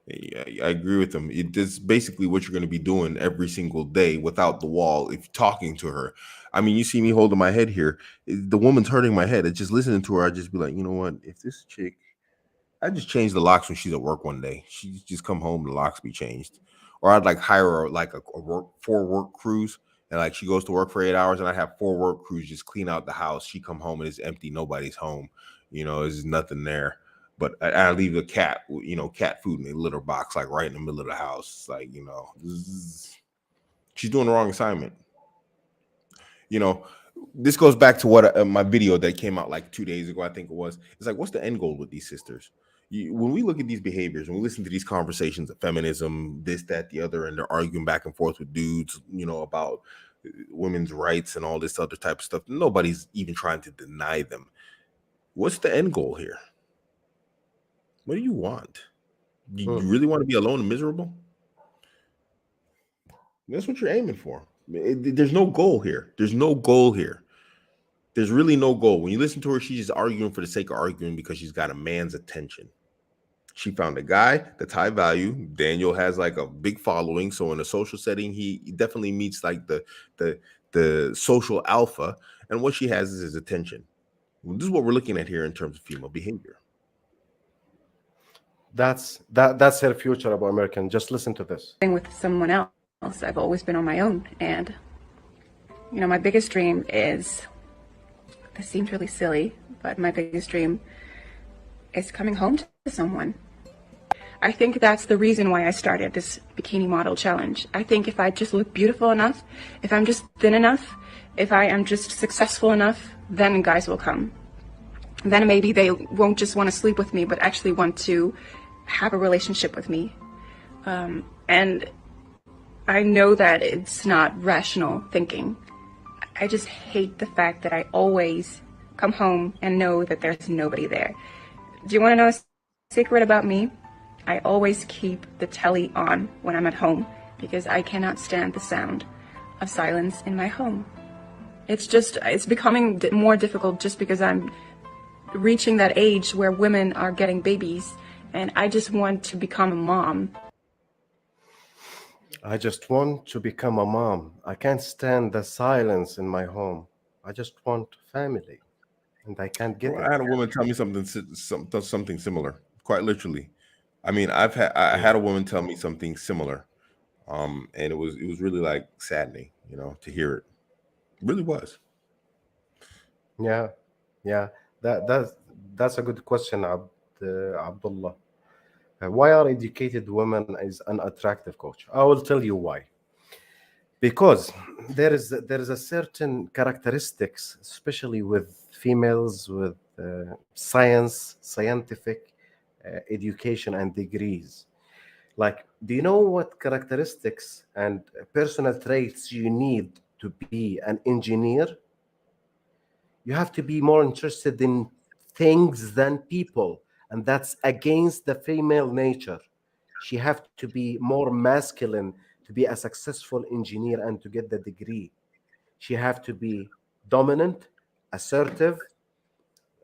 Yeah, I agree with him. It's basically what you're going to be doing every single day without the wall. If talking to her, I mean, you see me holding my head here. The woman's hurting my head. It's just listening to her. I just be like, you know what? If this chick, I just change the locks when she's at work one day. She just come home, the locks be changed, or I'd like hire her like a 4-work cruise, and like she goes to work for 8 hours, and I have 4 work crews just clean out the house. She come home and it's empty. Nobody's home. You know, there's nothing there. But I leave the cat, you know, cat food in a litter box, like right in the middle of the house. Like, you know, she's doing the wrong assignment. You know, this goes back to what my video that came out like 2 days ago, I think it was. It's like, what's the end goal with these sisters? When we look at these behaviors, when we listen to these conversations of feminism, this, that, the other, and they're arguing back and forth with dudes, you know, about women's rights and all this other type of stuff, nobody's even trying to deny them. What's the end goal here? What do you want? Do you really want to be alone and miserable? That's what you're aiming for. There's no goal here. There's no goal here. There's really no goal. When you listen to her, she's just arguing for the sake of arguing because she's got a man's attention. She found a guy that's high value. Daniel has like a big following. So in a social setting, he definitely meets like the social alpha. And what she has is his attention. This is what we're looking at here in terms of female behavior. That's her future about American. Just listen to this. With someone else, I've always been on my own, and you know, my biggest dream is, this seems really silly, but my biggest dream is coming home to someone. I think that's the reason why I started this bikini model challenge. I think if I just look beautiful enough, if I'm just thin enough, if I am just successful enough, then guys will come. Then maybe they won't just want to sleep with me, but actually want to have a relationship with me. And I know that it's not rational thinking. I just hate the fact that I always come home and know that there's nobody there. Do you want to know a secret about me? I always keep the telly on when I'm at home, because I cannot stand the sound of silence in my home. It's becoming more difficult just because I'm reaching that age where women are getting babies, and I just want to become a mom. I just want to become a mom. I can't stand the silence in my home. I just want family, and I can't get Well, it. I had a woman tell me something similar, quite literally. I mean, I had a woman tell me something similar, and it was really like saddening, to hear it. It really was. Yeah, yeah. That's a good question, Abdullah. Why are educated women is unattractive, coach? I will tell you why. Because there is a certain characteristics, especially with females with scientific education and degrees. Like, do you know what characteristics and personal traits you need to be an engineer? You have to be more interested in things than people, and that's against the female nature. She have to be more masculine to be a successful engineer and to get the degree. She have to be dominant, assertive,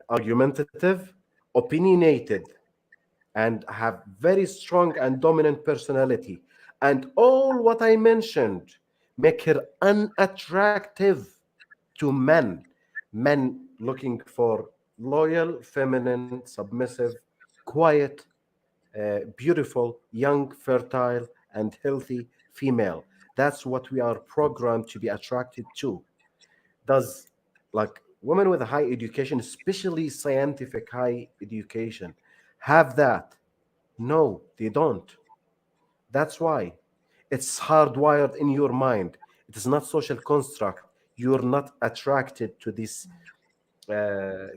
argumentative, opinionated, and have very strong and dominant personality. And all what I mentioned make her unattractive to men. Men looking for loyal, feminine, submissive, quiet, beautiful, young, fertile, and healthy female. That's what we are programmed to be attracted to. Does like women with a high education, especially scientific high education, have that? No, they don't. That's why it's hardwired in your mind. It is not social construct. You're not attracted to these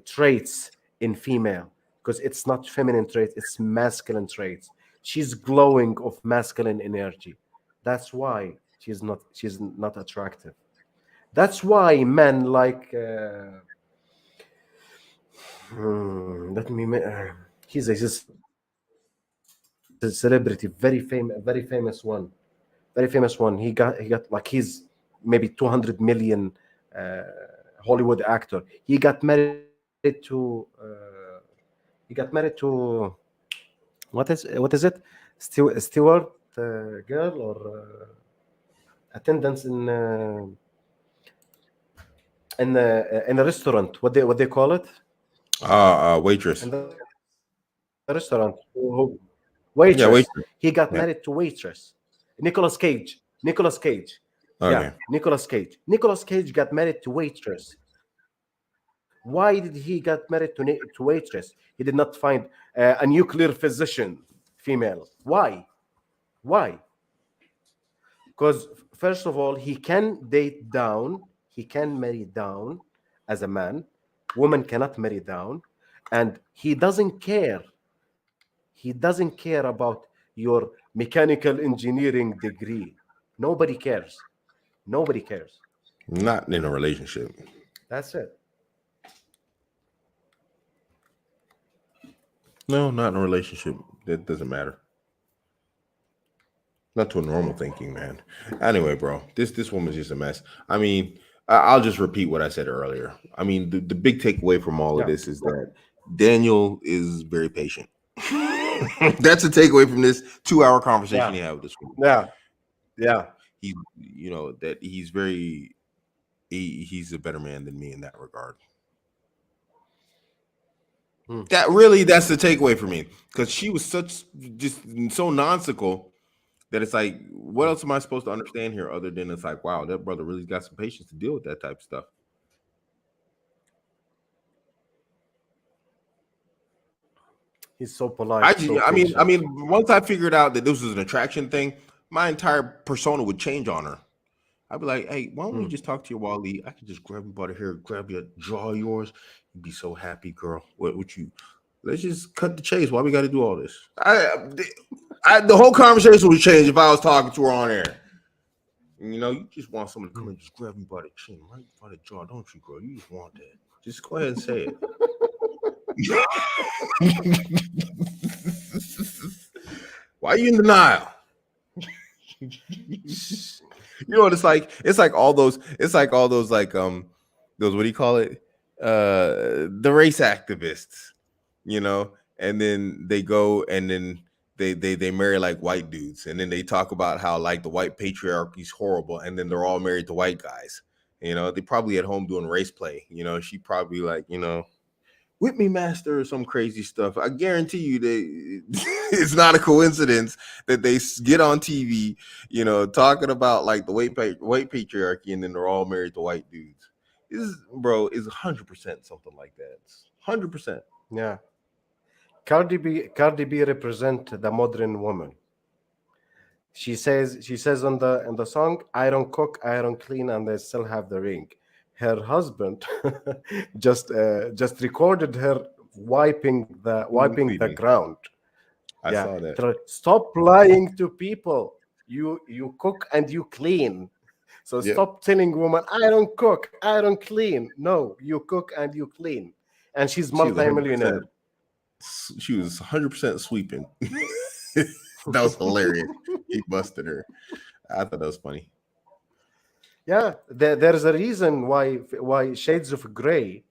traits in female because it's not feminine traits, it's masculine traits. She's glowing of masculine energy. That's why she's not attractive. That's why men like let me he's a celebrity, very famous one. He got like he's maybe 200 million uh, Hollywood actor. He got married to what is it? Steward girl or attendants in a restaurant. What they call it Waitress. in the restaurant? Yeah, Waitress. waitress. He got Yeah. married to waitress. Nicolas Cage. Nicolas Cage. Okay. Yeah, Nicolas Cage. Nicolas Cage got married to waitress. Why did he get married to waitress? He did not find a nuclear physician female. Why? Why? Because first of all, he can date down. He can marry down as a man. Woman cannot marry down, and he doesn't care. He doesn't care about your mechanical engineering degree. Nobody cares. Nobody cares. Not in a relationship. That's it. No, not in a relationship. That doesn't matter. Not to a normal thinking man. Anyway, bro, this woman's just a mess. I mean, I'll just repeat what I said earlier. I mean, the big takeaway from all of Yeah. this is that Daniel is very patient. That's a takeaway from this 2-hour conversation he had with this woman. Yeah. Yeah. He, that he's he's a better man than me in that regard. That's the takeaway for me, because she was just so nonsensical that it's like, what else am I supposed to understand here other than it's like, wow, that brother really got some patience to deal with that type of stuff. He's so polite. I mean, once I figured out that this was an attraction thing, my entire persona would change on her. I'd be like, hey, why don't we just talk to your Wally? I can just grab you by the hair, grab your jaw of yours. You'd be so happy, girl. What you? Let's just cut the chase. Why we got to do all this? The whole conversation would change if I was talking to her on air. You just want someone to come and just grab me by the chin, right by the jaw, don't you, girl? You just want that. Just go ahead and say it. Why are you in denial? You know what it's like? It's like all those. It's like all those those, what do you call it? The race activists. You know, and then they go and then they marry like white dudes, and then they talk about how like the white patriarchy is horrible, and then they're all married to white guys. You know, they probably at home doing race play. You know, she probably like, you know, whip me master or some crazy stuff. I guarantee you it's not a coincidence that they get on TV, you know, talking about like the white patriarchy, and then they're all married to white dudes. Is 100% something like that. 100%. Yeah. Cardi B represent the modern woman. She says on the song, "I don't cook, I don't clean, and I still have the ring." Her husband just recorded her wiping the ground. I Yeah, saw that. stop lying to people. You cook and you clean. So Yep. stop telling women, "I don't cook, I don't clean." No, you cook and you clean. And she's She was multi-millionaire. 100%. She was 100% sweeping. That was hilarious. He busted her. I thought that was funny. Yeah, there's a reason why Shades of Grey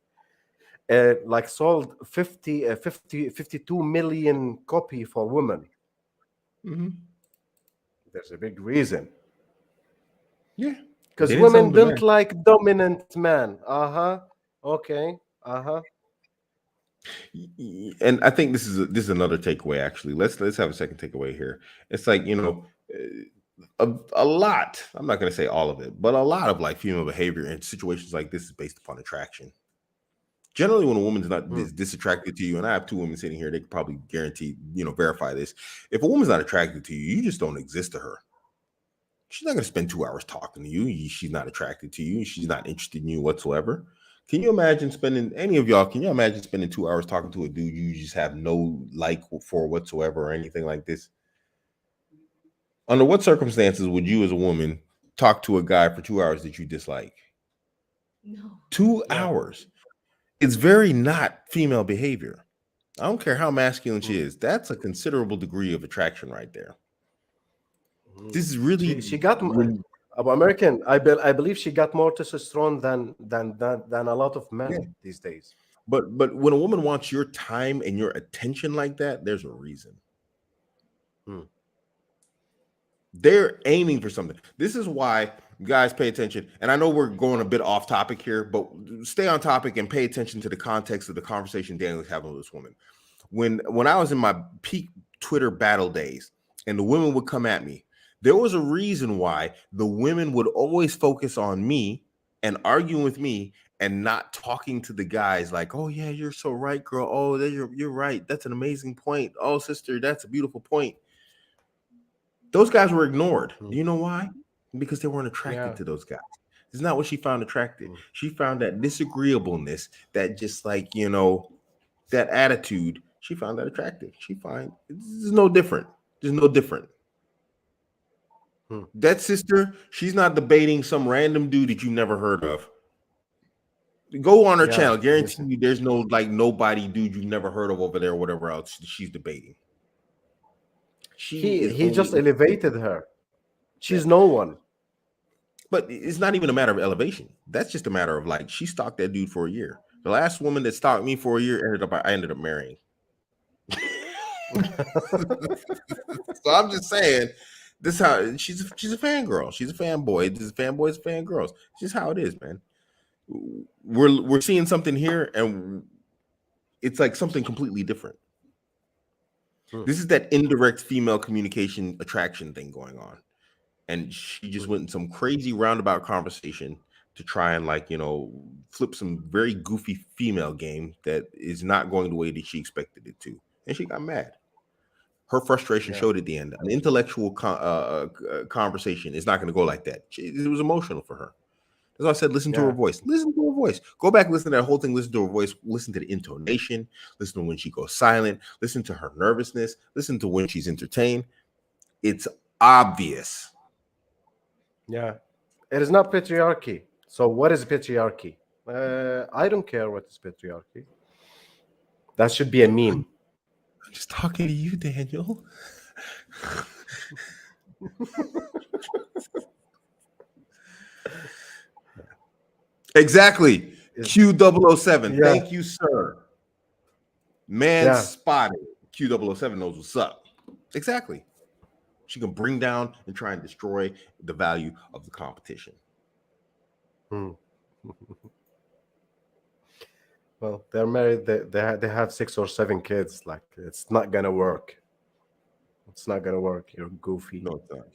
like sold 52 million copy for women. Mm-hmm. There's a big reason. Yeah, Because they didn't sell women them to don't men. like dominant man. Uh-huh. Okay. Uh-huh. And I think this is another takeaway. Actually, let's have a second takeaway here. It's like, you know, a lot. I'm not going to say all of it, but a lot of like female behavior in situations like this is based upon attraction. Generally, when a woman's not disattracted to you, and I have two women sitting here, they could probably guarantee, you know, verify this. If a woman's not attracted to you, you just don't exist to her. She's not going to spend 2 hours talking to you. She's not attracted to you. She's not interested in you whatsoever. Can you imagine spending, any of y'all, can you imagine spending 2 hours talking to a dude you just have no like for whatsoever or anything like this? Under what circumstances would you as a woman talk to a guy for 2 hours that you dislike? No. 2 Yeah. hours. It's very not female behavior. I don't care how masculine she is. That's a considerable degree of attraction right there. This is really She got American. I believe she got more testosterone than a lot of men these days. But when a woman wants your time and your attention like that, there's a reason. They're aiming for something. This is why, guys, pay attention. And I know we're going a bit off topic here, but stay on topic and pay attention to the context of the conversation Daniel was having with this woman. When I was in my peak Twitter battle days and the women would come at me, there was a reason why the women would always focus on me and arguing with me and not talking to the guys like, "Oh yeah, you're so right, girl. Oh, you're right. That's an amazing point. Oh, sister, that's a beautiful point." Those guys were ignored. Do you know why? Because they weren't attracted to those guys. It's not what she found attractive. She found that disagreeableness, that just like, you know, that attitude. She found that attractive. She find it's no different. There's no different. That sister, she's not debating some random dude that you never heard of. Go on her channel. Guarantee you there's no like nobody dude you've never heard of over there or whatever else she's debating. He just elevated her. She's no one. But it's not even a matter of elevation. That's just a matter of like, she stalked that dude for a year. The last woman that stalked me for a year I ended up marrying. So I'm just saying, this is how she's a fangirl. She's a fanboy. This is fanboys, fangirls. It's just how it is, man. We're seeing something here, and it's like something completely different. This is that indirect female communication attraction thing going on. And she just went in some crazy roundabout conversation to try and, like, you know, flip some very goofy female game that is not going the way that she expected it to. And she got mad. Her frustration showed at the end. An intellectual conversation is not going to go like that. It was emotional for her. That's why I said, listen to her voice. Listen to her voice. Go back, listen to that whole thing. Listen to her voice. Listen to the intonation. Listen to when she goes silent. Listen to her nervousness. Listen to when she's entertained. It's obvious. Yeah. It is not patriarchy. So what is patriarchy? I don't care what is patriarchy. That should be a meme. I'm just talking to you, Daniel. Exactly. Is- Q007. Yeah. Thank you, sir. Man Yeah. spotted. Q007 knows what's up. Exactly. She can bring down and try and destroy the value of the competition. Hmm. Well, they're married. They have 6 or 7 kids. Like, it's not gonna work. It's not gonna work. You're goofy. No, it's not.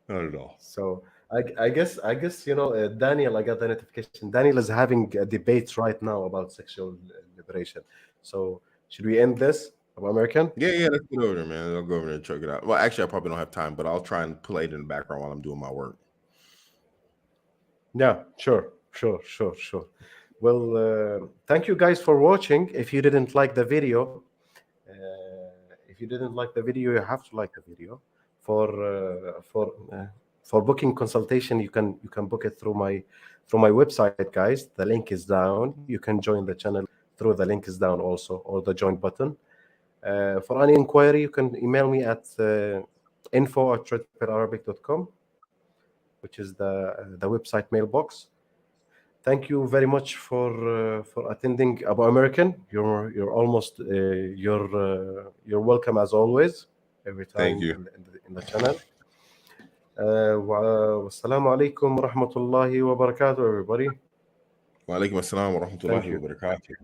Not at all. So I guess Daniel, I got the notification. Daniel is having a debate right now about sexual liberation. So should we end this about American? Yeah, let's get over there, man. I'll go over there and check it out. Well, actually, I probably don't have time, but I'll try and play it in the background while I'm doing my work. Yeah, sure. Well, thank you guys for watching. If you didn't like the video, you have to like the video. For booking consultation, you can book it through my website, guys. The link is down. You can join the channel through the link is down also, or the join button. For any inquiry, you can email me at info@redpillarabic.com, which is the website mailbox. Thank you very much for attending Abu American. You're almost you're welcome as always. Every time Thank you. in the channel. Wassalamu alaikum wa rahmatullahi wa barakatuh, everybody. Wa alaikum assalam wa rahmatullahi you. wa barakatuh.